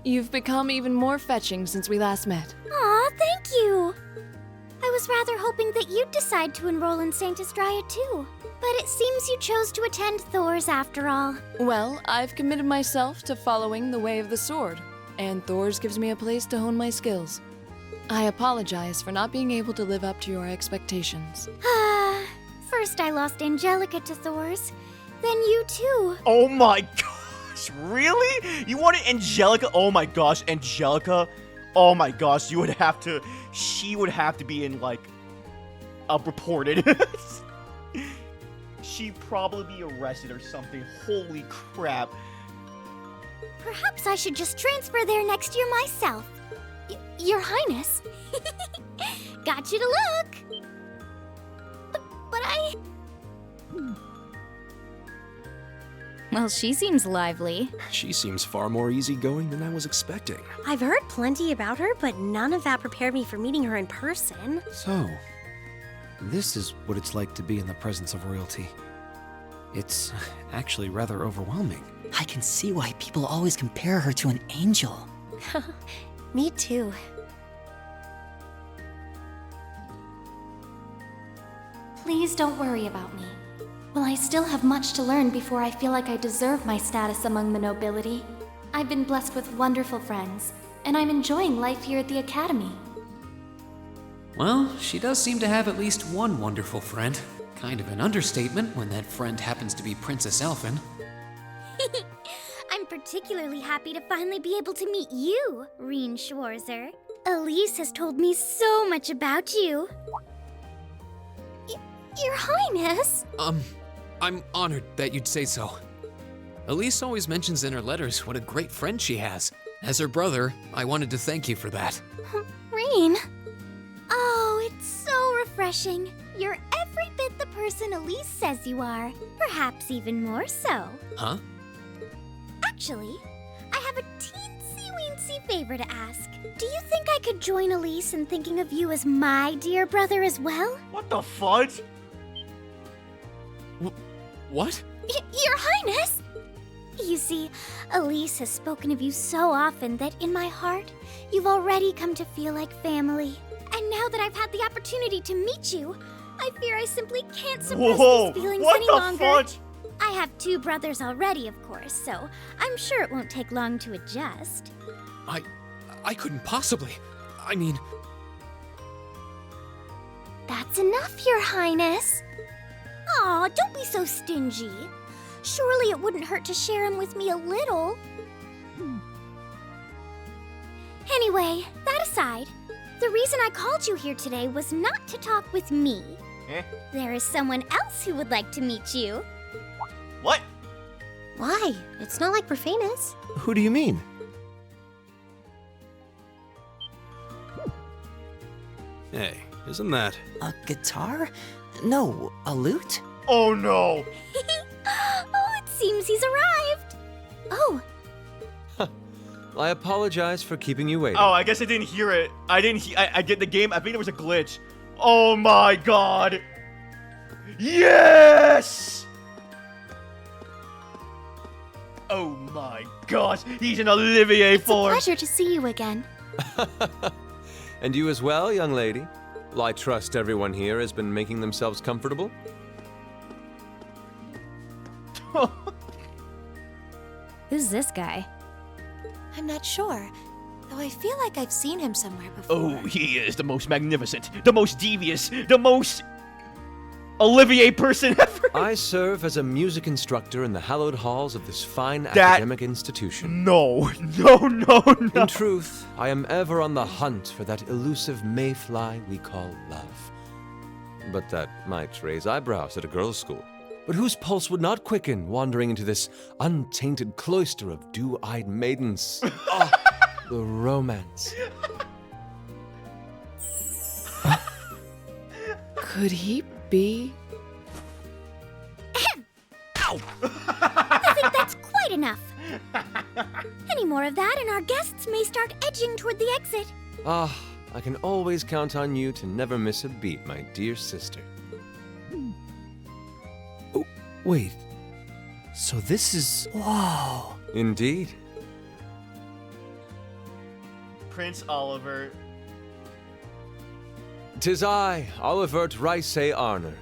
You've become even more fetching since we last met. Aw, thank you. I was rather hoping that you'd decide to enroll in Saint Estrella too. But it seems you chose to attend Thor's after all. Well, I've committed myself to following the way of the sword, and Thor's gives me a place to hone my skills. I apologize for not being able to live up to your expectations. First I lost Angelica to Thor's, then you too. Oh my gosh, really? You wanted Angelica? Oh my gosh, Angelica? Oh my gosh, she would have to be in, like, reported. She'd probably be arrested or something. Holy crap. Perhaps I should just transfer there next year myself. Your Highness. Got you to look. But I... Well, she seems lively. She seems far more easygoing than I was expecting. I've heard plenty about her, but none of that prepared me for meeting her in person. So, this is what it's like to be in the presence of royalty. It's actually rather overwhelming. I can see why people always compare her to an angel. Me too. Please don't worry about me. While I still have much to learn before I feel like I deserve my status among the nobility, I've been blessed with wonderful friends, and I'm enjoying life here at the Academy. Well, she does seem to have at least one wonderful friend. Kind of an understatement when that friend happens to be Princess Elfin. I'm particularly happy to finally be able to meet you, Reen Schwarzer. Elise has told me so much about you. Your Highness? I'm honored that you'd say so. Elise always mentions in her letters what a great friend she has. As her brother, I wanted to thank you for that. Reen? Oh, it's so refreshing. You're every bit the person Elise says you are. Perhaps even more so. Huh? Actually, I have a teensy-weensy favor to ask. Do you think I could join Elise in thinking of you as my dear brother as well? What the fudge? What? Your Highness! You see, Elise has spoken of you so often that in my heart, you've already come to feel like family. And now that I've had the opportunity to meet you, I fear I simply can't suppress these feelings any longer. Fudge? I have 2 brothers already, of course, so I'm sure it won't take long to adjust. I couldn't possibly. I mean... That's enough, Your Highness. Aw, don't be so stingy. Surely it wouldn't hurt to share him with me a little. Anyway, that aside, the reason I called you here today was not to talk with me. There is someone else who would like to meet you. What? Why? It's not like we're famous. Who do you mean? Hey, isn't that... A guitar? No, a lute? Oh no! Oh, it seems he's arrived. Oh, I apologize for keeping you waiting. Oh, I guess I didn't hear it. I get the game. I think there was a glitch. Oh my god! Yes! Oh my gosh, he's an Olivier it's form. a pleasure to see you again. And you as well, young lady. Well, I trust everyone here has been making themselves comfortable. Who's this guy? I'm not sure, though I feel like I've seen him somewhere before. Oh, he is the most magnificent, the most devious, the most Olivier person ever. I serve as a music instructor in the hallowed halls of this fine academic institution. No. In truth, I am ever on the hunt for that elusive mayfly we call love. But that might raise eyebrows at a girls' school. But whose pulse would not quicken wandering into this untainted cloister of dew-eyed maidens? Oh, the romance. Could he be? I think that's quite quite enough. Any more of that, and our guests may start edging toward the exit. Ah, I can always count on you to never miss a beat, my dear sister. Oh, wait. So this is... Whoa. Indeed. Prince Oliver. 'Tis I, Olivert Ricey Arner,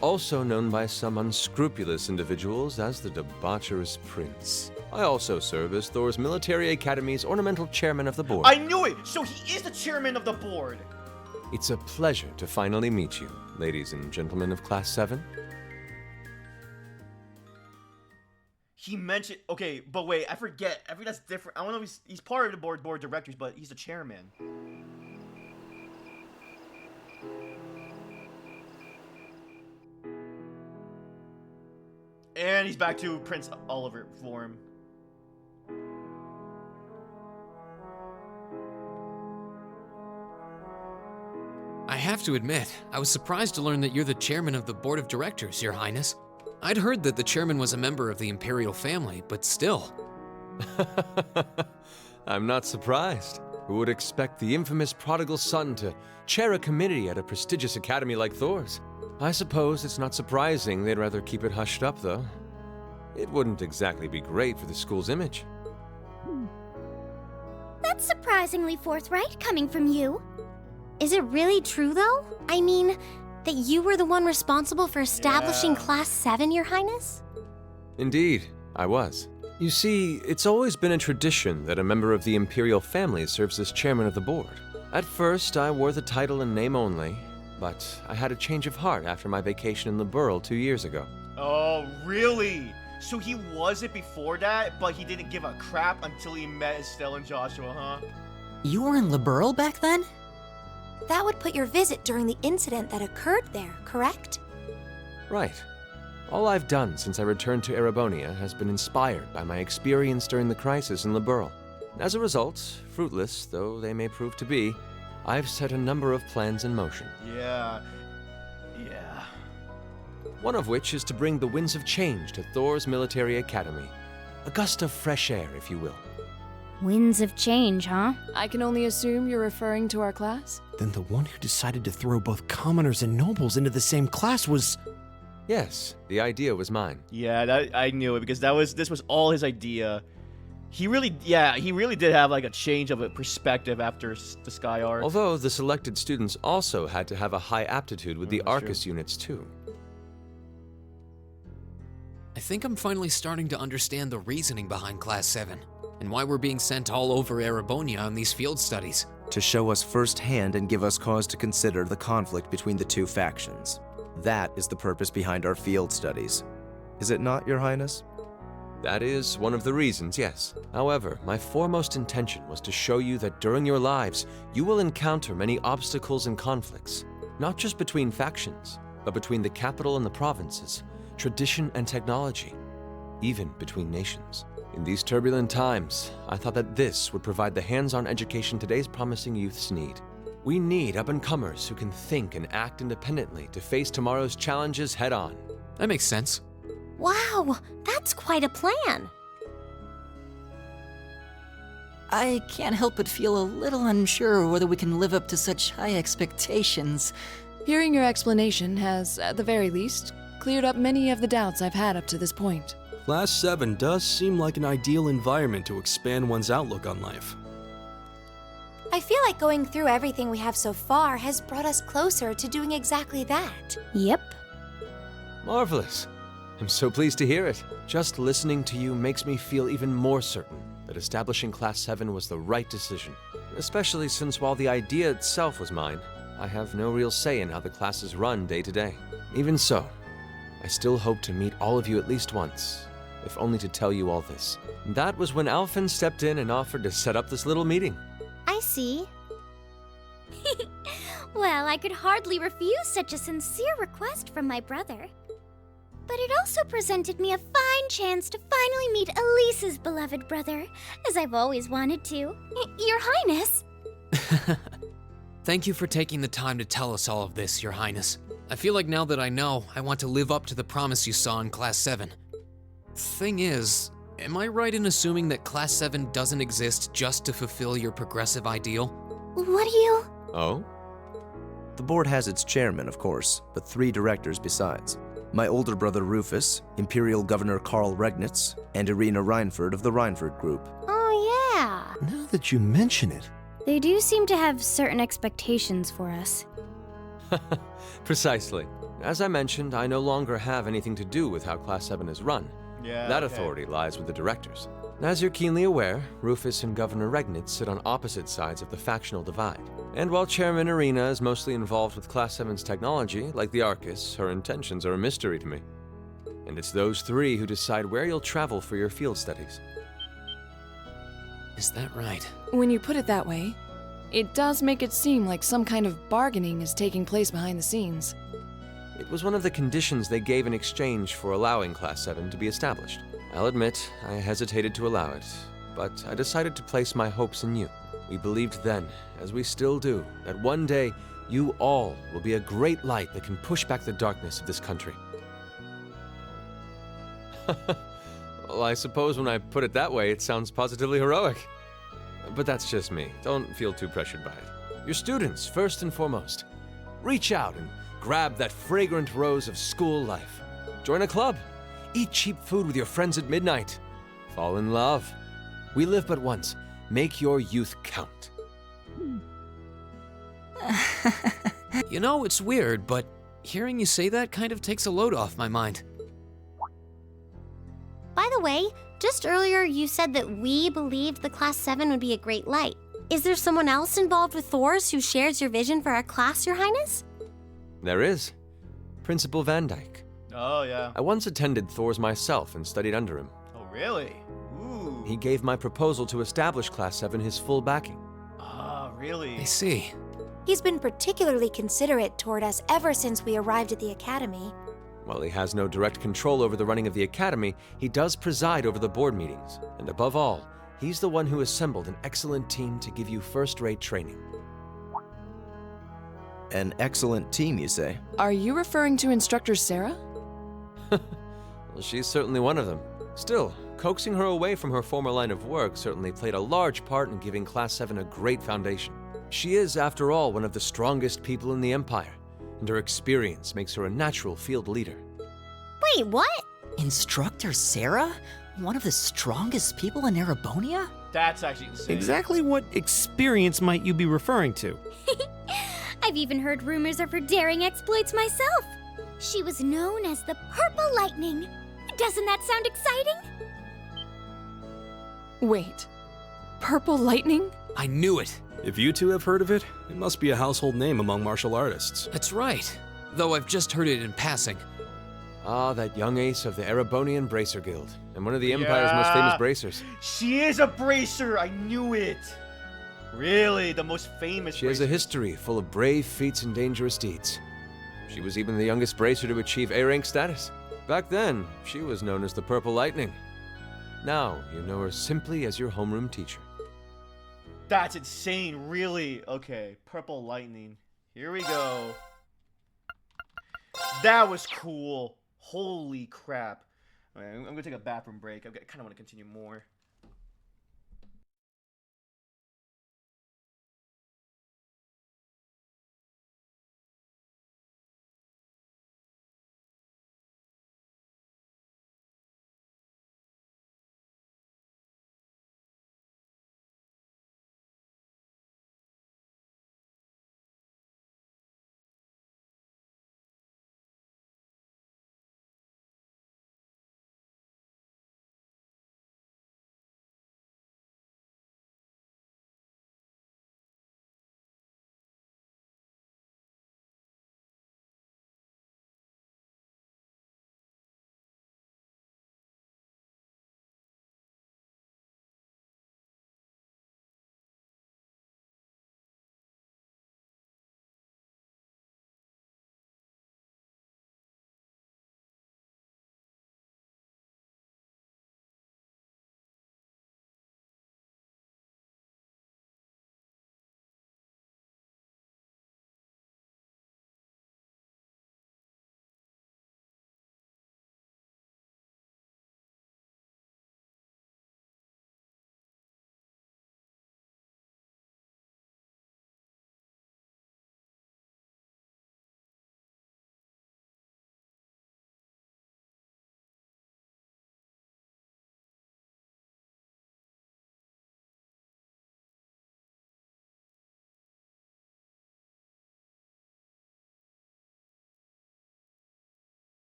also known by some unscrupulous individuals as the debaucherous prince. I also serve as Thor's Military Academy's ornamental chairman of the board. I knew it! So he is the chairman of the board! It's a pleasure to finally meet you, ladies and gentlemen of Class 7. He mentioned... Okay, but wait, I forget. I think that's different. I don't know if he's part of the board of directors, but he's the chairman. And he's back to Prince Oliver form. I have to admit, I was surprised to learn that you're the chairman of the board of directors, Your Highness. I'd heard that the chairman was a member of the Imperial family, but still. I'm not surprised. Who would expect the infamous prodigal son to chair a committee at a prestigious academy like Thor's? I suppose it's not surprising they'd rather keep it hushed up, though. It wouldn't exactly be great for the school's image. That's surprisingly forthright coming from you. Is it really true, though? I mean, that you were the one responsible for establishing Class 7, Your Highness? Indeed, I was. You see, it's always been a tradition that a member of the Imperial family serves as chairman of the board. At first, I wore the title in name only, but I had a change of heart after my vacation in Liberl 2 years ago. Oh, really? So he was it before that, but he didn't give a crap until he met Estelle and Joshua, huh? You were in Liberl back then? That would put your visit during the incident that occurred there, correct? Right. All I've done since I returned to Erebonia has been inspired by my experience during the crisis in Liberl. As a result, fruitless though they may prove to be, I've set a number of plans in motion. Yeah. One of which is to bring the winds of change to Thor's Military Academy. A gust of fresh air, if you will. Winds of change, huh? I can only assume you're referring to our class? Then the one who decided to throw both commoners and nobles into the same class was... Yes, the idea was mine. Yeah, I knew it because this was all his idea. He really did have like a change of a perspective after the Sky Arc. Although the selected students also had to have a high aptitude with the Arcus units too. I think I'm finally starting to understand the reasoning behind Class 7, and why we're being sent all over Erebonia on these field studies. To show us firsthand and give us cause to consider the conflict between the two factions. That is the purpose behind our field studies. Is it not, Your Highness? That is one of the reasons, yes. However, my foremost intention was to show you that during your lives, you will encounter many obstacles and conflicts, not just between factions, but between the capital and the provinces, tradition and technology, even between nations. In these turbulent times, I thought that this would provide the hands-on education today's promising youths need. We need up-and-comers who can think and act independently to face tomorrow's challenges head-on. That makes sense. Wow, that's quite a plan. I can't help but feel a little unsure whether we can live up to such high expectations. Hearing your explanation has, at the very least, cleared up many of the doubts I've had up to this point. Class 7 does seem like an ideal environment to expand one's outlook on life. I feel like going through everything we have so far has brought us closer to doing exactly that. Yep. Marvelous. I'm so pleased to hear it. Just listening to you makes me feel even more certain that establishing Class 7 was the right decision. Especially since while the idea itself was mine, I have no real say in how the classes run day to day. Even so, I still hope to meet all of you at least once, if only to tell you all this. That was when Alphen stepped in and offered to set up this little meeting. I see. Well, I could hardly refuse such a sincere request from my brother. But it also presented me a fine chance to finally meet Elise's beloved brother, as I've always wanted to. Your Highness! Thank you for taking the time to tell us all of this, Your Highness. I feel like now that I know, I want to live up to the promise you saw in Class 7. Thing is, am I right in assuming that Class 7 doesn't exist just to fulfill your progressive ideal? What do you... Oh? The board has its chairman, of course, but 3 directors besides. My older brother Rufus, Imperial Governor Carl Regnitz, and Irina Reinford of the Reinford Group. Oh, yeah. Now that you mention it, They do seem to have certain expectations for us. Precisely. As I mentioned, I no longer have anything to do with how Class 7 is run. Yeah. That okay. authority lies with the directors. As you're keenly aware, Rufus and Governor Regnitz sit on opposite sides of the factional divide. And while Chairman Irina is mostly involved with Class 7's technology, like the Arcus, her intentions are a mystery to me. And it's those 3 who decide where you'll travel for your field studies. Is that right? When you put it that way, it does make it seem like some kind of bargaining is taking place behind the scenes. It was one of the conditions they gave in exchange for allowing Class 7 to be established. I'll admit, I hesitated to allow it, but I decided to place my hopes in you. We believed then, as we still do, that one day you all will be a great light that can push back the darkness of this country. Well, I suppose when I put it that way, it sounds positively heroic. But that's just me. Don't feel too pressured by it. Your students, first and foremost. Reach out and grab that fragrant rose of school life. Join a club. Eat cheap food with your friends at midnight. Fall in love. We live but once. Make your youth count. You know, it's weird, but hearing you say that kind of takes a load off my mind. By the way, just earlier you said that we believed the Class 7 would be a great light. Is there someone else involved with Thor's who shares your vision for our class, Your Highness? There is. Principal Van Dyke. Oh, yeah. I once attended Thor's myself and studied under him. Oh, really? Ooh. He gave my proposal to establish Class 7 his full backing. Ah, really? I see. He's been particularly considerate toward us ever since we arrived at the Academy. While he has no direct control over the running of the Academy, he does preside over the board meetings. And above all, he's the one who assembled an excellent team to give you first-rate training. An excellent team, you say? Are you referring to Instructor Sarah? Well, she's certainly one of them. Still, coaxing her away from her former line of work certainly played a large part in giving Class 7 a great foundation. She is, after all, one of the strongest people in the Empire, and her experience makes her a natural field leader. Wait, what? Instructor Sarah? One of the strongest people in Erebonia? That's actually insane. exactly what experience might you be referring to? I've even heard rumors of her daring exploits myself. She was known as the Purple Lightning. Doesn't that sound exciting? Wait. Purple Lightning? I knew it. If you two have heard of it, it must be a household name among martial artists. That's right. Though I've just heard it in passing. Ah, that young ace of the Erebonian Bracer Guild, and one of the Empire's most famous bracers. She is a bracer. I knew it. Really, the most famous. She has a history full of brave feats and dangerous deeds. She was even the youngest bracer to achieve A-rank status. Back then, she was known as the Purple Lightning. Now, you know her simply as your homeroom teacher. That's insane. Really. Okay, Purple Lightning. Here we go. That was cool. Holy crap. All right, I'm gonna take a bathroom break. I kind of want to continue more.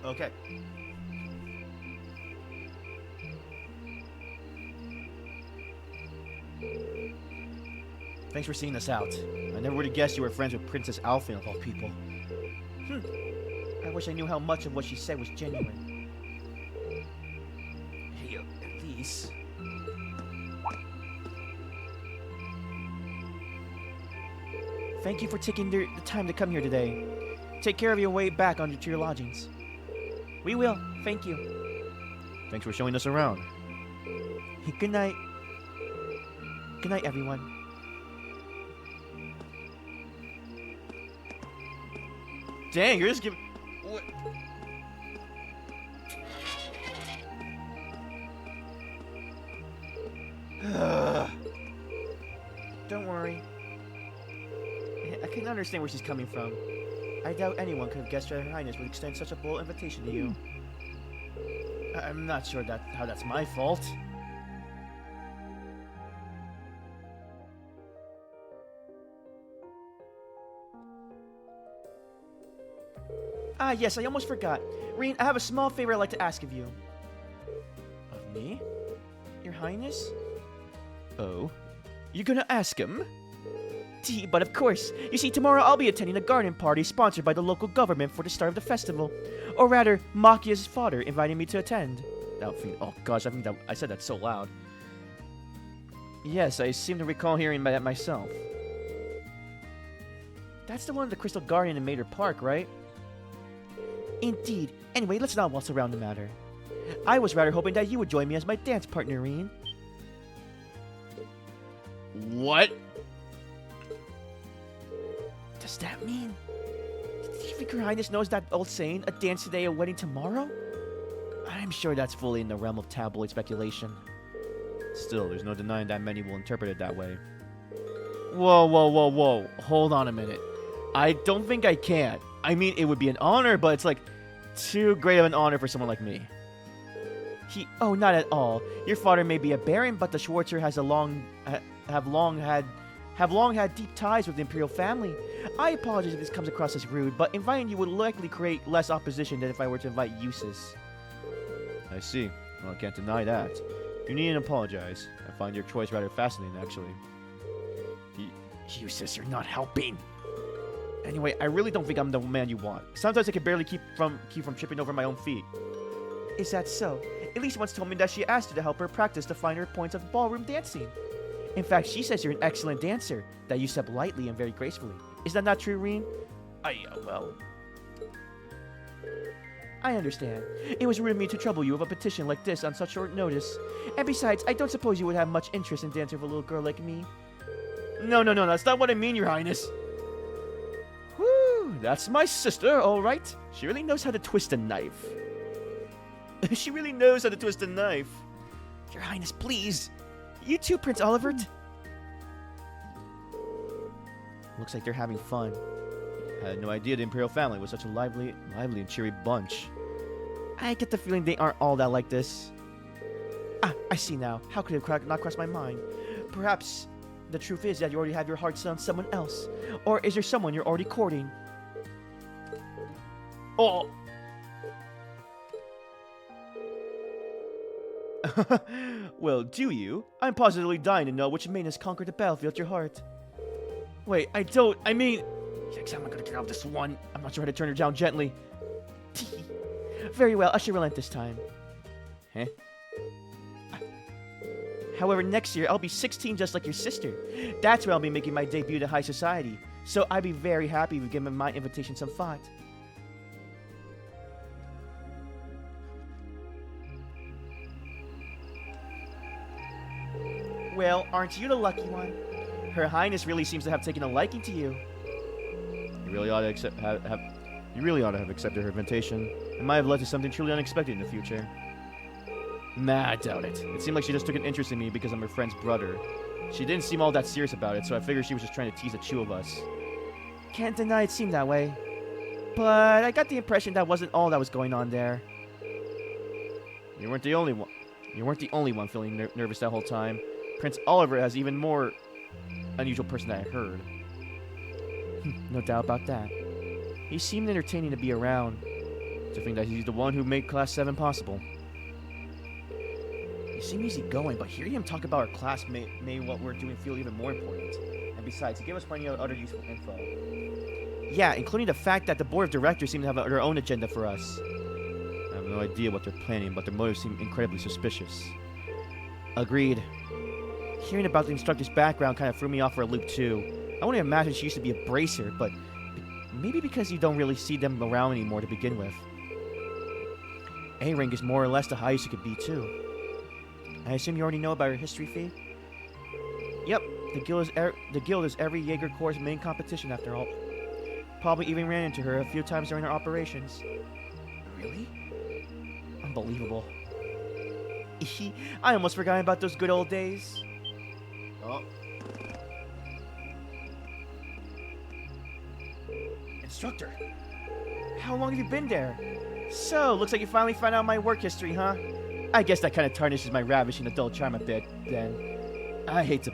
Okay. Thanks for seeing us out. I never would have guessed you were friends with Princess Alphen of all people. I wish I knew how much of what she said was genuine. Hey, Elise. Thank you for taking the time to come here today. Take care of your way back to your lodgings. We will. Thank you. Thanks for showing us around. Hey, good night. Good night, everyone. Dang, you're just giving... What? Don't worry. I can understand where she's coming from. I doubt anyone could have guessed Her Highness would extend such a bold invitation to you. I'm not sure how that's my fault. Ah, yes, I almost forgot. Reen, I have a small favor I'd like to ask of you. Of me? Your Highness? Oh? You're gonna ask him? But of course. You see, tomorrow I'll be attending a garden party sponsored by the local government for the start of the festival. Or rather, Makia's father invited me to attend. Oh gosh, I think that I said that so loud. Yes, I seem to recall hearing that myself. That's the one at the Crystal Garden in Mater Park, right? Indeed. Anyway, let's not waltz around the matter. I was rather hoping that you would join me as my dance partner, Reen. What? Does that mean? Do you think Her Highness knows that old saying, a dance today, a wedding tomorrow? I'm sure that's fully in the realm of tabloid speculation. Still, there's no denying that many will interpret it that way. Whoa. Hold on a minute. I don't think I can. I mean, it would be an honor, but it's like too great of an honor for someone like me. Oh, not at all. Your father may be a baron, but the Schwarzer have long had deep ties with the Imperial family. I apologize if this comes across as rude, but inviting you would likely create less opposition than if I were to invite Eustace. I see. Well, I can't deny that. You needn't apologize. I find your choice rather fascinating, actually. Eustace, you're not helping. Anyway, I really don't think I'm the man you want. Sometimes I can barely keep from tripping over my own feet. Is that so? Elise once told me that she asked you to help her practice the finer points of ballroom dancing. In fact, she says you're an excellent dancer, that you step lightly and very gracefully. Is that not true, Reen? Well... I understand. It was rude of me to trouble you with a petition like this on such short notice. And besides, I don't suppose you would have much interest in dancing with a little girl like me. No, that's not what I mean, Your Highness. Whew, that's my sister, all right. She really knows how to twist a knife. She really knows how to twist a knife. Your Highness, please. You too, Prince Olivert. Looks like they're having fun. I had no idea the Imperial family was such a lively and cheery bunch. I get the feeling they aren't all that like this. Ah, I see now. How could it not cross my mind? Perhaps the truth is that you already have your heart set on someone else. Or is there someone you're already courting? Oh! Well, do you? I'm positively dying to know which maiden has conquered the battlefield at your heart. Wait, I mean... Yikes, I'm not gonna get out of this one. I'm not sure how to turn her down gently. Very well, I shall relent this time. Huh? However, next year, I'll be 16 just like your sister. That's when I'll be making my debut to high society. So I'd be very happy if you give my invitation some thought. Well, aren't you the lucky one? Her Highness really seems to have taken a liking to you. You really ought to have accepted her invitation. It might have led to something truly unexpected in the future. Nah, I doubt it. It seemed like she just took an interest in me because I'm her friend's brother. She didn't seem all that serious about it, so I figured she was just trying to tease the two of us. Can't deny it seemed that way. But I got the impression that wasn't all that was going on there. You weren't the only one. You weren't the only one feeling nervous that whole time. Prince Oliver has even more unusual person than I heard. No doubt about that. He seemed entertaining to be around. To think that he's the one who made Class 7 possible. You seem easygoing, but hearing him talk about our class made what we're doing feel even more important. And besides, he gave us plenty of other useful info. Yeah, including the fact that the board of directors seem to have their own agenda for us. I have no idea what they're planning, but their motives seem incredibly suspicious. Agreed. Hearing about the instructor's background kind of threw me off for a loop too. I wouldn't imagine she used to be a bracer, but maybe because you don't really see them around anymore to begin with. A-Ring is more or less the highest you could be too. I assume you already know about her history, Fee? Yep, the guild is every Jaeger Corps' main competition after all. Probably even ran into her a few times during our operations. Really? Unbelievable. I almost forgot about those good old days. Oh. Instructor, how long have you been there? So, looks like you finally found out my work history, huh? I guess that kind of tarnishes my ravishing adult charm a bit, then. I hate to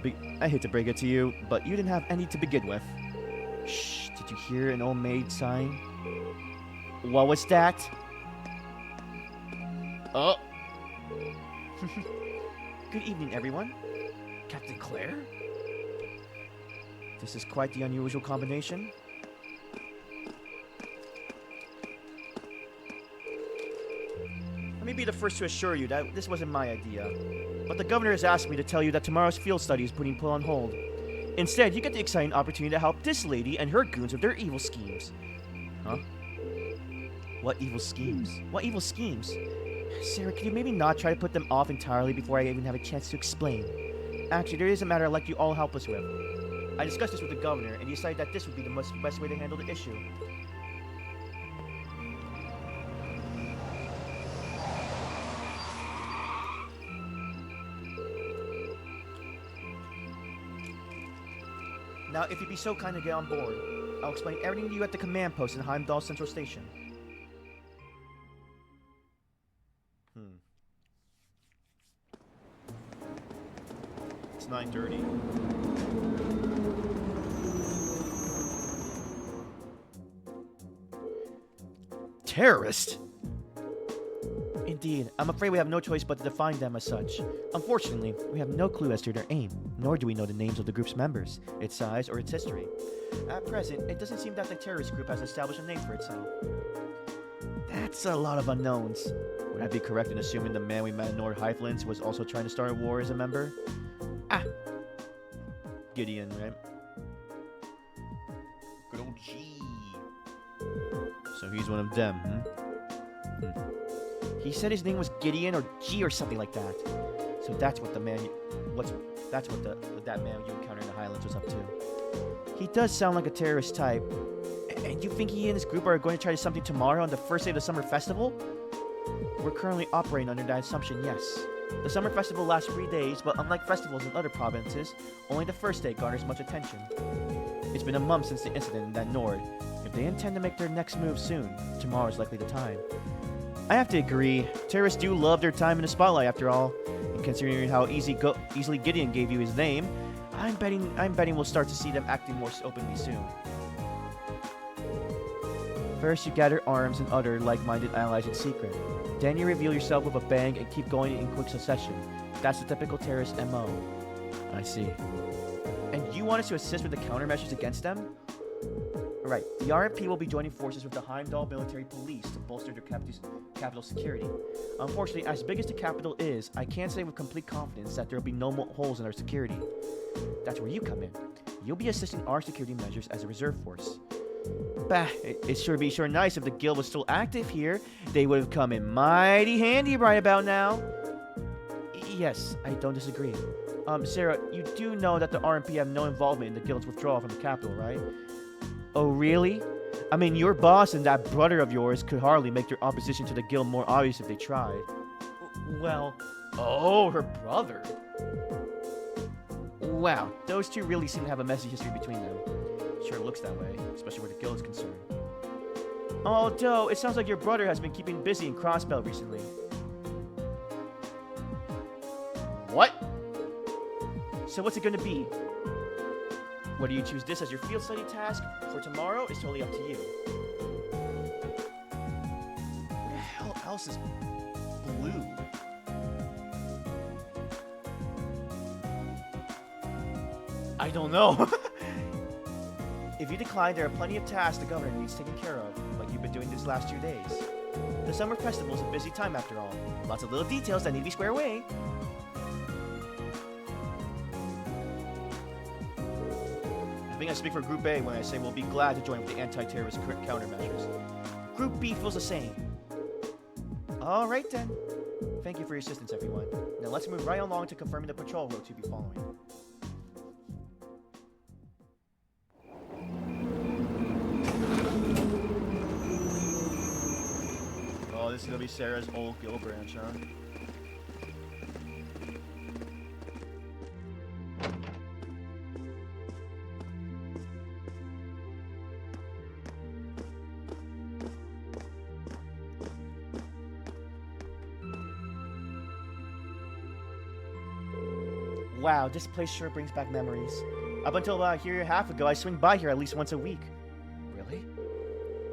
break it to you, but you didn't have any to begin with. Shh, did you hear an old maid sighing? What was that? Oh. Good evening, everyone. Captain Claire? This is quite the unusual combination. Let me be the first to assure you that this wasn't my idea. But the governor has asked me to tell you that tomorrow's field study is put on hold. Instead, you get the exciting opportunity to help this lady and her goons with their evil schemes. Huh? What evil schemes? What evil schemes? Sarah, can you maybe not try to put them off entirely before I even have a chance to explain? Actually, there is a matter I'd like you all help us with. I discussed this with the governor, and he decided that this would be the best way to handle the issue. Now, if you'd be so kind to get on board, I'll explain everything to you at the command post in Heimdall Central Station. It's 9:30. Terrorist? Indeed, I'm afraid we have no choice but to define them as such. Unfortunately, we have no clue as to their aim, nor do we know the names of the group's members, its size, or its history. At present, it doesn't seem that the terrorist group has established a name for itself. That's a lot of unknowns. Would I be correct in assuming the man we met in North Highlands was also trying to start a war as a member? Ah! Gideon, right? Good old G. So he's one of them, He said his name was Gideon or G or something like that. So that's what that man you encountered in the Highlands was up to. He does sound like a terrorist type. And you think he and his group are going to try something tomorrow on the first day of the summer festival? We're currently operating under that assumption, yes. The summer festival lasts 3 days, but unlike festivals in other provinces, only the first day garners much attention. It's been a month since the incident in that Nord. If they intend to make their next move soon, tomorrow is likely the time. I have to agree, terrorists do love their time in the spotlight after all. And considering how easily Gideon gave you his name, I'm betting we'll start to see them acting more openly soon. First, you gather arms and other like-minded allies in secret. Then you reveal yourself with a bang and keep going in quick succession. That's the typical terrorist MO. I see. And you want us to assist with the countermeasures against them? Right, the RFP will be joining forces with the Heimdall Military Police to bolster their capital security. Unfortunately, as big as the capital is, I can't say with complete confidence that there will be no more holes in our security. That's where you come in. You'll be assisting our security measures as a reserve force. Bah, it sure be nice if the guild was still active here. They would have come in mighty handy right about now. Yes, I don't disagree. Sarah, you do know that the RMP have no involvement in the guild's withdrawal from the capital, right? Oh, really? I mean, your boss and that brother of yours could hardly make their opposition to the guild more obvious if they tried. Well, oh, her brother. Wow, those two really seem to have a messy history between them. Sure looks that way, especially where the guild is concerned. Although, it sounds like your brother has been keeping busy in Crossbell recently. What? So what's it going to be? Whether you choose this as your field study task for tomorrow is totally up to you. else is blue? I don't know. If you decline, there are plenty of tasks the governor needs taken care of, like you've been doing these last 2 days. The summer festival is a busy time after all. Lots of little details that need to be squared away. I think I speak for Group A when I say we'll be glad to join with the anti-terrorist countermeasures. Group B feels the same. Alright then. Thank you for your assistance, everyone. Now let's move right along to confirming the patrol route to be following. Oh, this is gonna be Sarah's old gill branch, huh? Wow, this place sure brings back memories. Up until about a year and a half ago, I swing by here at least once a week. Really?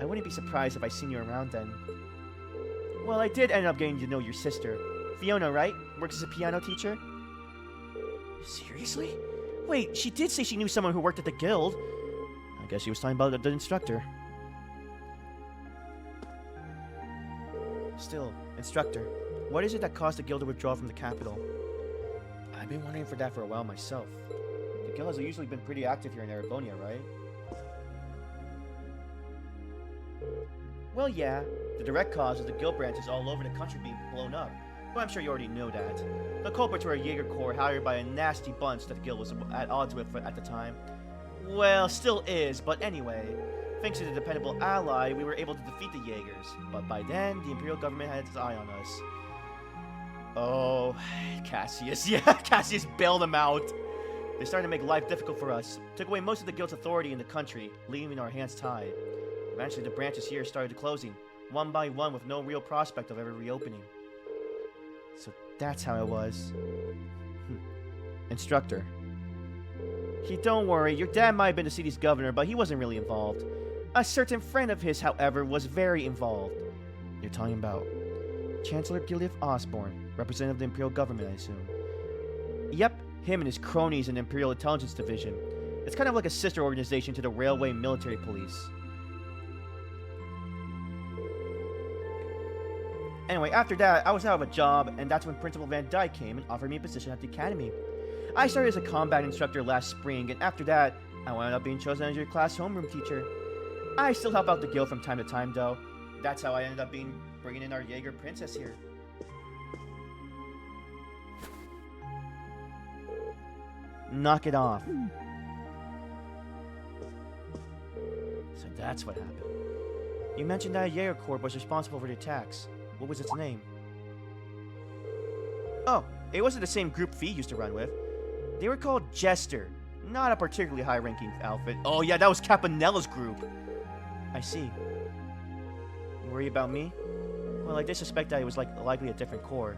I wouldn't be surprised if I seen you around then. Well, I did end up getting to know your sister. Fiona, right? Works as a piano teacher? Seriously? Wait, she did say she knew someone who worked at the guild. I guess she was talking about the instructor. Still, instructor, what is it that caused the guild to withdraw from the capital? I've been wondering for that for a while myself. The guild has usually been pretty active here in Erebonia, right? Well, yeah. The direct cause is the guild branches all over the country being blown up. But I'm sure you already know that. The culprits were a Jaeger Corps hired by a nasty bunch that the guild was at odds with at the time. Well, still is, but anyway. Thanks to the dependable ally, we were able to defeat the Jaegers. But by then, the Imperial government had its eye on us. Oh, Cassius. Yeah, Cassius bailed them out. They started to make life difficult for us. Took away most of the guild's authority in the country, leaving our hands tied. Eventually, the branches here started closing, one by one with no real prospect of ever reopening. So that's how it was. Instructor. Don't worry, your dad might have been the city's governor, but he wasn't really involved. A certain friend of his, however, was very involved. You're talking about Chancellor Gilead Osborne, representative of the Imperial government, I assume. Yep, him and his cronies in the Imperial Intelligence Division. It's kind of like a sister organization to the Railway Military Police. Anyway, after that, I was out of a job, and that's when Principal Van Dyke came and offered me a position at the academy. I started as a combat instructor last spring, and after that, I wound up being chosen as your class homeroom teacher. I still help out the guild from time to time, though. That's how I ended up bringing in our Jaeger princess here. Knock it off. So that's what happened. You mentioned that a Jaeger Corps was responsible for the attacks. What was its name? Oh, it wasn't the same group Fee used to run with. They were called Jester. Not a particularly high-ranking outfit. Oh yeah, that was Capanella's group. I see. You worry about me? Well, I did suspect that it was likely a different corps.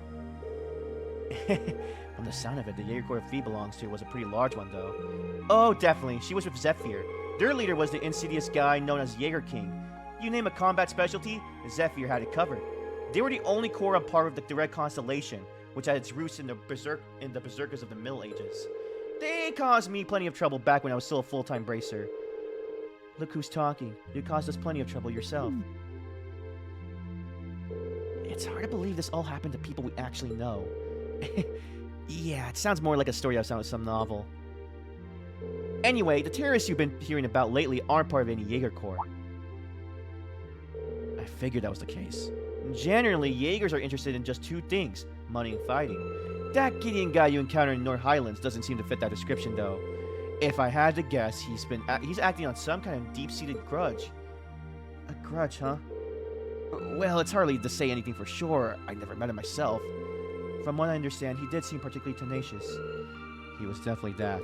From the sound of it, the Jaeger Corps Fee belongs to was a pretty large one, though. Oh, definitely. She was with Zephyr. Their leader was the insidious guy known as Jaeger King. You name a combat specialty, Zephyr had it covered. They were the only corps a part of the Direct Constellation, which had its roots in the Berserkers of the Middle Ages. They caused me plenty of trouble back when I was still a full-time bracer. Look who's talking. You caused us plenty of trouble yourself. It's hard to believe this all happened to people we actually know. Yeah, it sounds more like a story out of some novel. Anyway, the terrorists you've been hearing about lately aren't part of any Jaeger Corps. I figured that was the case. Generally, Jaegers are interested in just two things, money and fighting. That Gideon guy you encountered in North Highlands doesn't seem to fit that description, though. If I had to guess, he's acting on some kind of deep-seated grudge. A grudge, huh? Well, it's hardly to say anything for sure. I never met him myself. From what I understand, he did seem particularly tenacious. He was definitely that.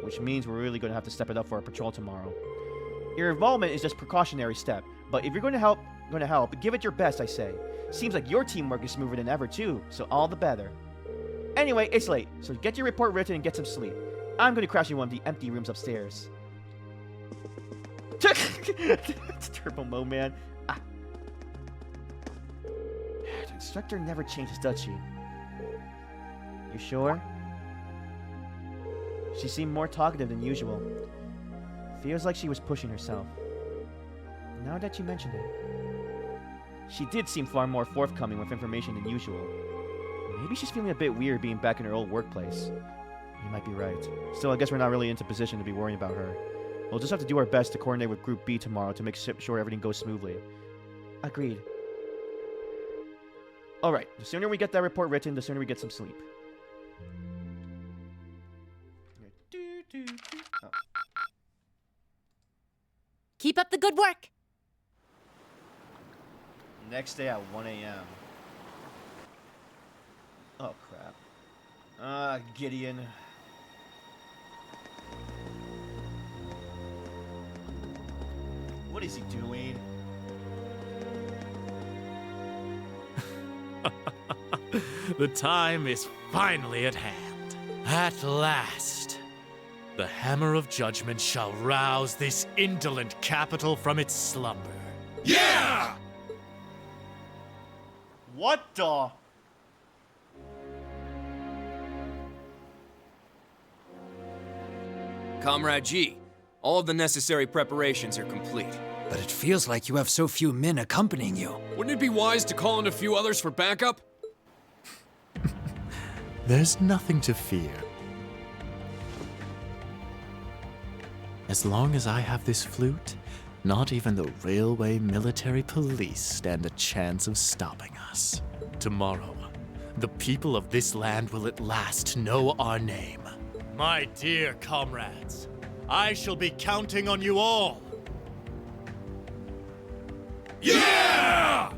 Which means we're really going to have to step it up for our patrol tomorrow. Your involvement is just a precautionary step, but if you're going to help, give it your best, I say. Seems like your teamwork is smoother than ever, too, so all the better. Anyway, it's late, so get your report written and get some sleep. I'm going to crash in one of the empty rooms upstairs. Turbo mode, man. Ah. Instructor never changes, does she? You sure? She seemed more talkative than usual. Feels like she was pushing herself. Now that you mentioned it. She did seem far more forthcoming with information than usual. Maybe she's feeling a bit weird being back in her old workplace. You might be right. Still, I guess we're not really into position to be worrying about her. We'll just have to do our best to coordinate with Group B tomorrow to make sure everything goes smoothly. Agreed. Alright, the sooner we get that report written, the sooner we get some sleep. Oh. Keep up the good work. Next day at 1 a.m. Oh, crap. Gideon. What is he doing? The time is finally at hand. At last, the hammer of judgment shall rouse this indolent capital from its slumber. Yeah! What the? Comrade G, all of the necessary preparations are complete. But it feels like you have so few men accompanying you. Wouldn't it be wise to call in a few others for backup? There's nothing to fear. As long as I have this flute, not even the railway military police stand a chance of stopping us. Tomorrow, the people of this land will at last know our name. My dear comrades, I shall be counting on you all. Yeah!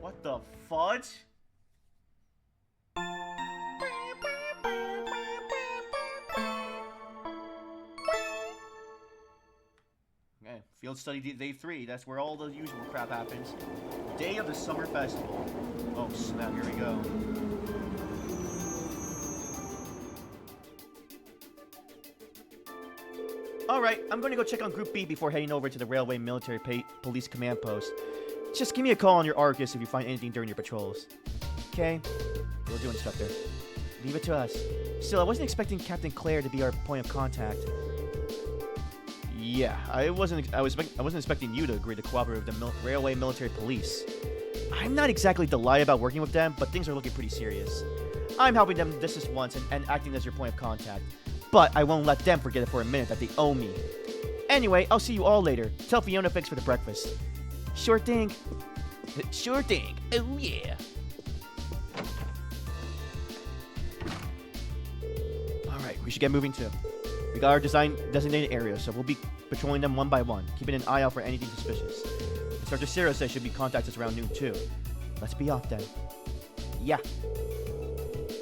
What the fudge? Okay, field study day 3. That's where all the usual crap happens. Day of the summer festival. Oh snap, here we go. Alright, I'm going to go check on Group B before heading over to the Railway Military Police Command Post. Just give me a call on your Argus if you find anything during your patrols. Okay? Will do, Instructor. Leave it to us. Still, I wasn't expecting Captain Claire to be our point of contact. Yeah, I wasn't expecting you to agree to cooperate with the Railway Military Police. I'm not exactly delighted about working with them, but things are looking pretty serious. I'm helping them this once and acting as your point of contact. But I won't let them forget it for a minute that they owe me. Anyway, I'll see you all later. Tell Fiona thanks for the breakfast. Sure thing. Sure thing. Oh yeah. Alright, we should get moving too. We got our designated areas, so we'll be patrolling them one by one, keeping an eye out for anything suspicious. Instructor Sarah says she'll be contacting us around noon too. Let's be off then. Yeah.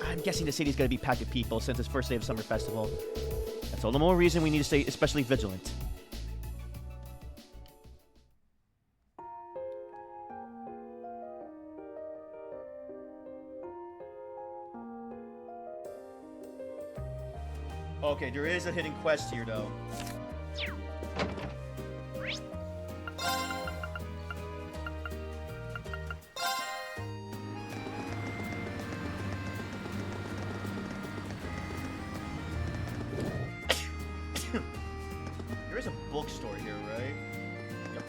I'm guessing the city's gonna be packed with people since it's first day of Summer Festival. That's all the more reason we need to stay especially vigilant. Okay, there is a hidden quest here though. There is a bookstore here, right? Yep.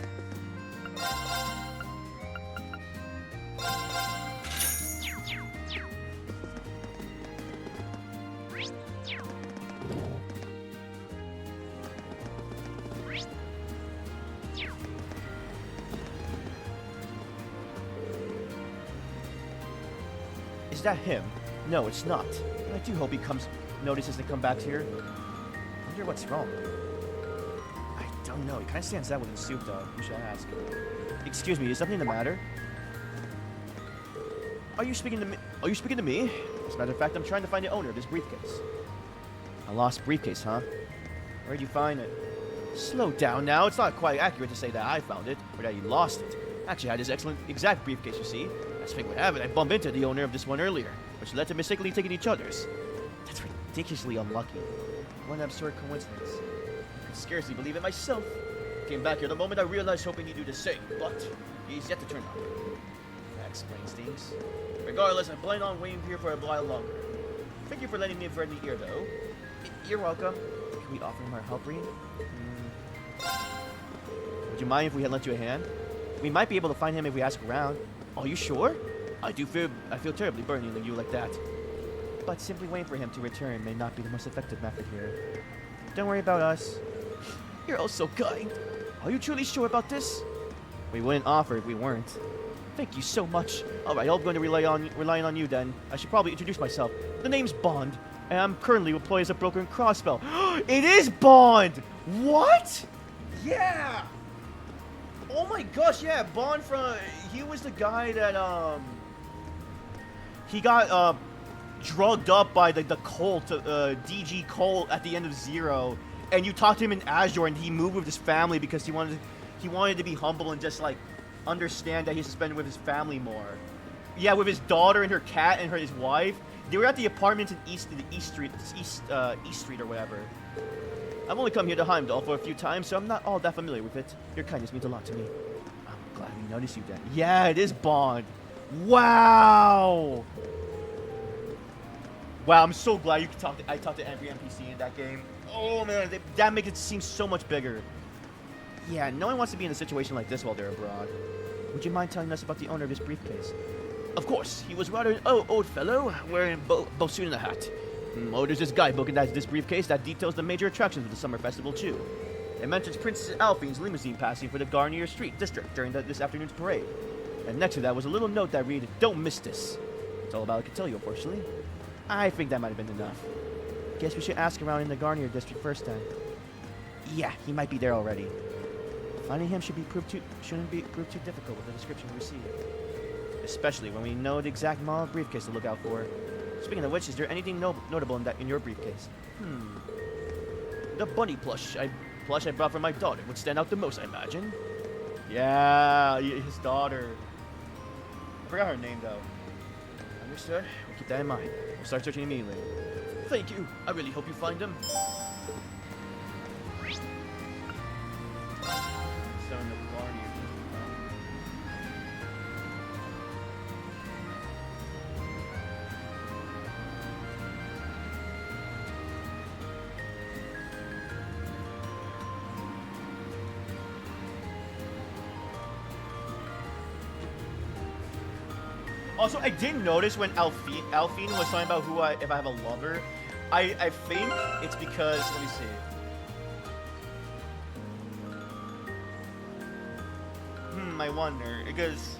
Is that him? No, it's not. But I do hope he notices to come back here. I wonder what's wrong. I don't know. He kind of stands out with his suit, though. Who should I ask? Excuse me, is something the matter? Are you speaking to me? Are you speaking to me? As a matter of fact, I'm trying to find the owner of this briefcase. A lost briefcase, huh? Where'd you find it? Slow down now. It's not quite accurate to say that I found it, or that you lost it. Actually, I had this excellent exact briefcase, you see. As fate would have it, I bumped into the owner of this one earlier, which led to mistakenly taking each other's. That's ridiculously unlucky. What an absurd coincidence. I could scarcely believe it myself. came back here the moment I realized, hoping he'd do the same, but he's yet to turn up. That explains things. Regardless, I plan on waiting here for a while longer. Thank you for lending me a friendly ear, though. You're welcome. Can we offer him our help, Rean? Would you mind if we had lent you a hand? We might be able to find him if we ask around. Are you sure? I feel terribly burdening you like that. But simply waiting for him to return may not be the most effective method here. Don't worry about us. You're all so kind. Are you truly sure about this? We wouldn't offer if we weren't. Thank you so much. Alright, I'm going to relying on you then. I should probably introduce myself. The name's Bond, and I'm currently employed as a broker in Crossbell. It is Bond! What? Yeah! Oh my gosh, yeah, Bond he was the guy that, he got, drugged up by the cult, DG cult at the end of Zero. And you talked to him in Azure, and he moved with his family because he wanted to be humble and just, like, understand that he has to spend with his family more. Yeah, with his daughter and her cat and his wife. They were at the apartments in East Street or whatever. I've only come here to Heimdall for a few times, so I'm not all that familiar with it. Your kindness means a lot to me. I'm glad we noticed you then. Yeah, it is Bond. Wow! Wow, I'm so glad I talked to every NPC in that game. Oh man, that makes it seem so much bigger. Yeah, no one wants to be in a situation like this while they're abroad. Would you mind telling us about the owner of this briefcase? Of course, he was rather an old fellow, wearing both suit and a hat. There's this guidebook and that's this briefcase that details the major attractions of the summer festival too. It mentions Princess Alphine's limousine passing for the Garnier Street district during this afternoon's parade. And next to that was a little note that read, "Don't miss this." That's all about I could tell you, unfortunately. I think that might have been enough. Guess we should ask around in the Garnier district first then. Yeah, he might be there already. Finding him shouldn't be proved too difficult with the description we received. Especially when we know the exact model of briefcase to look out for. Speaking of which, is there anything notable in your briefcase? The bunny plush I brought for my daughter would stand out the most, I imagine. Yeah, his daughter. I forgot her name though. Understood. We'll keep that in mind. We'll start searching immediately. Thank you. I really hope you find him. Also, I did notice when Alphine was talking about if I have a lover, I think it's because, let me see. I wonder, because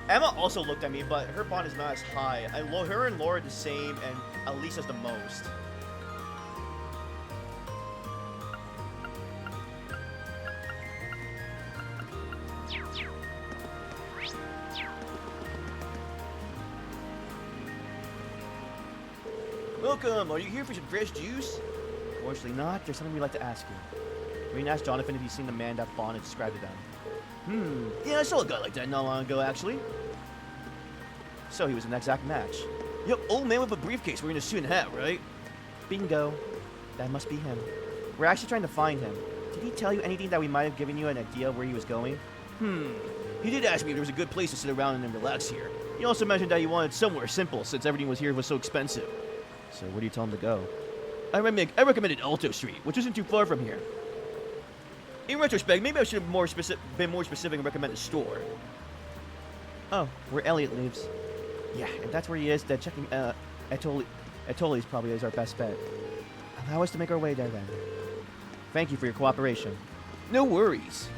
Emma also looked at me, but her bond is not as high. Her and Laura are the same, and Elisa's the most. Welcome, are you here for some fresh juice? Fortunately not. There's something we'd like to ask you. We can ask Jonathan if he's seen the man that Bond had described to them. Yeah, I saw a guy like that not long ago, actually. So he was an exact match. Yep, old man with a briefcase wearing a suit and hat, right? Bingo. That must be him. We're actually trying to find him. Did he tell you anything that we might have given you an idea of where he was going? He did ask me if there was a good place to sit around and relax here. He also mentioned that he wanted somewhere simple since everything was so expensive. So where do you tell him to go? I recommended Alto Street, which isn't too far from here. In retrospect, maybe I should have been more specific and recommend a store. Oh, where Elliot lives. Yeah, if that's where he is, then checking Etoli's probably is our best bet. Allow us to make our way there then. Thank you for your cooperation. No worries.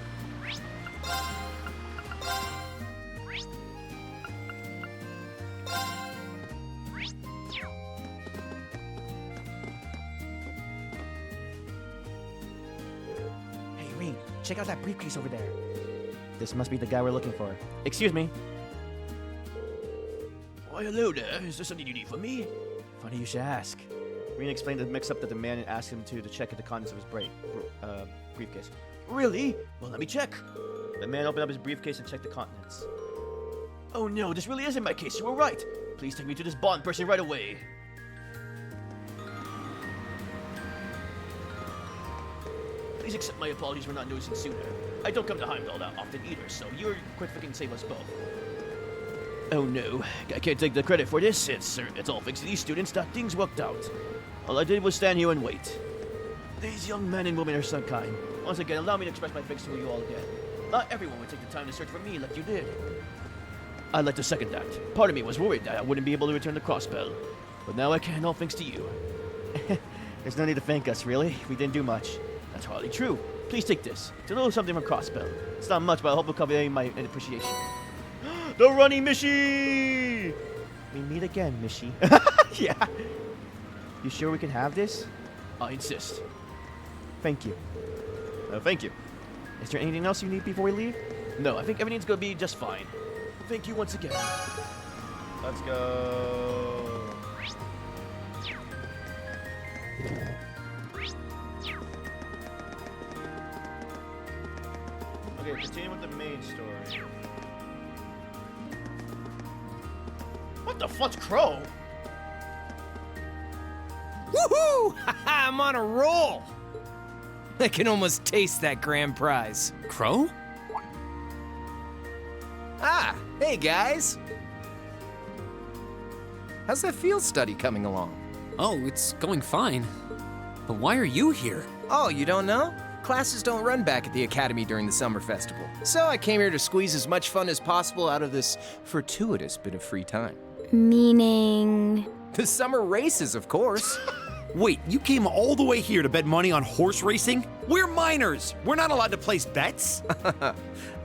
Check out that briefcase over there. This must be the guy we're looking for. Excuse me. Why, hello there. Is there something you need from me? Funny you should ask. Reen explained the mix-up that the man and asked him to check the contents of his briefcase. Really? Well, let me check. The man opened up his briefcase and checked the contents. Oh no, this really isn't my case. You were right. Please take me to this Bond person right away. Please accept my apologies for not noticing sooner. I don't come to Heimdall that often either, so your quick fix can save us both. Oh no, I can't take the credit for this. It's all thanks to these students that things worked out. All I did was stand here and wait. These young men and women are so kind. Once again, allow me to express my thanks to you all again. Not everyone would take the time to search for me like you did. I'd like to second that. Part of me was worried that I wouldn't be able to return the crossbow. But now I can, all thanks to you. There's no need to thank us, really. We didn't do much. That's hardly true. Please take this. It's a little something from Crossbow. It's not much, but I hope it'll convey my appreciation. The running Mishi! We meet again, Mishi. Yeah. You sure we can have this? I insist. Thank you. Thank you. Is there anything else you need before we leave? No, I think everything's gonna be just fine. Thank you once again. Let's go. Okay, continue with the main story. What the fuck's Crow? Woohoo! I'm on a roll! I can almost taste that grand prize. Crow? Ah, hey guys! How's that field study coming along? Oh, it's going fine. But why are you here? Oh, you don't know? Classes don't run back at the Academy during the summer festival. So I came here to squeeze as much fun as possible out of this fortuitous bit of free time. Meaning? The summer races, of course. Wait, you came all the way here to bet money on horse racing? We're minors. We're not allowed to place bets.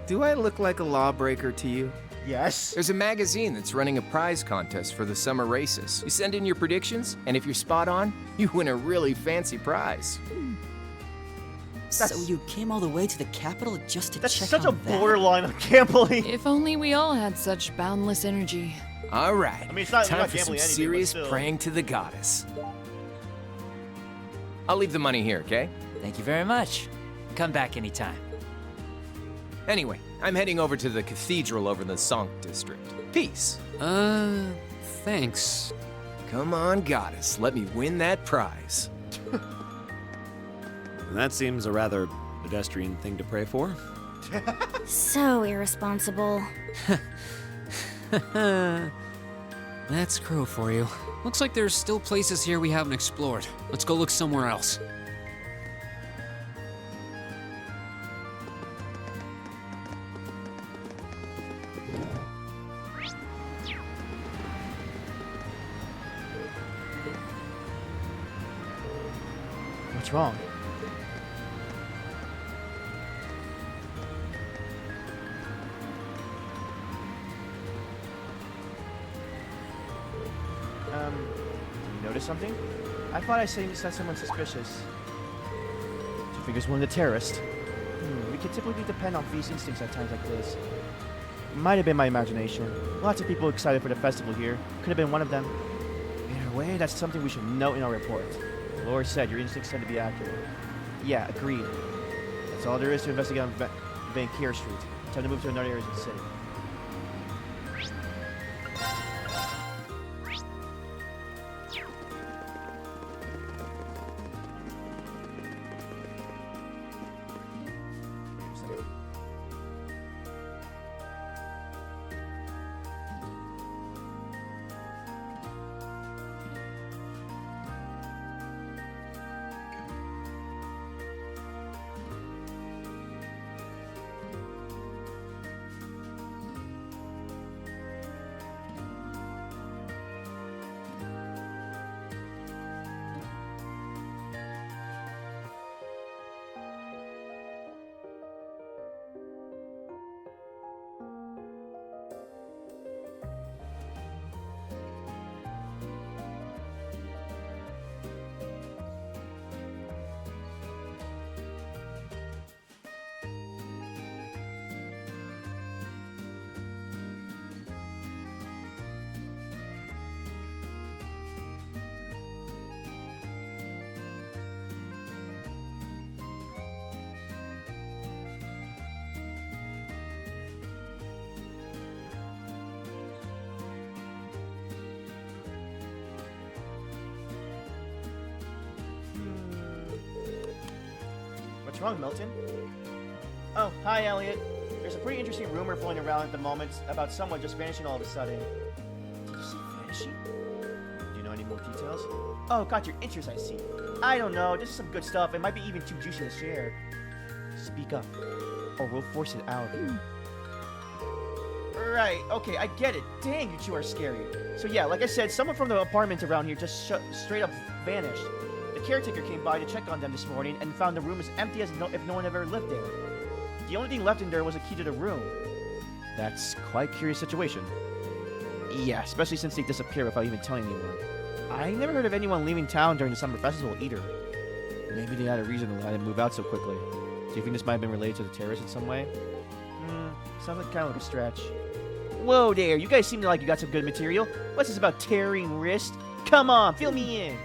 Do I look like a lawbreaker to you? Yes. There's a magazine that's running a prize contest for the summer races. You send in your predictions, and if you're spot on, you win a really fancy prize. So you came all the way to the capital just to That's check such a on that? borderline. I can't believe. If only we all had such boundless energy. All right. I mean, it's not time you're not for some gambling anything, serious but still. praying to the goddess. I'll leave the money here, okay? Thank you very much. Come back anytime. Anyway, I'm heading over to the cathedral over in the Sonk district. Peace. Thanks. Come on, goddess. Let me win that prize. That seems a rather pedestrian thing to pray for. So irresponsible. That's Crow for you. Looks like there's still places here we haven't explored. Let's go look somewhere else. What's wrong? You notice something? I thought I said someone suspicious. Do you think it's one of the terrorists? We can typically depend on these instincts at times like this. Might have been my imagination. Lots of people excited for the festival here. Could have been one of them. Either way, that's something we should note in our report. Laura said your instincts tend to be accurate. Yeah, agreed. That's all there is to investigate on Van Kier Street. Time to move to another area of the city. wrong, Milton? Oh, hi, Elliot. There's a pretty interesting rumor floating around at the moment about someone just vanishing all of a sudden. Did you say vanishing? Do you know any more details? Oh, got your interest, I see. I don't know, this is some good stuff. It might be even too juicy to share. Speak up, or we'll force it out. Right, okay, I get it. Dang, you two are scary. So yeah, like I said, someone from the apartment around here just straight up vanished. The caretaker came by to check on them this morning and found the room as empty as if no one ever lived there. The only thing left in there was a key to the room. That's quite a curious situation. Yeah, especially since they disappeared without even telling anyone. I never heard of anyone leaving town during the summer festival either. Maybe they had a reason to let him move out so quickly. Do you think this might have been related to the terrorists in some way? Sounds like kind of like a stretch. Whoa there, you guys seem like you got some good material. What's this about tearing wrist? Come on, fill me in.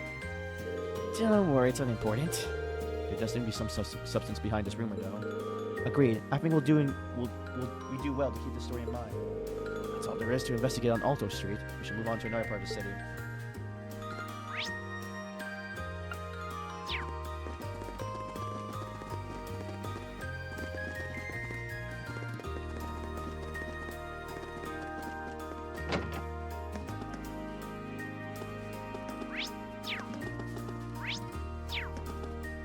Don't worry, it's unimportant. There does seem to be some substance behind this rumor, though. Agreed. I think we do well to keep the story in mind. That's all there is to investigate on Alto Street. We should move on to another part of the city.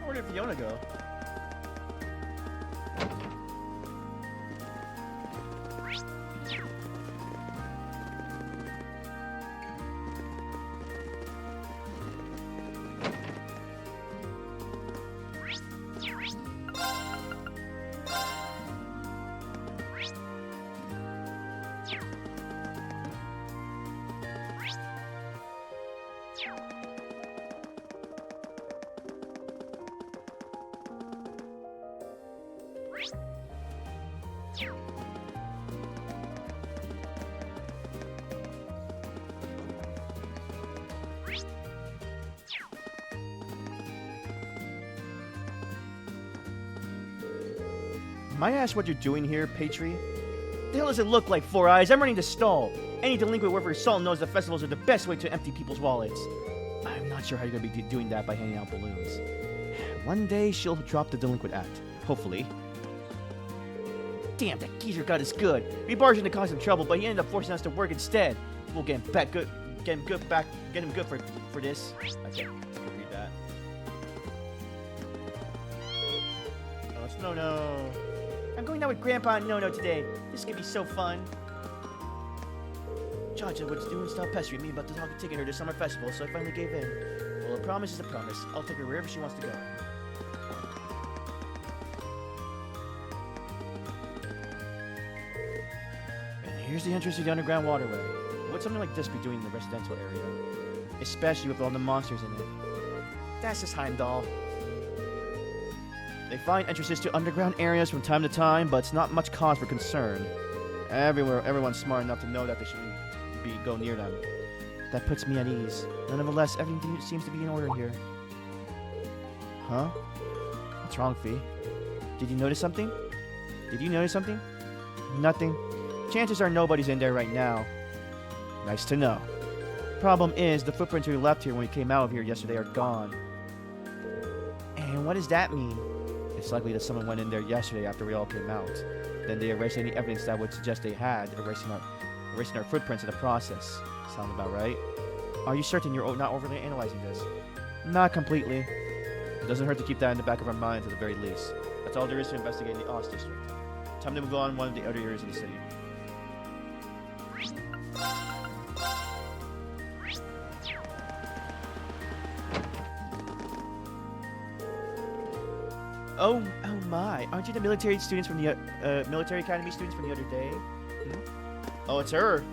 Where did Fiona go? Might I ask what you're doing here, Patri? The hell does it look like, Four Eyes? I'm running the stall. Any delinquent worth her salt knows that festivals are the best way to empty people's wallets. I'm not sure how you're gonna be doing that by handing out balloons. One day she'll drop the delinquent act. Hopefully. Damn, that geezer got us good. We barged in to cause him trouble, but he ended up forcing us to work instead. We'll get him good for this. I can't read that. Oh, it's no. I'm going out with Grandpa and Nono today. This could be so fun. Jaja was doing stop pestering me about taking her to summer festival, so I finally gave in. Well, a promise is a promise. I'll take her wherever she wants to go. And here's the entrance to the underground waterway. What'd something like this be doing in the residential area? Especially with all the monsters in it. That's just Heimdall. They find entrances to underground areas from time to time, but it's not much cause for concern. Everyone's smart enough to know that they shouldn't go near them. That puts me at ease. Nonetheless, everything seems to be in order here. Huh? What's wrong, Fee? Did you notice something? Nothing. Chances are nobody's in there right now. Nice to know. Problem is, the footprints we left here when we came out of here yesterday are gone. And what does that mean? It's likely that someone went in there yesterday after we all came out. Then they erased any evidence that would suggest they had, erasing our footprints in the process. Sound about right? Are you certain you're not overly analyzing this? Not completely. It doesn't hurt to keep that in the back of our minds at the very least. That's all there is to investigate in the Oz district. Time to move on to one of the other areas of the city. Oh my! Aren't you the military students from the military academy students from the other day? Oh, it's her.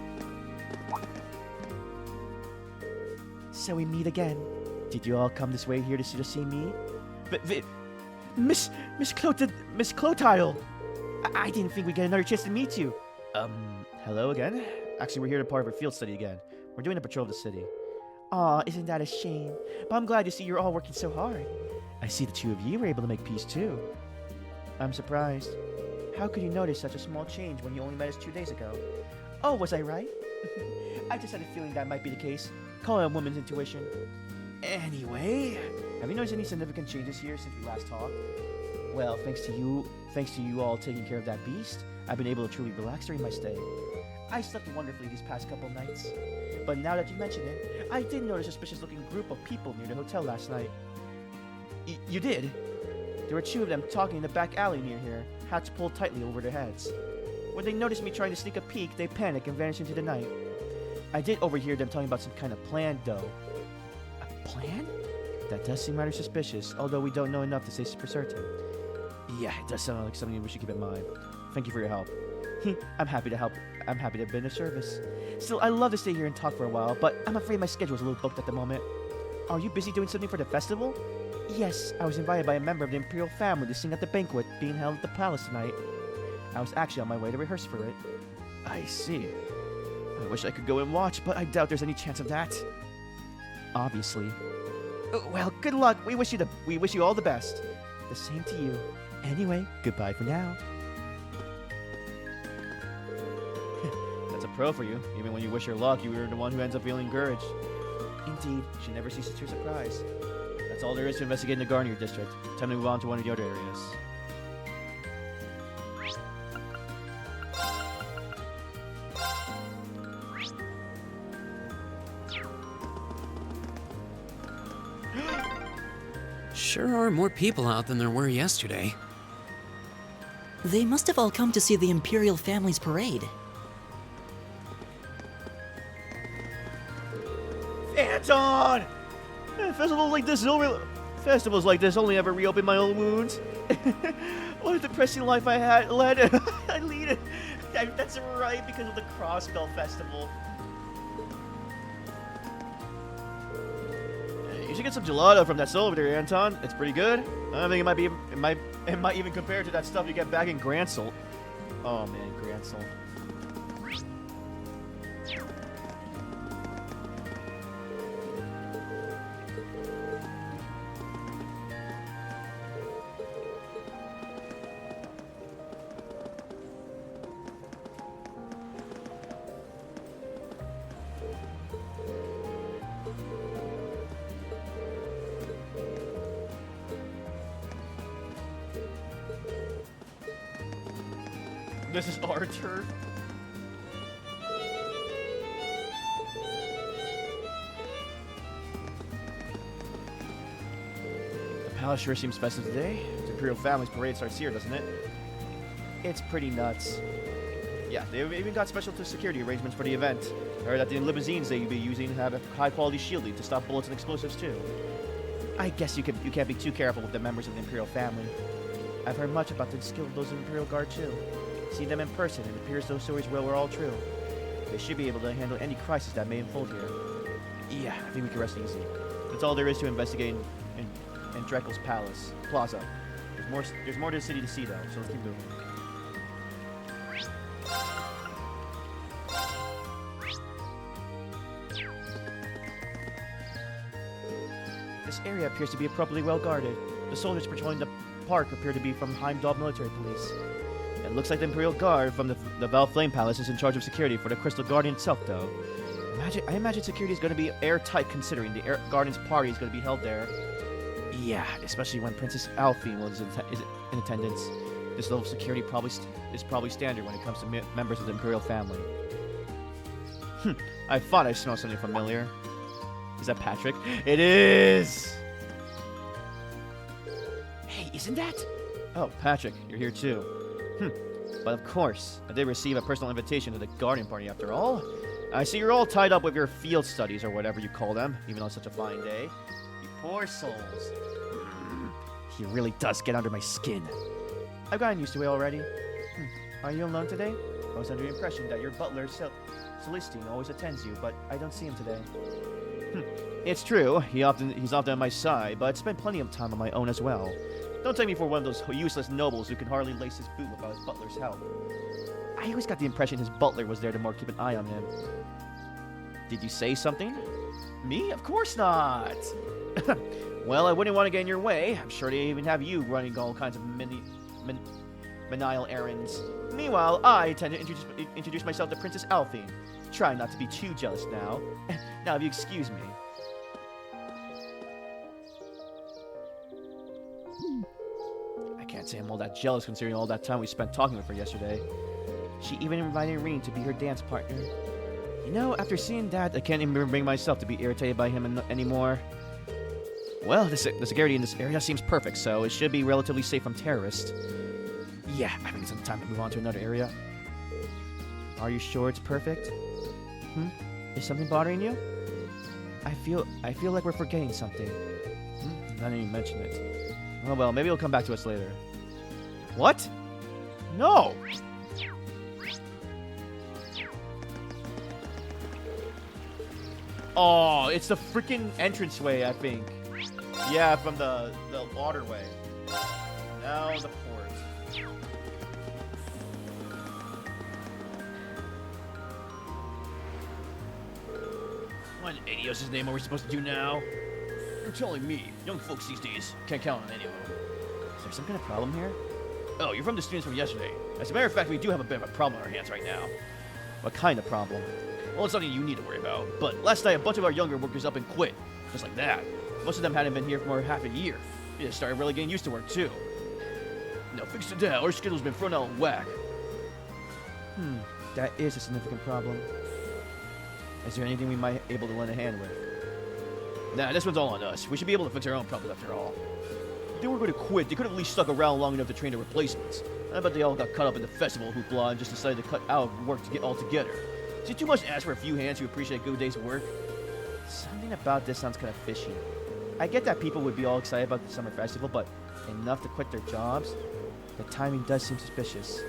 So we meet again. Did you all come this way here to see me? But Miss Clotile. I didn't think we'd get another chance to meet you. Hello again. Actually, we're here to part of our field study again. We're doing a patrol of the city. Aw, isn't that a shame? But I'm glad to see you're all working so hard. I see the two of you were able to make peace too. I'm surprised. How could you notice such a small change when you only met us 2 days ago? Oh, was I right? I just had a feeling that might be the case. Call it a woman's intuition. Anyway, have you noticed any significant changes here since we last talked? Well, thanks to you all taking care of that beast, I've been able to truly relax during my stay. I slept wonderfully these past couple nights. But now that you mention it, I did notice a suspicious-looking group of people near the hotel last night. You did? There were 2 of them talking in the back alley near here, hats pulled tightly over their heads. When they noticed me trying to sneak a peek, they panicked and vanished into the night. I did overhear them talking about some kind of plan, though. A plan? That does seem rather suspicious, although we don't know enough to say for certain. Yeah, it does sound like something we should keep in mind. Thank you for your help. I'm happy to help. I'm happy to have been of service. Still, I'd love to stay here and talk for a while, but I'm afraid my schedule is a little booked at the moment. Are you busy doing something for the festival? Yes, I was invited by a member of the Imperial family to sing at the banquet being held at the palace tonight. I was actually on my way to rehearse for it. I see. I wish I could go and watch, but I doubt there's any chance of that. Obviously. Well, good luck. We wish you all the best. The same to you. Anyway, goodbye for now. That's a pro for you. Even when you wish her luck, you are the one who ends up feeling encouraged. Indeed, she never ceases to surprise. That's all there is to investigate in the Garnier district. Time to move on to one of the other areas. Sure are more people out than there were yesterday. They must have all come to see the Imperial family's parade. Anton! Festivals like this only ever reopen my old wounds. What a depressing life I had led. That's right, because of the Crossbell Festival. You should get some gelato from that store over there, Anton. It's pretty good. I think it might even compare to that stuff you get back in Gransel. Oh man, Gransel. This is Arthur. The palace sure seems festive today. The Imperial family's parade starts here, doesn't it? It's pretty nuts. Yeah, they've even got special security arrangements for the event. I heard that the limousines they'll be using have a high-quality shielding to stop bullets and explosives too. I guess you can't be too careful with the members of the Imperial family. I've heard much about the skill of those Imperial Guard too. See them in person, it appears those stories were all true. They should be able to handle any crisis that may unfold here. Yeah, I think we can rest easy. That's all there is to investigate in Dreckel's Plaza. There's more to the city to see though, so let's keep moving. This area appears to be appropriately well guarded. The soldiers patrolling the park appear to be from Heimdall Military Police. It looks like the Imperial Guard from the Val Flame Palace is in charge of security for the Crystal Guardian itself, though. I imagine security is going to be airtight considering the Guardian's party is going to be held there. Yeah, especially when Princess Alphine is in attendance. This level of security is probably standard when it comes to members of the Imperial family. I thought I smelled something familiar. Is that Patrick? It is! Hey, isn't that? Oh, Patrick, you're here too. But of course, I did receive a personal invitation to the Guardian Party after all. I see you're all tied up with your field studies or whatever you call them, even on such a fine day. You poor souls. He really does get under my skin. I've gotten used to it already. Are you alone today? I was under the impression that your butler, Celestine, always attends you, but I don't see him today. It's true, he's often on my side, but I spent plenty of time on my own as well. Don't take me for one of those useless nobles who can hardly lace his boot without his butler's help. I always got the impression his butler was there to more keep an eye on him. Did you say something? Me? Of course not! Well, I wouldn't want to get in your way. I'm sure they even have you running all kinds of menial errands. Meanwhile, I tend to introduce myself to Princess Alphine. Try not to be too jealous now. Now, if you excuse me. say I'm all that jealous considering all that time we spent talking with her yesterday. She even invited Reen to be her dance partner. You know, after seeing that, I can't even bring myself to be irritated by him anymore. Well, the security in this area seems perfect, so it should be relatively safe from terrorists. Yeah, I think it's time to move on to another area. Are you sure it's perfect? Is something bothering you? I feel like we're forgetting something. Not even mention it. Oh well, maybe it'll come back to us later. What? No! Oh, it's the freaking entranceway, I think. Yeah, from the waterway. Now the port. What in Adios' name are we supposed to do now? You're telling me. Young folks these days can't count on any of them. Is there some kind of problem here? Oh, you're from the students from yesterday. As a matter of fact, we do have a bit of a problem on our hands right now. What kind of problem? Well, it's nothing you need to worry about. But last night, a bunch of our younger workers up and quit. Just like that. Most of them hadn't been here for more than half a year. They just started really getting used to work, too. Now, fix to that, our schedule's been thrown out of whack. That is a significant problem. Is there anything we might be able to lend a hand with? Nah, this one's all on us. We should be able to fix our own problems after all. If they were going to quit, they could have at least stuck around long enough to train their replacements. I bet they all got caught up in the festival hoopla and just decided to cut out of work to get all together. Is it too much to ask for a few hands who appreciate a good day's work? Something about this sounds kind of fishy. I get that people would be all excited about the summer festival, but enough to quit their jobs? The timing does seem suspicious.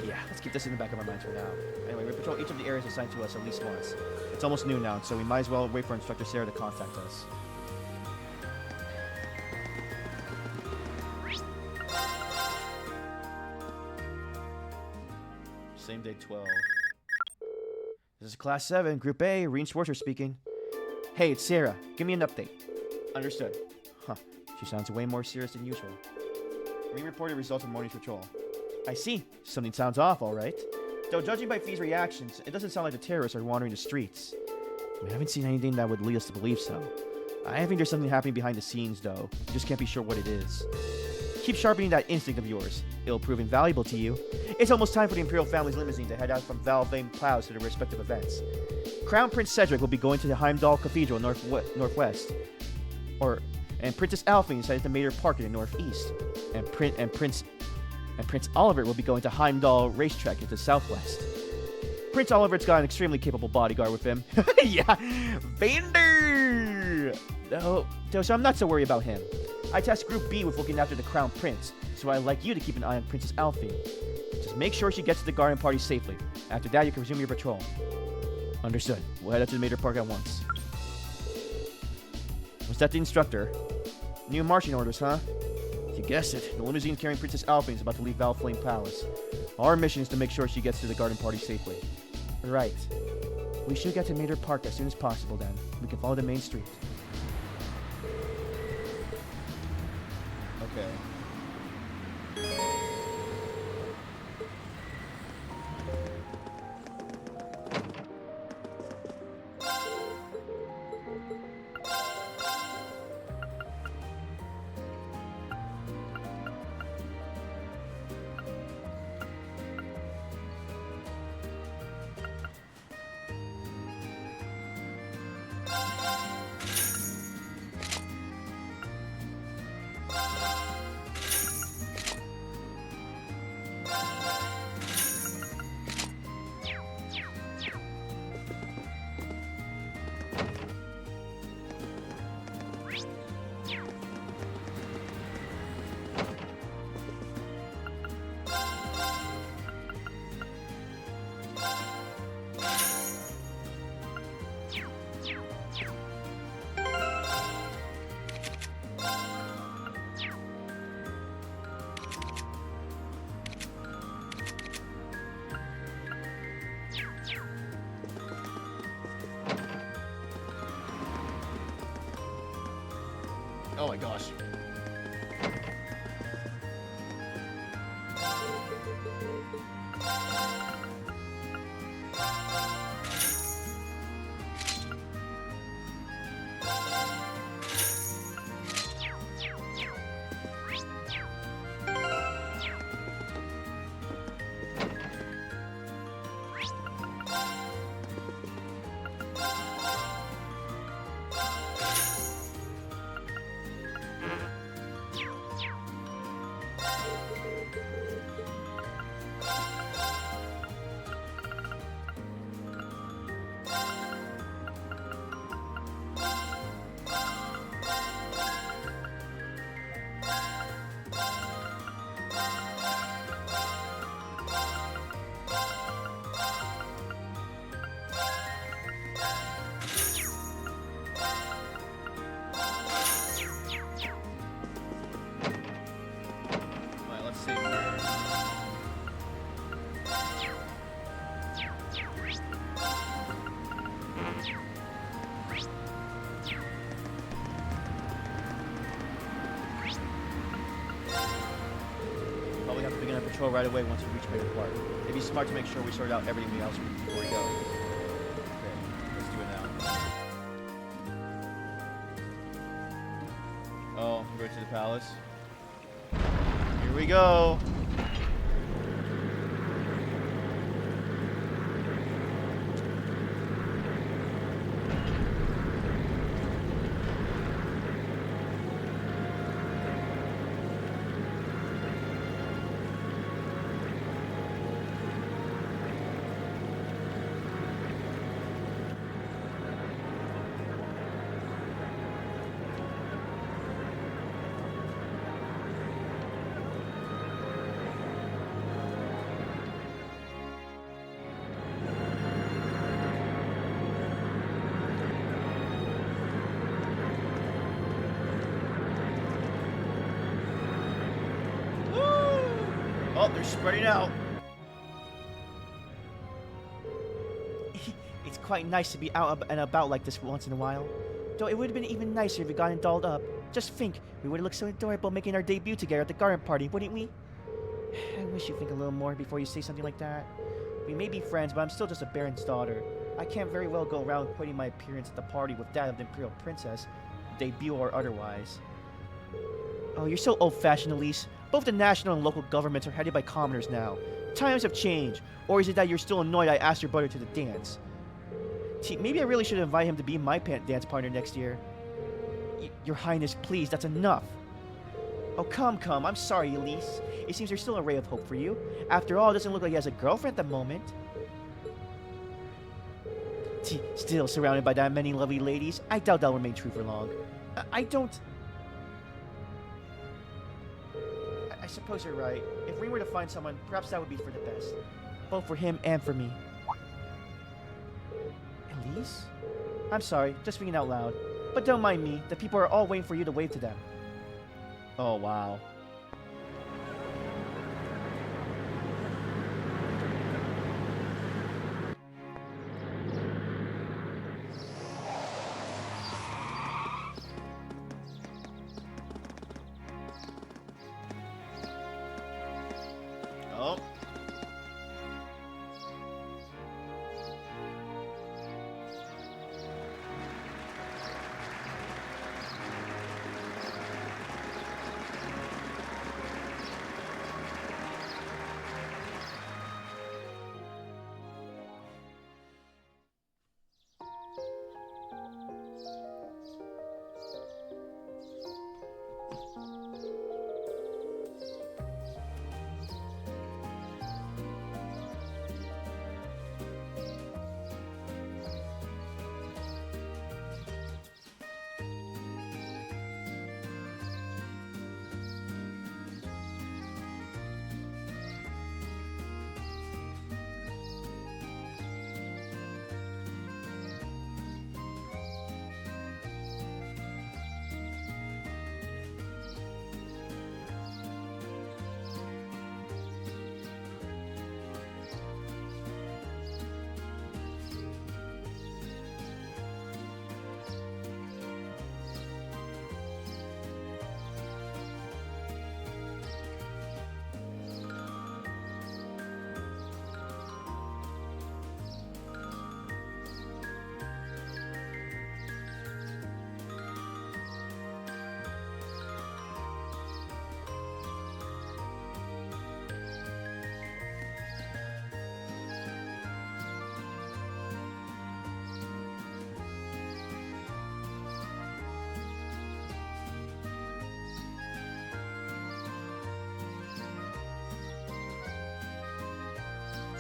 Yeah, let's keep this in the back of our minds for now. Anyway, we patrol each of the areas assigned to us at least once. It's almost noon now, so we might as well wait for Instructor Sarah to contact us. Same day 12. This is Class 7, Group A, Reen Schwarzer speaking. Hey, it's Sarah. Give me an update. Understood. Huh. She sounds way more serious than usual. Reen reported results of morning's patrol. I see. Something sounds off, all right. Though judging by Fee's reactions, it doesn't sound like the terrorists are wandering the streets. We haven't seen anything that would lead us to believe so. I think there's something happening behind the scenes, though. You just can't be sure what it is. Keep sharpening that instinct of yours. It'll prove invaluable to you. It's almost time for the Imperial family's limousine to head out from Valvane Plows to their respective events. Crown Prince Cedric will be going to the Heimdall Cathedral northwest. And Princess Alphine is headed to Mater Park in the northeast. And Prince Oliver will be going to Heimdall Racetrack in the southwest. Prince Oliver's got an extremely capable bodyguard with him. Yeah, Vander! So I'm not so worried about him. I tasked Group B with looking after the Crown Prince, so I'd like you to keep an eye on Princess Alphine. Just make sure she gets to the garden party safely. After that, you can resume your patrol. Understood. We'll head out to the Mater Park at once. Was that the instructor? New marching orders, huh? You guessed it. The limousine carrying Princess Alphine is about to leave Valflame Palace. Our mission is to make sure she gets to the garden party safely. Right. We should get to Mater Park as soon as possible then. We can follow the main street. Okay. Oh my gosh. begin a patrol right away once we reach Maple Park. It'd be smart to make sure we sort out everything else before we go. Okay, let's do it now. Oh, go to the palace. Here we go. Oh, they're spreading out. It's quite nice to be out and about like this once in a while. Though it would have been even nicer if we gotten dolled up. Just think, we would have looked so adorable making our debut together at the garden party, wouldn't we? I wish you'd think a little more before you say something like that. We may be friends, but I'm still just a baron's daughter. I can't very well go around putting my appearance at the party with that of the Imperial Princess, debut or otherwise. Oh, you're so old-fashioned, Elise. Both the national and local governments are headed by commoners now. Times have changed. Or is it that you're still annoyed I asked your brother to the dance? Maybe I really should invite him to be my dance partner next year. Your Highness, please, that's enough. Oh, come. I'm sorry, Elise. It seems there's still a ray of hope for you. After all, it doesn't look like he has a girlfriend at the moment. Still surrounded by that many lovely ladies, I doubt that'll remain true for long. I suppose you're right. If we were to find someone, perhaps that would be for the best. Both for him and for me. Elise? I'm sorry, just speaking out loud. But don't mind me, the people are all waiting for you to wave to them. Oh, wow. Oh.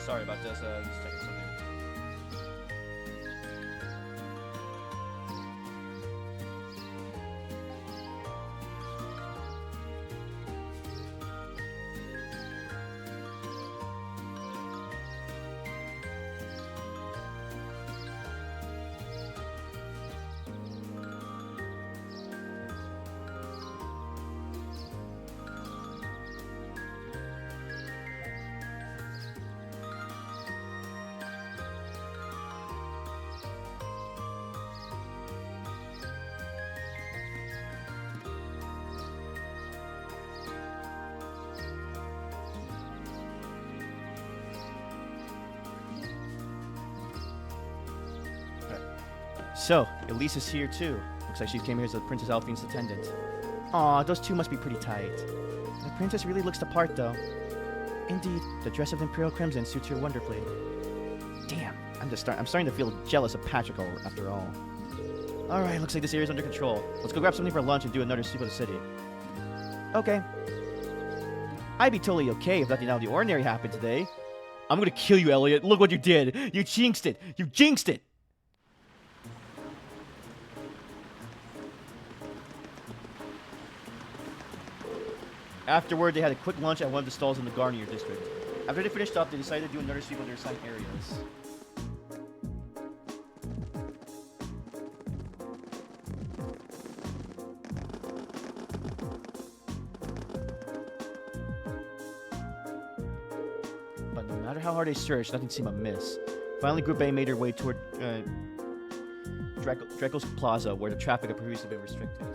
Sorry about this. Just checking something. So, Elise is here too. Looks like she came here as the Princess Alphine's attendant. Aw, those two must be pretty tight. The princess really looks the part, though. Indeed, the dress of Imperial Crimson suits her wonderfully. Damn, I'm starting to feel jealous of Patrick after all. Alright, looks like this area's under control. Let's go grab something for lunch and do another sweep of the city. Okay. I'd be totally okay if nothing out of the ordinary happened today. I'm gonna kill you, Elliot. Look what you did. You jinxed it. You jinxed it. Afterward, they had a quick lunch at one of the stalls in the Garnier district. After they finished up, they decided to do another sweep of their assigned areas. But no matter how hard they searched, nothing seemed amiss. Finally, Group A made their way toward Draco's Plaza, where the traffic had previously been restricted.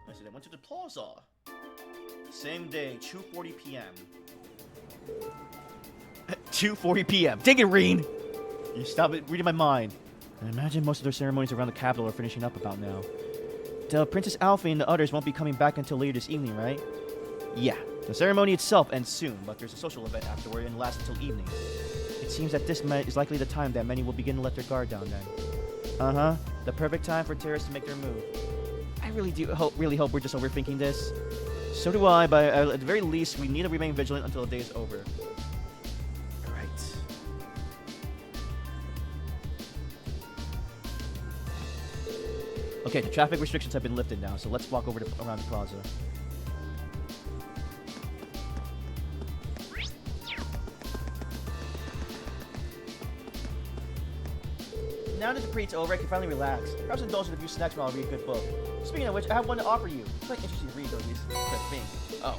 I see, they went to the plaza. Same day, 2:40 p.m. 2:40 p.m. Take it, Reen! You stop it reading my mind. I imagine most of their ceremonies around the capital are finishing up about now. The Princess Alphine and the others won't be coming back until later this evening, right? Yeah, the ceremony itself ends soon, but there's a social event afterward and lasts until evening. It seems that this is likely the time that many will begin to let their guard down then. Uh-huh, the perfect time for terrorists to make their move. I really hope we're just overthinking this. So do I, but at the very least, we need to remain vigilant until the day is over. Alright. Okay, the traffic restrictions have been lifted now, so let's walk over around the plaza. Now that the parade's over, I can finally relax. Perhaps indulge in a few snacks while I read a good book. Speaking of which, I have one to offer you. It's quite interesting to read, or at least that's me. Oh.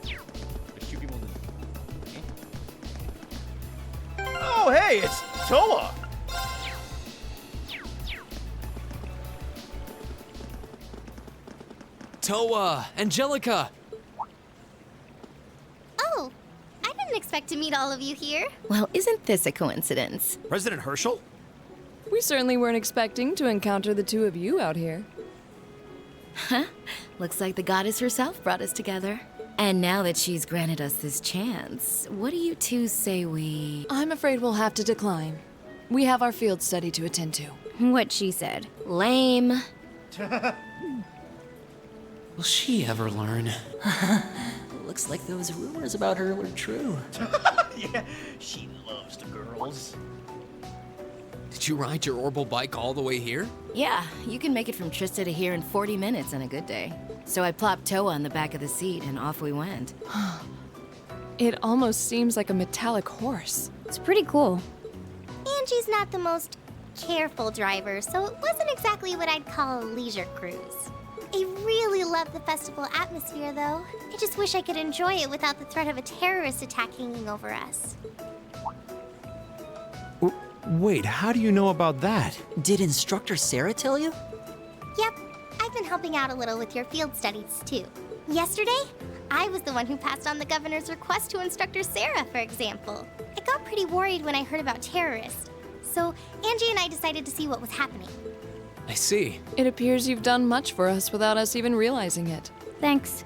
There's two people in the... Oh, hey, it's Toa! Toa! Angelica! Oh, I didn't expect to meet all of you here. Well, isn't this a coincidence? President Herschel? We certainly weren't expecting to encounter the two of you out here. Huh? Looks like the goddess herself brought us together. And now that she's granted us this chance, what do you two say we... I'm afraid we'll have to decline. We have our field study to attend to. What she said. Lame. Will she ever learn? Looks like those rumors about her were true. Yeah, she loves the girls. Did you ride your orbital bike all the way here? Yeah, you can make it from Trista to here in 40 minutes on a good day. So I plopped Toa on the back of the seat and off we went. It almost seems like a metallic horse. It's pretty cool. Angie's not the most careful driver, so it wasn't exactly what I'd call a leisure cruise. I really love the festival atmosphere, though. I just wish I could enjoy it without the threat of a terrorist attack hanging over us. Wait, how do you know about that? Did Instructor Sarah tell you? Yep, I've been helping out a little with your field studies, too. Yesterday, I was the one who passed on the governor's request to Instructor Sarah, for example. I got pretty worried when I heard about terrorists, so Angie and I decided to see what was happening. I see. It appears you've done much for us without us even realizing it. Thanks.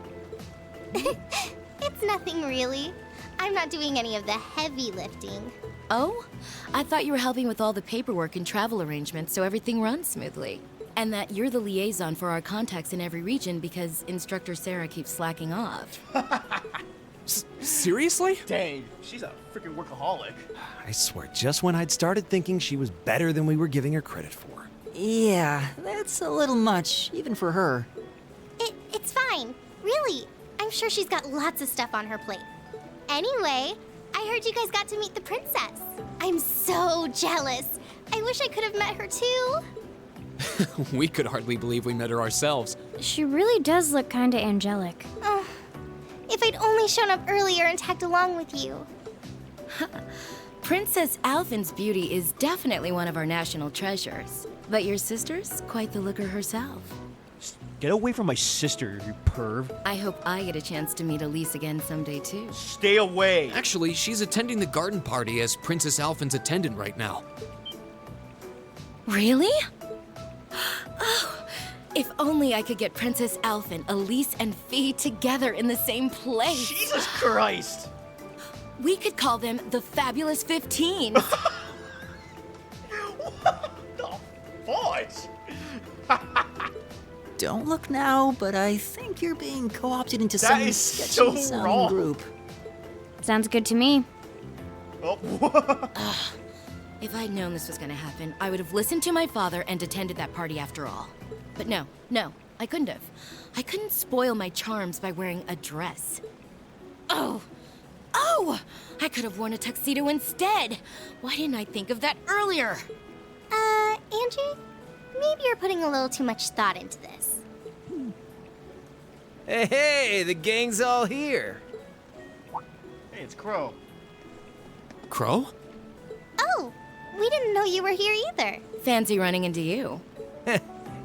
It's nothing really. I'm not doing any of the heavy lifting. Oh? I thought you were helping with all the paperwork and travel arrangements so everything runs smoothly. And that you're the liaison for our contacts in every region because Instructor Sarah keeps slacking off. Seriously? Dang, she's a freaking workaholic. I swear, just when I'd started thinking she was better than we were giving her credit for. Yeah, that's a little much, even for her. It's fine. Really. I'm sure she's got lots of stuff on her plate. Anyway, I heard you guys got to meet the princess. I'm so jealous. I wish I could have met her too. We could hardly believe we met her ourselves. She really does look kinda angelic. Oh, if I'd only shown up earlier and tagged along with you. Princess Alphine's beauty is definitely one of our national treasures. But your sister's quite the looker herself. Get away from my sister, you perv. I hope I get a chance to meet Elise again someday, too. Stay away. Actually, she's attending the garden party as Princess Alphen's attendant right now. Really? Oh, if only I could get Princess Alphen, Elise, and Fee together in the same place. Jesus Christ! We could call them the Fabulous 15. Fudge! Don't look now, but I think you're being co-opted into That some is sketchy so sounding wrong. group. Sounds good to me. Oh. If I'd known this was gonna happen, I would have listened to my father and attended that party after all. But no, I couldn't have. I couldn't spoil my charms by wearing a dress. Oh! I could have worn a tuxedo instead. Why didn't I think of that earlier? Angie? Maybe you're putting a little too much thought into this. Hey, the gang's all here. Hey, it's Crow. Crow? Oh, we didn't know you were here either. Fancy running into you.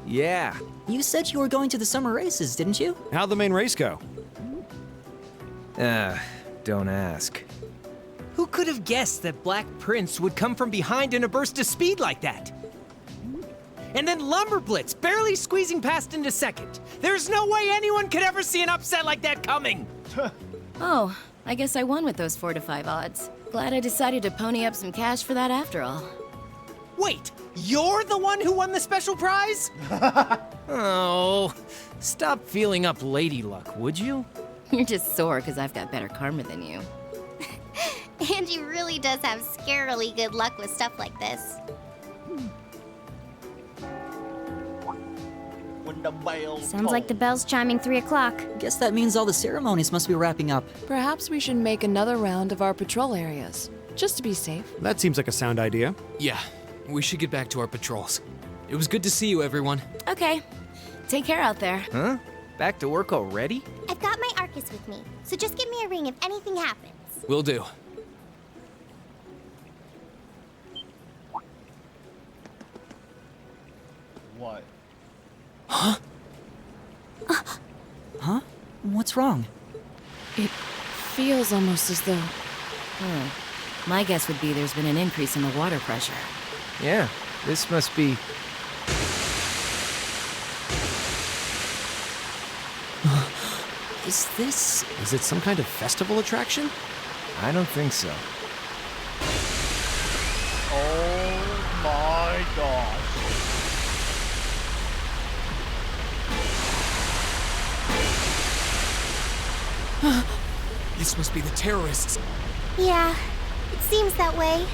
Yeah. You said you were going to the summer races, didn't you? How'd the main race go? Don't ask. Who could have guessed that Black Prince would come from behind in a burst of speed like that? And then Lumberblitz barely squeezing past into second. There's no way anyone could ever see an upset like that coming. Oh, I guess I won with those 4 to 5 odds. Glad I decided to pony up some cash for that after all. Wait, you're the one who won the special prize? Oh, stop feeling up Lady Luck, would you? You're just sore because I've got better karma than you. Angie really does have scarily good luck with stuff like this. When the bell Sounds like the bell's chiming 3 o'clock. Guess that means all the ceremonies must be wrapping up. Perhaps we should make another round of our patrol areas, just to be safe. That seems like a sound idea. Yeah, we should get back to our patrols. It was good to see you, everyone. Okay, take care out there. Huh? Back to work already? I've got my Arcus with me, so just give me a ring if anything happens. Will do. What? Huh? What's wrong? It feels almost as though... My guess would be there's been an increase in the water pressure. Yeah, this must be... Is this... Is it some kind of festival attraction? I don't think so. Oh my gosh. This must be the terrorists. Yeah, it seems that way.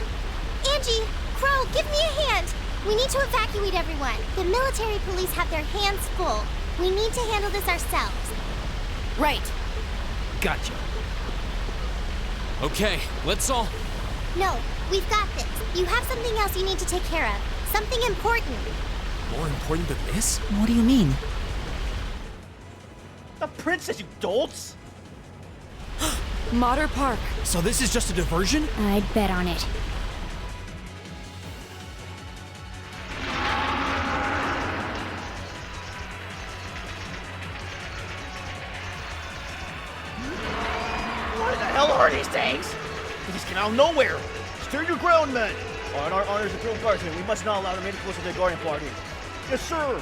Angie, Crow, give me a hand. We need to evacuate everyone. The military police have their hands full. We need to handle this ourselves. Right. Gotcha. Okay, let's all... No, we've got this. You have something else you need to take care of. Something important. More important than this? What do you mean? The princess, you dolts! Motter Park. So this is just a diversion? I'd bet on it. What the hell are these things? They just came out of nowhere. Stand your ground, men. On our honors and Imperial Guardsmen, we must not allow them any closer to the Guardian Party. Yes, sir.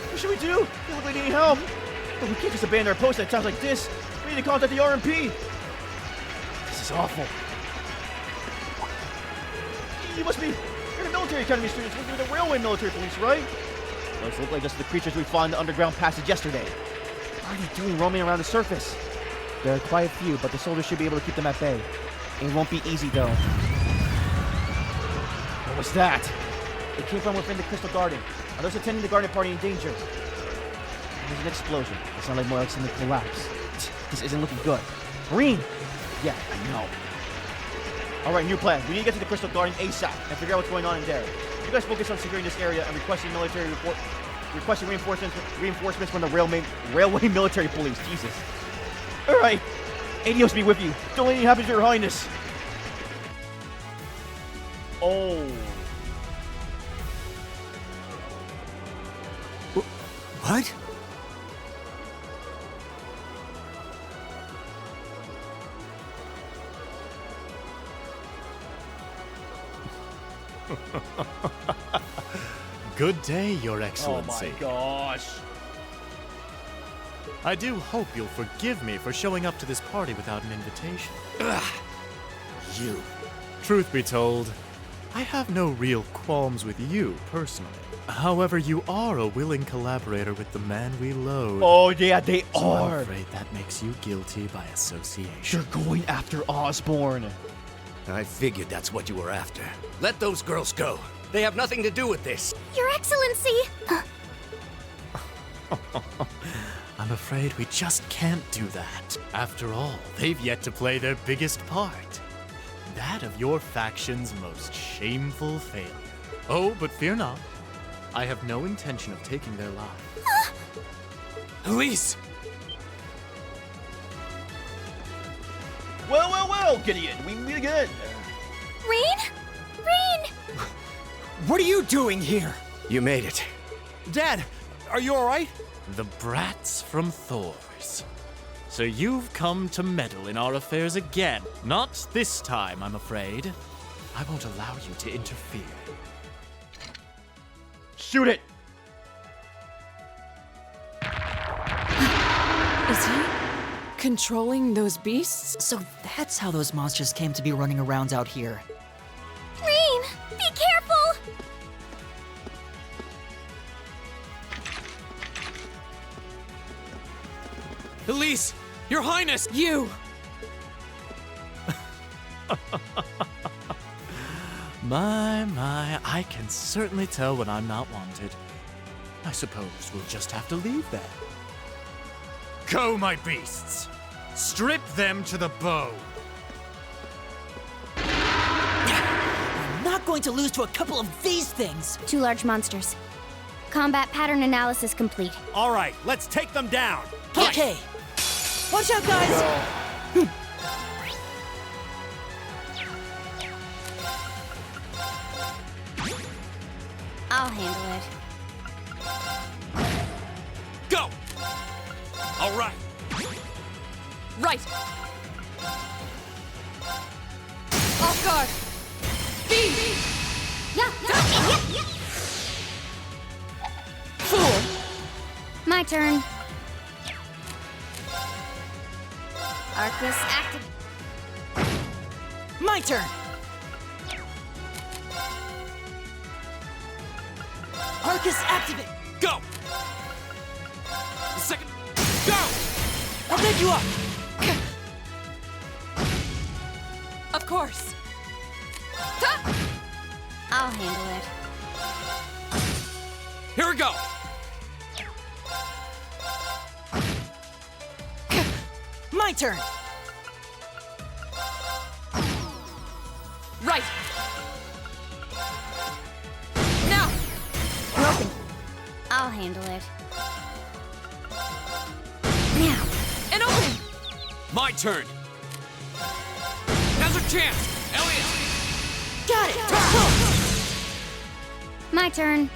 What should we do? They look like they need help. But we can't just abandon our post at times like this. We need to contact the RMP. This is awful. You must be... You're the military academy students working with the railway military police, right? Those look like just the creatures we fought in the underground passage yesterday. What are they doing roaming around the surface? There are quite a few, but the soldiers should be able to keep them at bay. It won't be easy, though. What was that? It came from within the Crystal Garden. Are those attending the garden party in danger? There's an explosion. It sounded more like something collapsed. This isn't looking good. Green! Yeah, I know. Alright, new plan. We need to get to the Crystal Garden ASAP and figure out what's going on in there. You guys focus on securing this area and requesting reinforcements from the railway military police. Jesus. Alright. Adios be with you. Don't let anything happen to your highness. Oh. What? Good day, Your Excellency. Oh my gosh. I do hope you'll forgive me for showing up to this party without an invitation. Ugh. You. Truth be told, I have no real qualms with you, personally. However, you are a willing collaborator with the man we loathe. Oh yeah, they so are. I'm afraid that makes you guilty by association. They're going after Osborne. I figured that's what you were after. Let those girls go. They have nothing to do with this. Your Excellency! I'm afraid we just can't do that. After all, they've yet to play their biggest part. That of your faction's most shameful failure. Oh, but fear not. I have no intention of taking their lives. Elise! Well, Gideon, we meet again. Rain? Rain! What are you doing here? You made it. Dad, are you alright? The brats from Thor's. So you've come to meddle in our affairs again. Not this time, I'm afraid. I won't allow you to interfere. Shoot it. Is he controlling those beasts? So that's how those monsters came to be running around out here. Rain! Be careful! Elise! Your Highness! You! My, I can certainly tell when I'm not wanted. I suppose we'll just have to leave then. Go, my beasts! Strip them to the bone! I'm not going to lose to a couple of these things! 2 large monsters. Combat pattern analysis complete. All right, let's take them down. Okay! Watch out, guys! I'll handle it. Go! All right. Right. Off guard! Speed! Yeah. Fool! My turn. Arcus active. My turn! Arcus activate! Go! The second. Go! I'll pick you up! Of course. I'll handle it. Here we go! My turn! Right! Now! Broken. I'll handle it. Now! And open! My turn! Now's our chance! Elliot! Got it! My turn.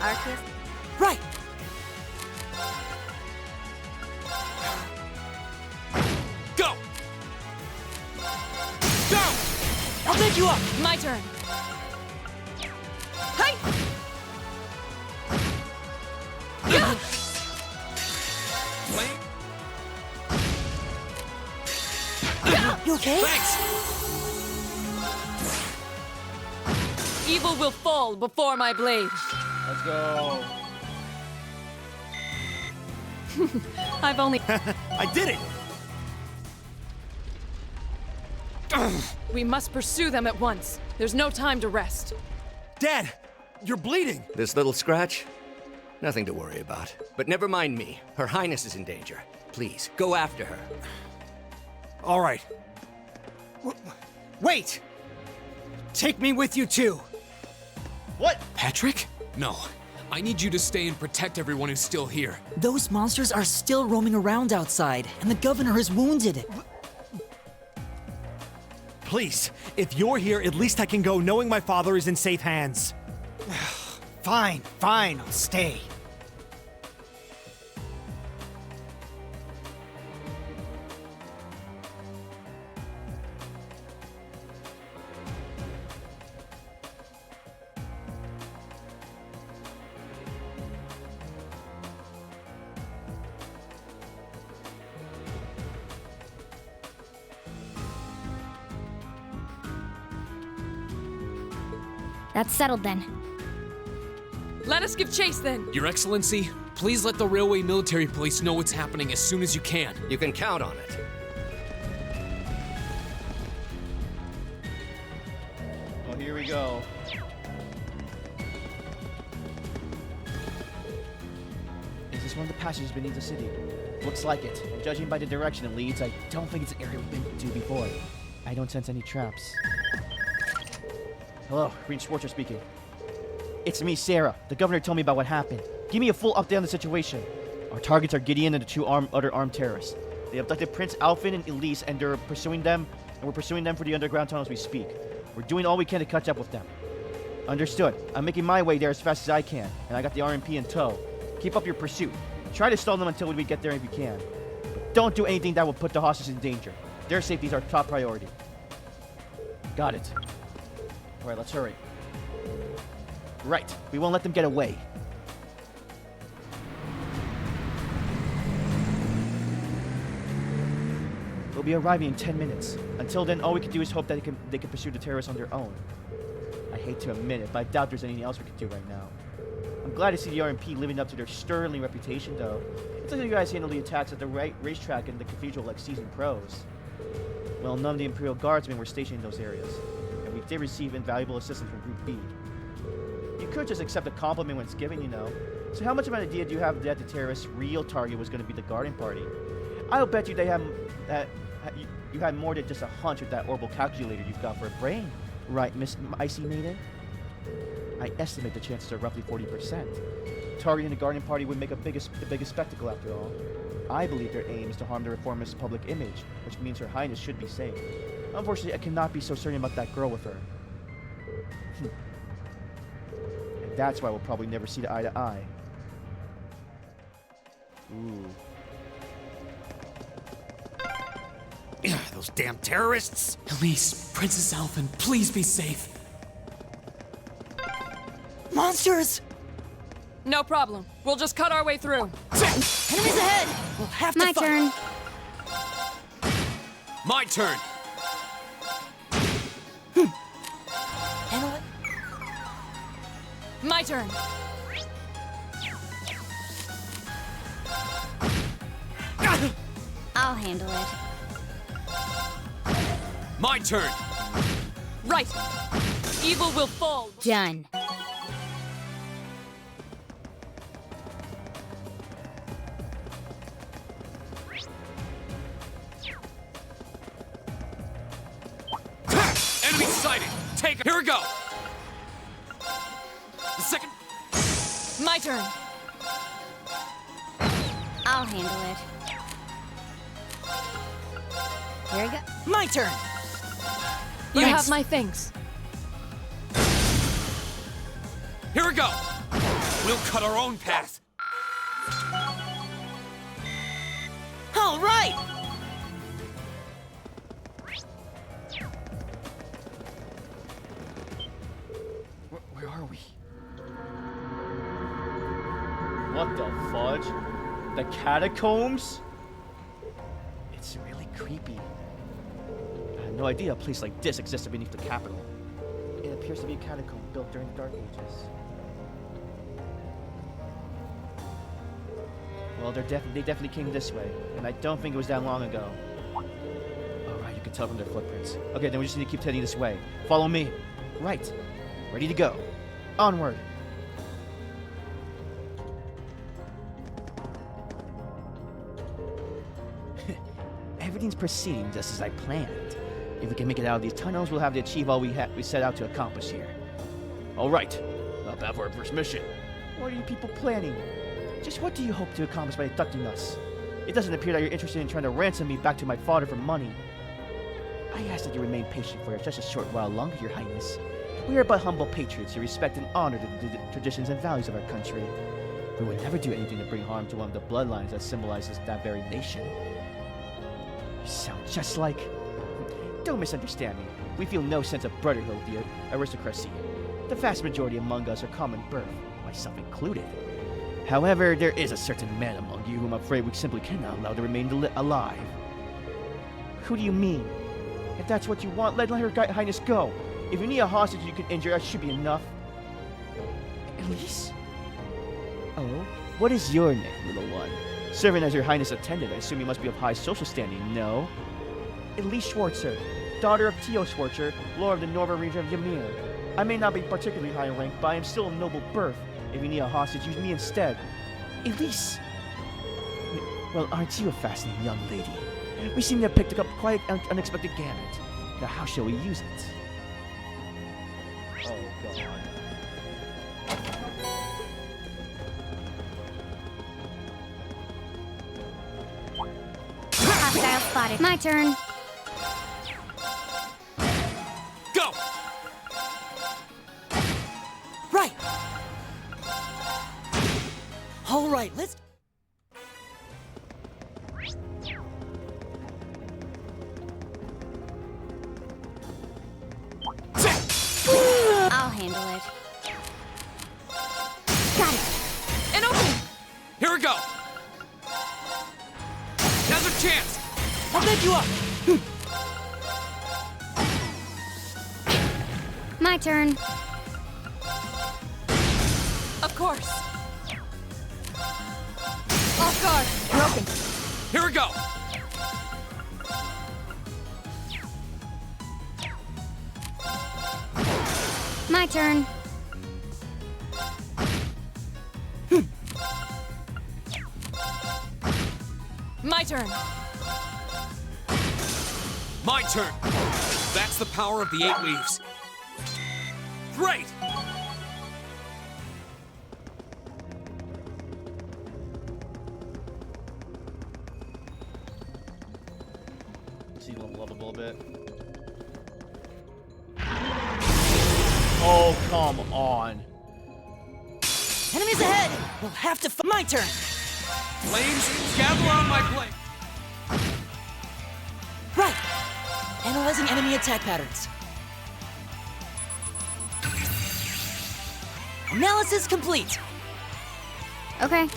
Arcus. Right! Go! Go! I'll pick you up! My turn. Hi! You okay? Thanks! Evil will fall before my blade. Let's go. I've only... I did it! We must pursue them at once. There's no time to rest. Dad, you're bleeding. This little scratch? Nothing to worry about. But never mind me. Her Highness is in danger. Please, go after her. All right. Wait! Take me with you too. What? Patrick? No. I need you to stay and protect everyone who's still here. Those monsters are still roaming around outside, and the governor is wounded. Please, if you're here, at least I can go knowing my father is in safe hands. Fine, I'll stay. That's settled then. Let us give chase then. Your Excellency, please let the Railway Military Police know what's happening as soon as you can. You can count on it. Well, here we go. Is this one of the passages beneath the city? Looks like it. And judging by the direction it leads, I don't think it's an area we've been to before. I don't sense any traps. Hello, Green Schwarzer speaking. It's me, Sarah. The governor told me about what happened. Give me a full update on the situation. Our targets are Gideon and the two other armed terrorists. They abducted Prince Alfin and Elise, and they're pursuing them, and we're pursuing them for the underground tunnel as we speak. We're doing all we can to catch up with them. Understood. I'm making my way there as fast as I can, and I got the RMP in tow. Keep up your pursuit. Try to stall them until we get there if you can. But don't do anything that will put the hostages in danger. Their safety is our top priority. Got it. Alright, let's hurry. Right. We won't let them get away. They'll be arriving in 10 minutes. Until then, all we can do is hope that they can pursue the terrorists on their own. I hate to admit it, but I doubt there's anything else we can do right now. I'm glad to see the RMP living up to their sterling reputation, though. It's like you guys handle the attacks at the racetrack and the cathedral like seasoned pros. Well, none of the Imperial Guardsmen were stationed in those areas, and we did receive invaluable assistance from Group B. You could just accept a compliment when it's given, you know. So how much of an idea do you have that the terrorists' real target was going to be the garden party? I'll bet you you had more than just a hunch with that orbital calculator you've got for a brain. Right, Miss Icy Maiden? I estimate the chances are roughly 40%. Targeting the garden party would make the biggest spectacle after all. I believe their aim is to harm the reformist public image, which means Her Highness should be safe. Unfortunately, I cannot be so certain about that girl with her. And that's why we'll probably never see eye to eye. Ooh. Those damn terrorists! Elise, Princess Alphen, please be safe. Monsters! No problem. We'll just cut our way through. Enemies ahead! We'll have to My turn. My turn. Emily? My turn. I'll handle it. My turn. Right. Evil will fall. Done. Enemy sighted. Take it. Here we go. The second. My turn. I'll handle it. Here we go. My turn! You Thanks. have my things. Here we go. We'll cut our own path. All right! Where are we? What the fudge? The catacombs? It's really creepy. I had no idea a place like this existed beneath the capital. It appears to be a catacomb built during the Dark Ages. Well, they definitely came this way, and I don't think it was that long ago. Alright, you can tell from their footprints. Okay, then we just need to keep heading this way. Follow me. Right. Ready to go. Onward. Everything's proceeding just as I planned. If we can make it out of these tunnels, we'll have to achieve all we set out to accomplish here. All right, not bad for our first mission. What are you people planning? Just what do you hope to accomplish by abducting us? It doesn't appear that you're interested in trying to ransom me back to my father for money. I ask that you remain patient for just a short while longer, Your Highness. We are but humble patriots who respect and honor the traditions and values of our country. We would never do anything to bring harm to one of the bloodlines that symbolizes that very nation. You sound just like... Don't misunderstand me. We feel no sense of brotherhood with the aristocracy. The vast majority among us are common birth, myself included. However, there is a certain man among you whom I'm afraid we simply cannot allow to remain alive. Who do you mean? If that's what you want, let Her Highness go. If you need a hostage you can injure, that should be enough. Elise? Oh, what is your name, little one? Serving as Her Highness' attendant, I assume you must be of high social standing, no? Elise Schwarzer, daughter of Tio Schwarzer, lord of the northern region of Ymir. I may not be particularly high in rank, but I am still of noble birth. If you need a hostage, use me instead. Elise! Well, aren't you a fascinating young lady? We seem to have picked up quite an unexpected gambit. Now, how shall we use it? Oh, God. Hostile spotted. My turn. Go! Right! All right, let's... I'll handle it. Got it. An opening. Here we go. Now's our chance. I'll bend you up. My turn. Of course. Off guard. Broken. Here we go. My turn. My turn. My turn. That's the power of the 8 leaves. Great. See, level up a little bit. Oh, come on. Enemies ahead! We'll have to my turn! Flames, gather on my blade. Right! Analyzing enemy attack patterns. Analysis complete! Okay.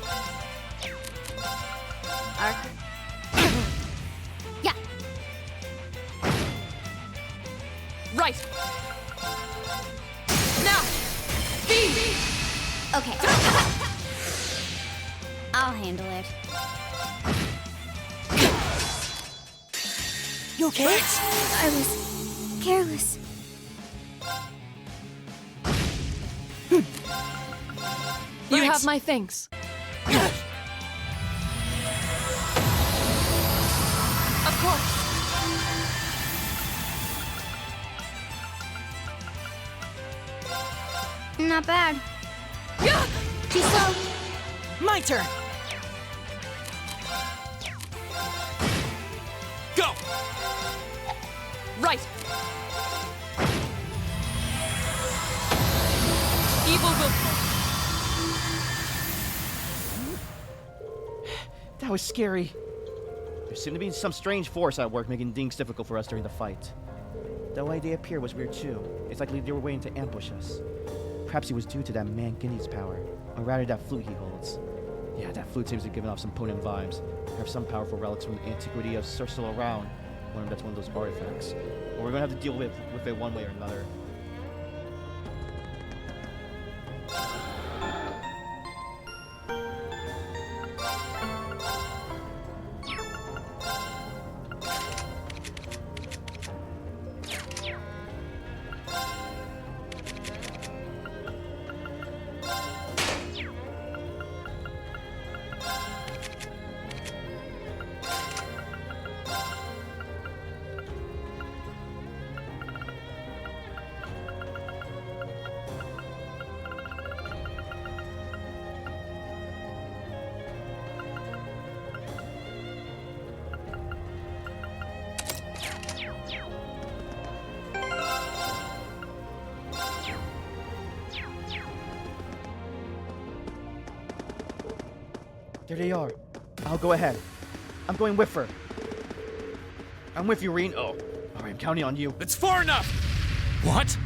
Arc. Yeah. Right. Now. B. Okay. I'll handle it. You okay? I was careless. You have my thanks. Of course. Not bad. Yeah. Too slow. My turn! Go! Right. Evil will... That was scary. There seemed to be some strange force at work making things difficult for us during the fight. The way they appeared was weird too. It's likely they were waiting to ambush us. Perhaps it was due to that man Guinea's power, or rather that flute he holds. Yeah, that flute seems to be giving off some potent vibes. Perhaps some powerful relics from the antiquity of are still around. I wonder if that's one of those artifacts. Or we're gonna have to deal with it one way or another. There they are. I'll go ahead. I'm going with her. I'm with you, Reen. Oh, alright, I'm counting on you. That's far enough! What?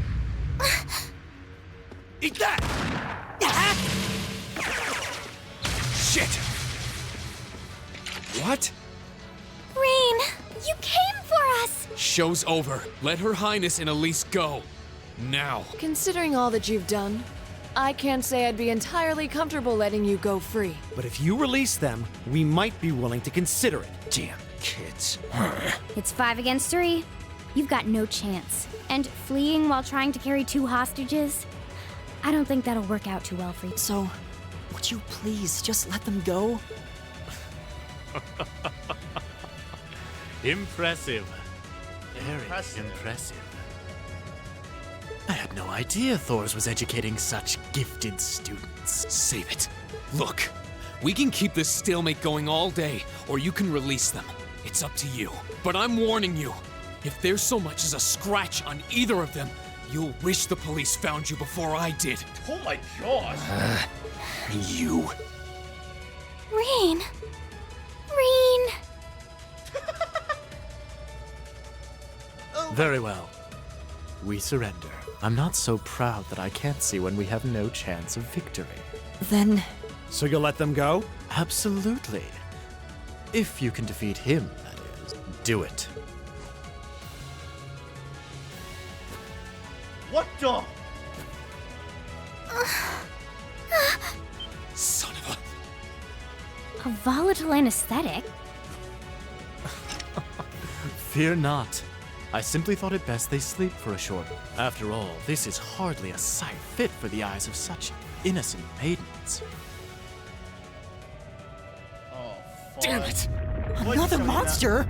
Eat that! Shit! What? Reen, you came for us! Show's over. Let Her Highness and Elise go. Now. Considering all that you've done, I can't say I'd be entirely comfortable letting you go free. But if you release them, we might be willing to consider it. Damn kids. It's 5 against 3. You've got no chance. And fleeing while trying to carry 2 hostages? I don't think that'll work out too well for you. So, would you please just let them go? Impressive. Very impressive. I had no idea Thors was educating such gifted students. Save it. Look, we can keep this stalemate going all day, or you can release them. It's up to you. But I'm warning you, if there's so much as a scratch on either of them, you'll wish the police found you before I did. Oh my gosh. You. Reen! Reen! Very well. We surrender. I'm not so proud that I can't see when we have no chance of victory. Then... So you'll let them go? Absolutely. If you can defeat him, that is. Do it. What the? Son of A volatile anesthetic? Fear not. I simply thought it best they sleep for a short while. After all, this is hardly a sight fit for the eyes of such innocent maidens. Oh, fuck. Damn it! Another monster?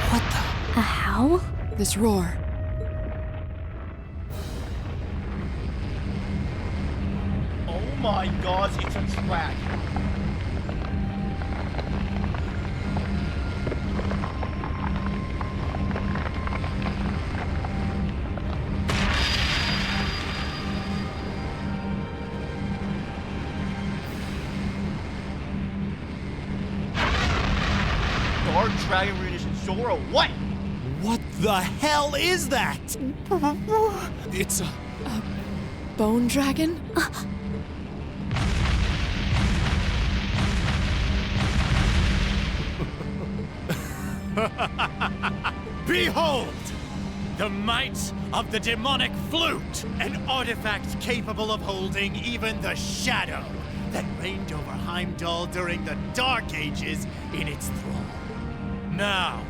What the? A howl? This roar. Oh my gosh, it's a track. Dark Dragon Runish and Zora, what? What the hell is that? It's a Bone dragon? Behold! The might of the demonic flute! An artifact capable of holding even the shadow that reigned over Heimdall during the Dark Ages in its thrall. Now,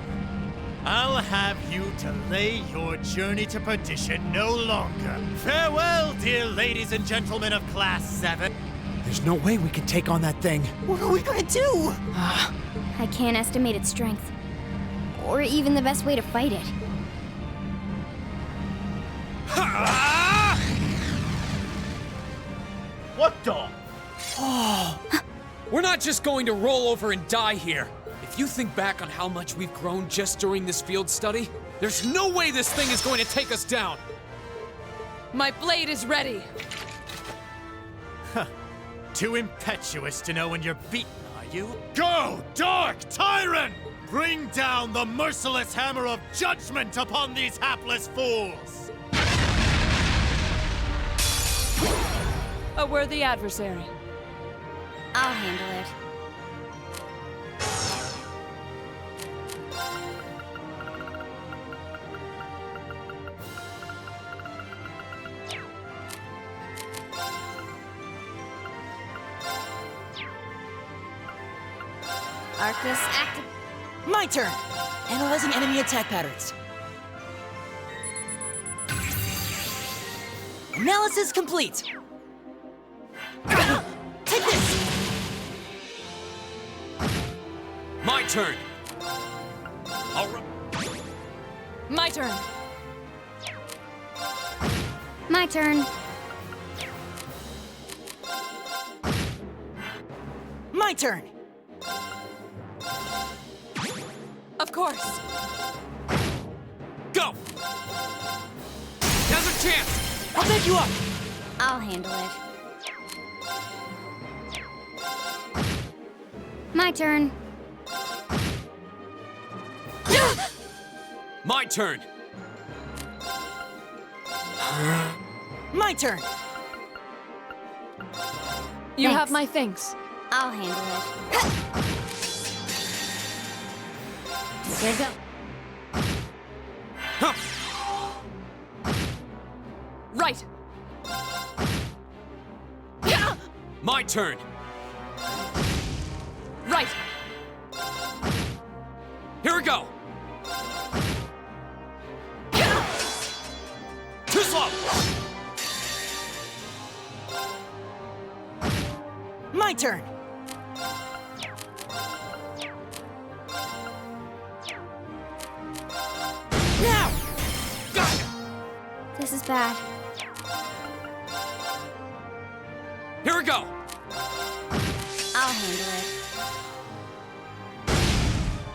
I'll have you to lay your journey to perdition no longer. Farewell, dear ladies and gentlemen of Class 7. There's no way we can take on that thing. What are we gonna do? I can't estimate its strength. Or even the best way to fight it. What the? We're not just going to roll over and die here. If you think back on how much we've grown just during this field study, there's no way this thing is going to take us down. My blade is ready. Too impetuous to know when you're beaten, are you? Go, Dark Tyrant! Bring down the merciless hammer of judgment upon these hapless fools! A worthy adversary. I'll handle it. Arcus active. My turn! Analyzing enemy attack patterns. Analysis complete! Take this! My turn. My turn. My turn. My turn! Of course. Go! Now's a chance! I'll back you up! I'll handle it. My turn. My turn! My turn! You Thanks. have my thanks. I'll handle it. Here you go. Right. My turn! Right. Here we go! Too slow! My turn! Now! This is bad. Here we go! I'll handle it.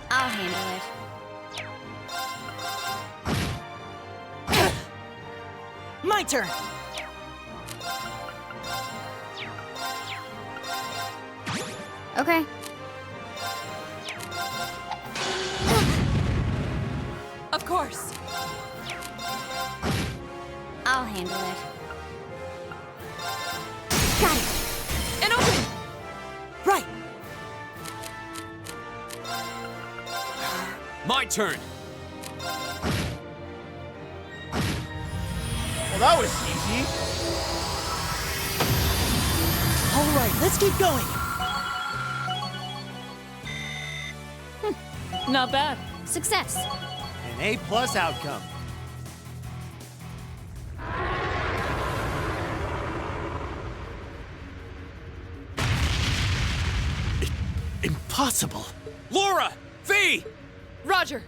I'll handle it. My turn! Okay. Of course. I'll handle it. Got it. And open. Right. My turn! Well, that was easy. All right, let's keep going. Not bad. Success. An A+ outcome. Impossible. Laura! V! Roger.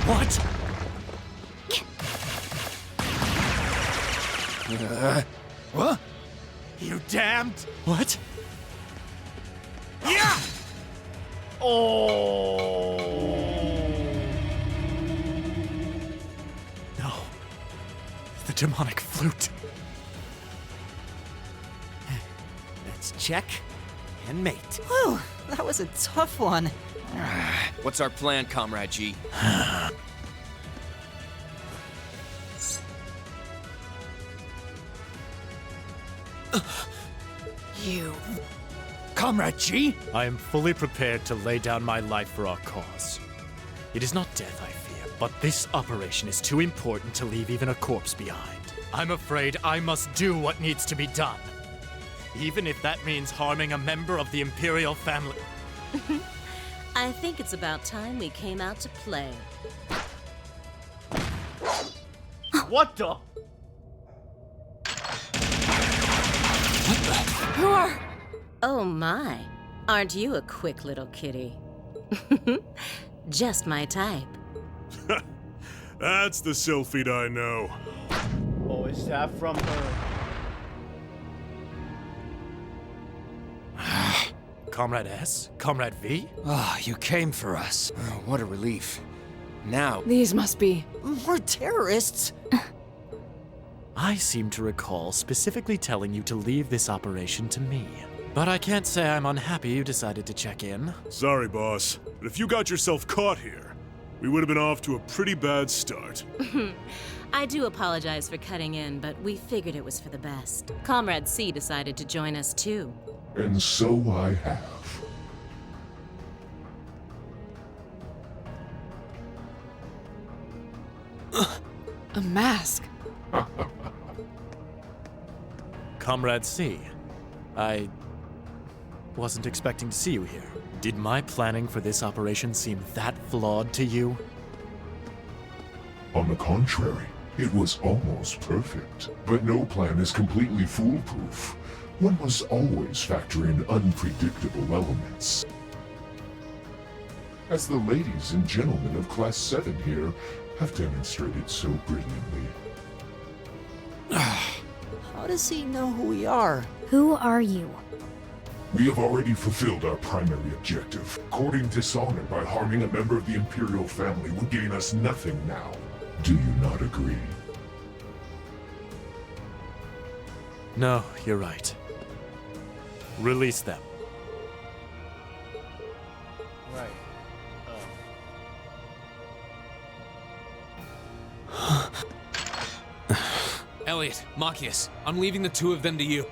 What? What? You damned! What? Yeah! Oh. No. The demonic flute. Let's check and mate. Whew, that was a tough one. What's our plan, Comrade G? You... Comrade G? I am fully prepared to lay down my life for our cause. It is not death I fear, but this operation is too important to leave even a corpse behind. I'm afraid I must do what needs to be done. Even if that means harming a member of the Imperial family. I think it's about time we came out to play. What the? Who are... Oh my, aren't you a quick little kitty? Just my type. That's the Sylphid I know. Oh, is that from her? Comrade S? Comrade V? Ah, you came for us. Oh, what a relief. Now... These must be... More terrorists? I seem to recall specifically telling you to leave this operation to me. But I can't say I'm unhappy you decided to check in. Sorry, boss, but if you got yourself caught here, we would have been off to a pretty bad start. I do apologize for cutting in, but we figured it was for the best. Comrade C decided to join us too. And so I have. A mask. Comrade C, I wasn't expecting to see you here. Did my planning for this operation seem that flawed to you? On the contrary, it was almost perfect. But no plan is completely foolproof. One must always factor in unpredictable elements. As the ladies and gentlemen of Class 7 here have demonstrated so brilliantly. How does he know who we are? Who are you? We have already fulfilled our primary objective. Courting dishonor by harming a member of the Imperial family will gain us nothing now. Do you not agree? No, you're right. Release them. Right. Elliot, Machias, I'm leaving the two of them to you.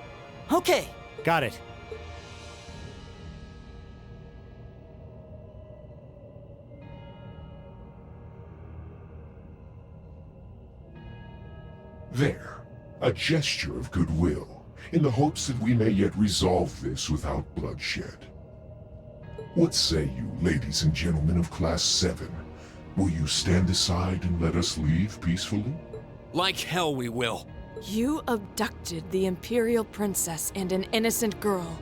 Okay. Got it. There, a gesture of goodwill, in the hopes that we may yet resolve this without bloodshed. What say you, ladies and gentlemen of Class 7? Will you stand aside and let us leave peacefully? Like hell we will. You abducted the Imperial princess and an innocent girl.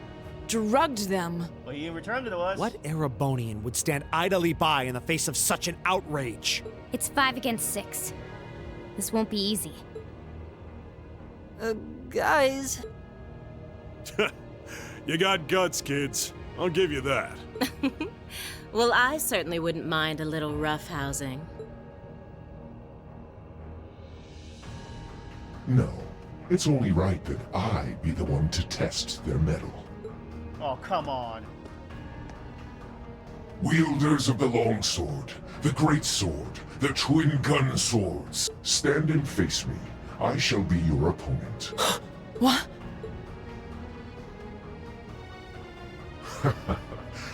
Drugged them. Well, he returned it to us. What Erebonian would stand idly by in the face of such an outrage? It's 5 against 6. This won't be easy. Guys. You got guts, kids. I'll give you that. Well, I certainly wouldn't mind a little roughhousing. No, it's only right that I be the one to test their mettle. Oh, come on. Wielders of the longsword, the great sword, the twin gun swords, stand and face me. I shall be your opponent. What?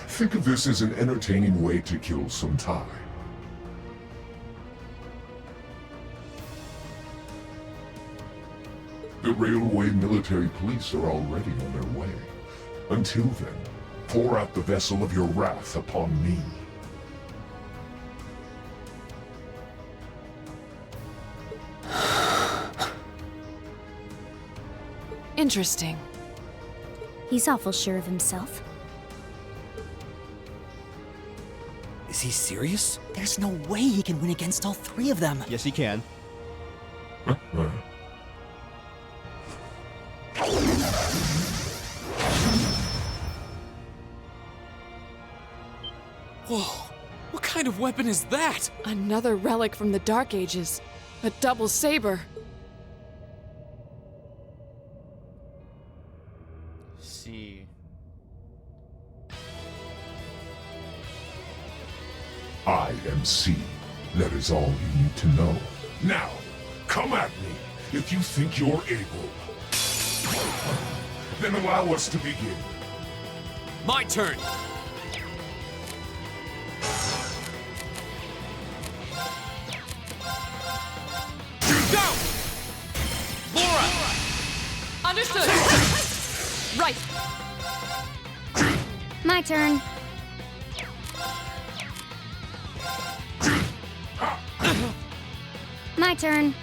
Think of this as an entertaining way to kill some time. The railway military police are already on their way. Until then, pour out the vessel of your wrath upon me. Interesting. He's awful sure of himself. Is he serious? There's no way he can win against all 3 of them. Yes, he can. Whoa, what kind of weapon is that? Another relic from the Dark Ages. A double saber. See. I am C. That is all you need to know. Now, come at me if you think you're able. Then allow us to begin. My turn. Go! Laura! Understood! Right! My turn. My turn.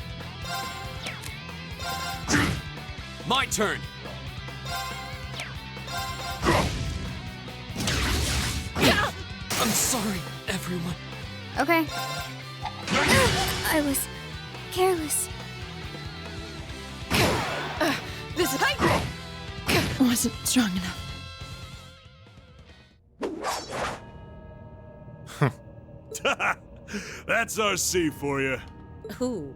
My turn! I'm sorry, everyone. Okay. I was careless. This wasn't strong enough. That's our C for you. Ooh,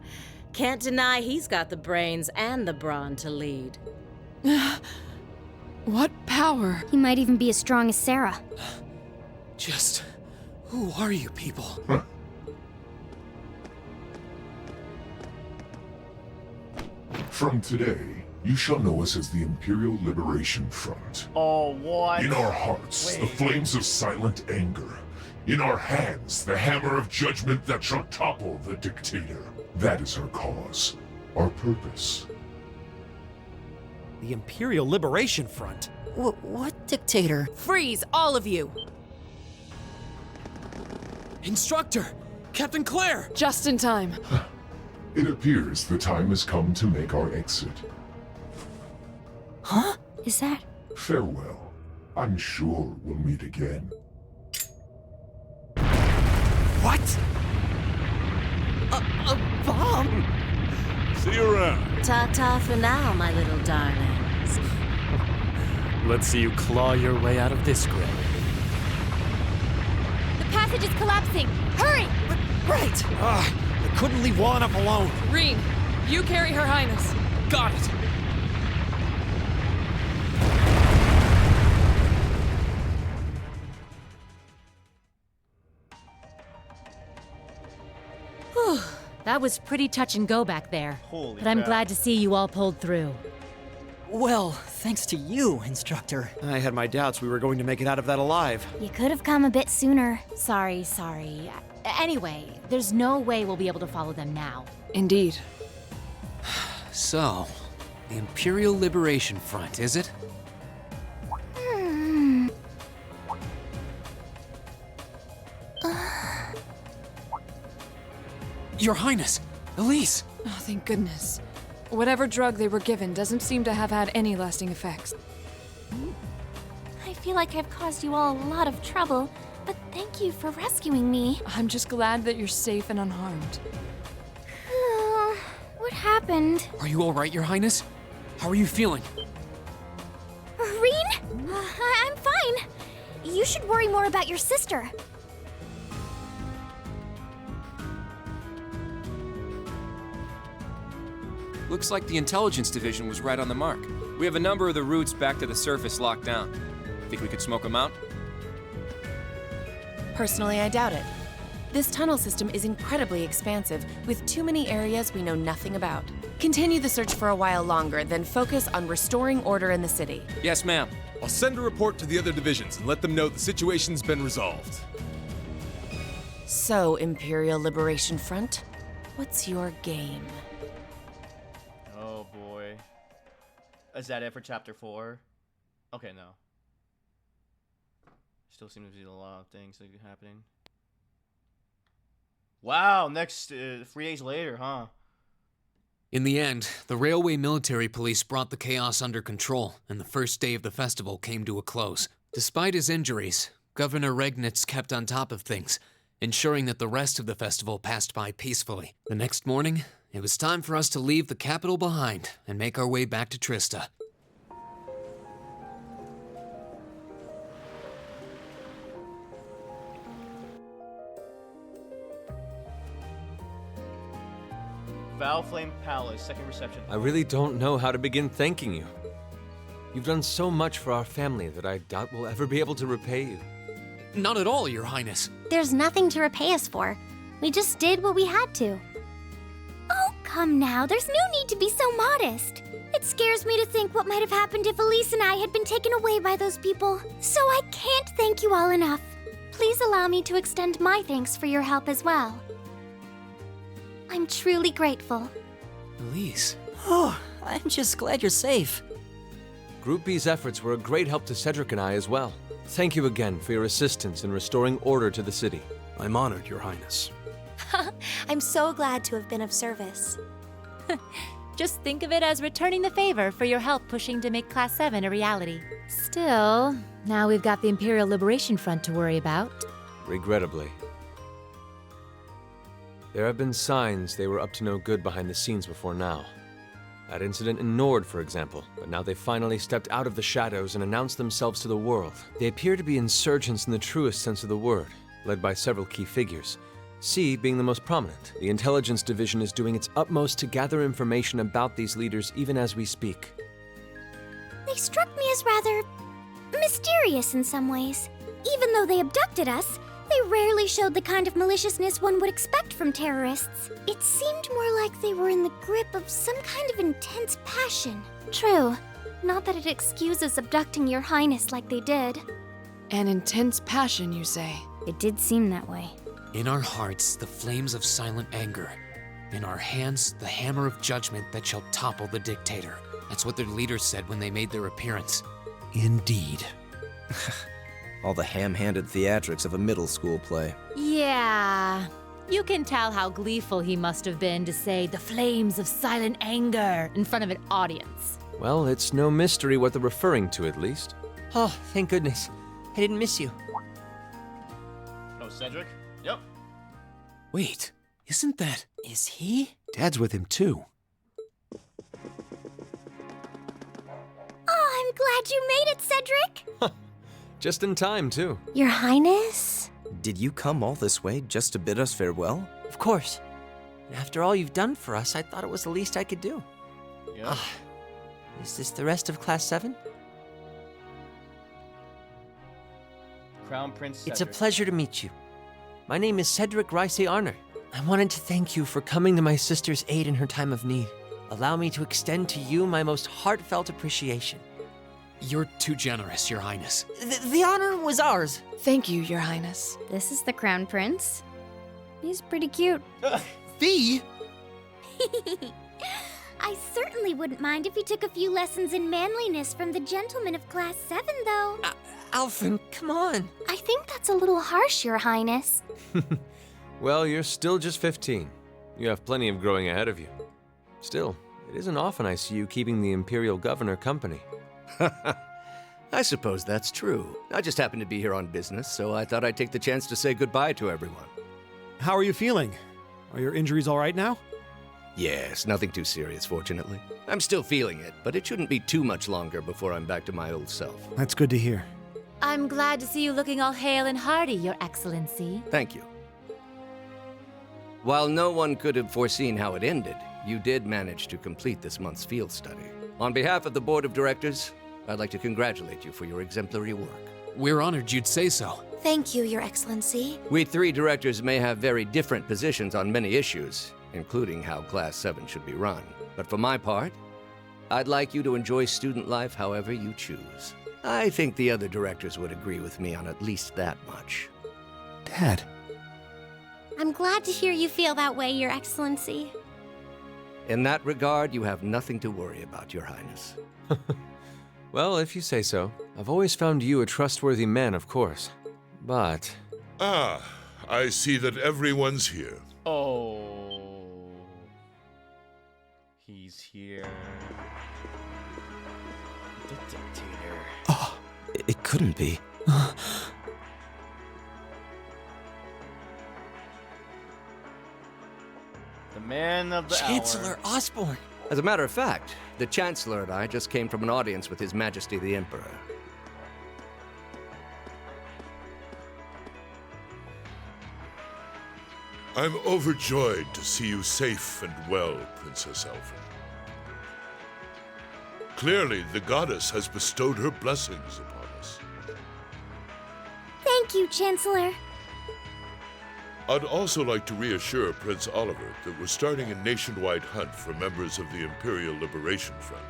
can't deny he's got the brains and the brawn to lead. What power? He might even be as strong as Sarah. Just, who are you people? From today, you shall know us as the Imperial Liberation Front. Oh, what? In our hearts, the flames of silent anger. In our hands, the hammer of judgment that shall topple the dictator. That is our cause, our purpose. The Imperial Liberation Front? What dictator? Freeze, all of you! Instructor! Captain Claire! Just in time. It appears the time has come to make our exit. Huh? Is that? Farewell. I'm sure we'll meet again. What? A bomb? See you around. Ta-ta for now, my little darlings. Let's see you claw your way out of this grave. The passage is collapsing. Hurry! Right! I couldn't leave well enough alone. Reen, you carry Her Highness. Got it! That was pretty touch and go back there. Holy But I'm crap. glad to see you all pulled through. Well, thanks to you, Instructor. I had my doubts we were going to make it out of that alive. You could have come a bit sooner. Sorry. Anyway, there's no way we'll be able to follow them now. Indeed. So, the Imperial Liberation Front, is it? Your Highness, Elise! Oh, thank goodness. Whatever drug they were given doesn't seem to have had any lasting effects. I feel like I've caused you all a lot of trouble, but thank you for rescuing me. I'm just glad that you're safe and unharmed. What happened? Are you alright, Your Highness? How are you feeling? Reen? I'm fine. You should worry more about your sister. Looks like the intelligence division was right on the mark. We have a number of the routes back to the surface locked down. Think we could smoke them out? Personally, I doubt it. This tunnel system is incredibly expansive, with too many areas we know nothing about. Continue the search for a while longer, then focus on restoring order in the city. Yes, ma'am. I'll send a report to the other divisions and let them know the situation's been resolved. So, Imperial Liberation Front, what's your game? Oh boy. Is that it for chapter 4? Okay, no. Still seems to be a lot of things happening. Wow, next 3 days later, huh? In the end, the Railway Military Police brought the chaos under control, and the first day of the festival came to a close. Despite his injuries, Governor Regnitz kept on top of things, ensuring that the rest of the festival passed by peacefully. The next morning, it was time for us to leave the capital behind and make our way back to Trista. Valflame Palace, second reception. I really don't know how to begin thanking you. You've done so much for our family that I doubt we'll ever be able to repay you. Not at all, Your Highness. There's nothing to repay us for. We just did what we had to. Oh, come now. There's no need to be so modest. It scares me to think what might have happened if Elise and I had been taken away by those people. So I can't thank you all enough. Please allow me to extend my thanks for your help as well. I'm truly grateful. Elise. Oh, I'm just glad you're safe. Group B's efforts were a great help to Cedric and I as well. Thank you again for your assistance in restoring order to the city. I'm honored, Your Highness. I'm so glad to have been of service. Just think of it as returning the favor for your help pushing to make Class 7 a reality. Still, now we've got the Imperial Liberation Front to worry about. Regrettably. There have been signs they were up to no good behind the scenes before now. That incident in Nord, for example, but now they've finally stepped out of the shadows and announced themselves to the world. They appear to be insurgents in the truest sense of the word, led by several key figures. C being the most prominent. The intelligence division is doing its utmost to gather information about these leaders even as we speak. They struck me as rather mysterious in some ways. Even though they abducted us, they rarely showed the kind of maliciousness one would expect from terrorists. It seemed more like they were in the grip of some kind of intense passion. True. Not that it excuses abducting your highness like they did. An intense passion, you say? It did seem that way. In our hearts, the flames of silent anger. In our hands, the hammer of judgment that shall topple the dictator. That's what their leaders said when they made their appearance. Indeed. All the ham-handed theatrics of a middle school play. Yeah. You can tell how gleeful he must have been to say the flames of silent anger in front of an audience. Well, it's no mystery what they're referring to, at least. Oh, thank goodness. I didn't miss you. Oh, Cedric? Yep. Wait, isn't that... Is he? Dad's with him, too. Oh, I'm glad you made it, Cedric! Just in time, too. Your Highness? Did you come all this way just to bid us farewell? Of course. After all you've done for us, I thought it was the least I could do. Yeah. Is this the rest of Class 7? Crown Prince Cedric. It's a pleasure to meet you. My name is Cedric Rice Arner. I wanted to thank you for coming to my sister's aid in her time of need. Allow me to extend to you my most heartfelt appreciation. You're too generous, Your Highness. The honor was ours. Thank you, Your Highness. This is the Crown Prince. He's pretty cute. Fee? I certainly wouldn't mind if he took a few lessons in manliness from the gentleman of Class 7, though. Alphen, come on. I think that's a little harsh, Your Highness. Well, you're still just 15. You have plenty of growing ahead of you. Still, it isn't often I see you keeping the Imperial Governor company. I suppose that's true. I just happened to be here on business, so I thought I'd take the chance to say goodbye to everyone. How are you feeling? Are your injuries all right now? Yes, nothing too serious, fortunately. I'm still feeling it, but it shouldn't be too much longer before I'm back to my old self. That's good to hear. I'm glad to see you looking all hale and hearty, Your Excellency. Thank you. While no one could have foreseen how it ended, you did manage to complete this month's field study. On behalf of the Board of Directors, I'd like to congratulate you for your exemplary work. We're honored you'd say so. Thank you, Your Excellency. We 3 directors may have very different positions on many issues, including how Class 7 should be run. But for my part, I'd like you to enjoy student life however you choose. I think the other directors would agree with me on at least that much. Dad. I'm glad to hear you feel that way, Your Excellency. In that regard, you have nothing to worry about, Your Highness. Well, if you say so. I've always found you a trustworthy man, of course. But... Ah, I see that everyone's here. Oh. He's here. The dictator. Oh, it couldn't be. The man of the Chancellor hour. Osborne. As a matter of fact, the Chancellor and I just came from an audience with His Majesty the Emperor. I'm overjoyed to see you safe and well, Princess Alphen. Clearly, the goddess has bestowed her blessings upon us. Thank you, Chancellor. I'd also like to reassure Prince Oliver that we're starting a nationwide hunt for members of the Imperial Liberation Front.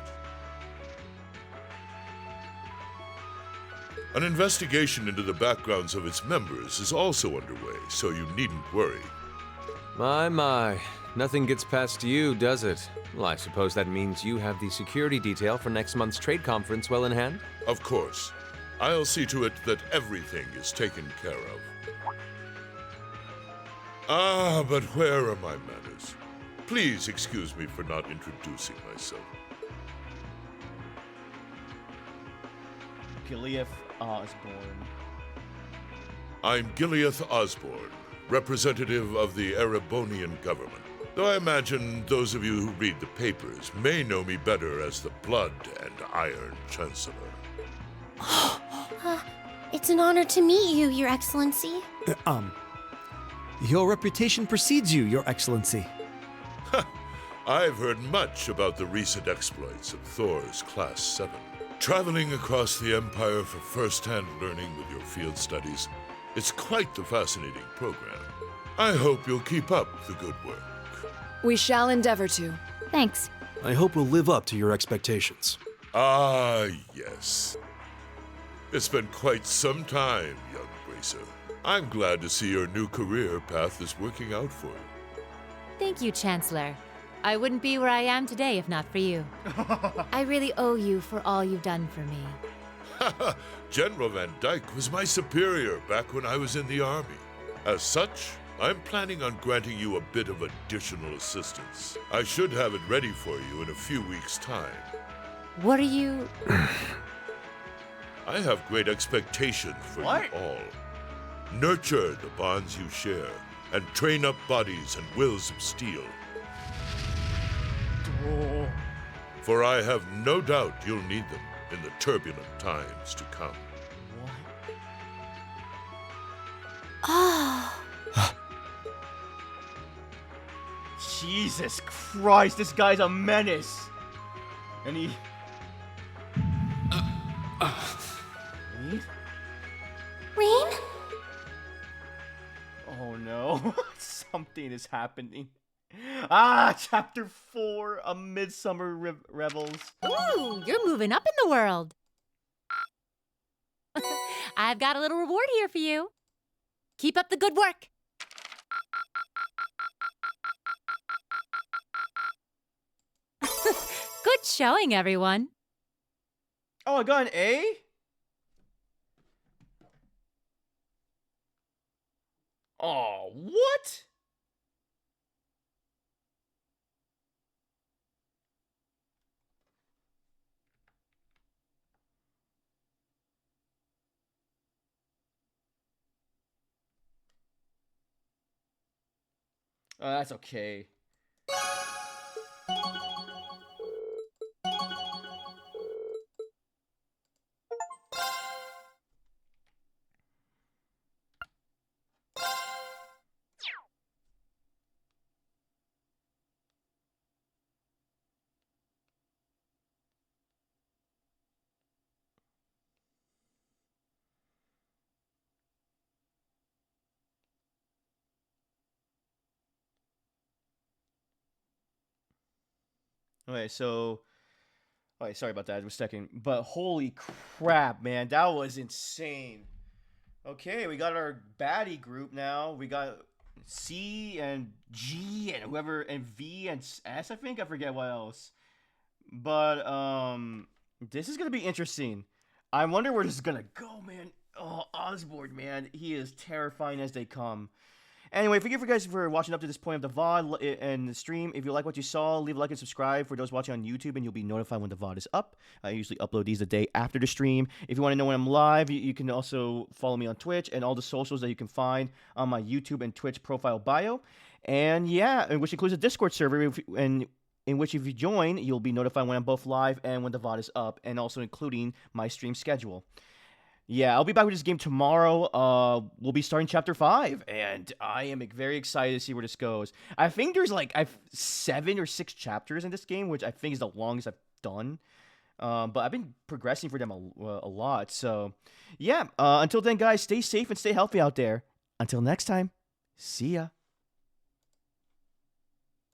An investigation into the backgrounds of its members is also underway, so you needn't worry. My. Nothing gets past you, does it? Well, I suppose that means you have the security detail for next month's trade conference well in hand? Of course. I'll see to it that everything is taken care of. Ah, but where are my manners? Please excuse me for not introducing myself. Gilead Osborne. I'm Gilead Osborne, representative of the Erebonian government. Though I imagine those of you who read the papers may know me better as the Blood and Iron Chancellor. It's an honor to meet you, Your Excellency. Your reputation precedes you, Your Excellency. I've heard much about the recent exploits of Thor's Class 7. Traveling across the Empire for first-hand learning with your field studies, it's quite the fascinating program. I hope you'll keep up the good work. We shall endeavor to. Thanks. I hope we'll live up to your expectations. Ah, yes. It's been quite some time, young Bracer. I'm glad to see your new career path is working out for you. Thank you, Chancellor. I wouldn't be where I am today if not for you. I really owe you for all you've done for me. General Van Dyke was my superior back when I was in the Army. As such, I'm planning on granting you a bit of additional assistance. I should have it ready for you in a few weeks' time. What are you... I have great expectations for you all. Nurture the bonds you share, and train up bodies and wills of steel. Oh. For I have no doubt you'll need them in the turbulent times to come. Oh. Jesus Christ, this guy's a menace. And he... Rain? Oh no. Something is happening. Ah, chapter 4, A Midsummer Revels. Ooh, you're moving up in the world. I've got a little reward here for you. Keep up the good work. Good showing, everyone. Oh, I got an A? Oh, what? Oh, that's okay. Okay, so... Alright, sorry about that. It was a second. But holy crap, man. That was insane. Okay, we got our baddie group now. We got C and G and whoever, and V and S, I think. I forget what else. But, this is gonna be interesting. I wonder where this is gonna go, man. Oh, Osborne, man. He is terrifying as they come. Anyway, thank you guys for watching up to this point of the VOD and the stream. If you like what you saw, leave a like and subscribe for those watching on YouTube, and you'll be notified when the VOD is up. I usually upload these the day after the stream. If you want to know when I'm live, you can also follow me on Twitch and all the socials that you can find on my YouTube and Twitch profile bio. And yeah, which includes a Discord server, in which if you join, you'll be notified when I'm both live and when the VOD is up, and also including my stream schedule. Yeah, I'll be back with this game tomorrow. We'll be starting chapter 5, and I am very excited to see where this goes. I think there's like 7 or 6 chapters in this game, which I think is the longest I've done. But I've been progressing for them a lot. So, yeah, until then, guys, stay safe and stay healthy out there. Until next time, see ya.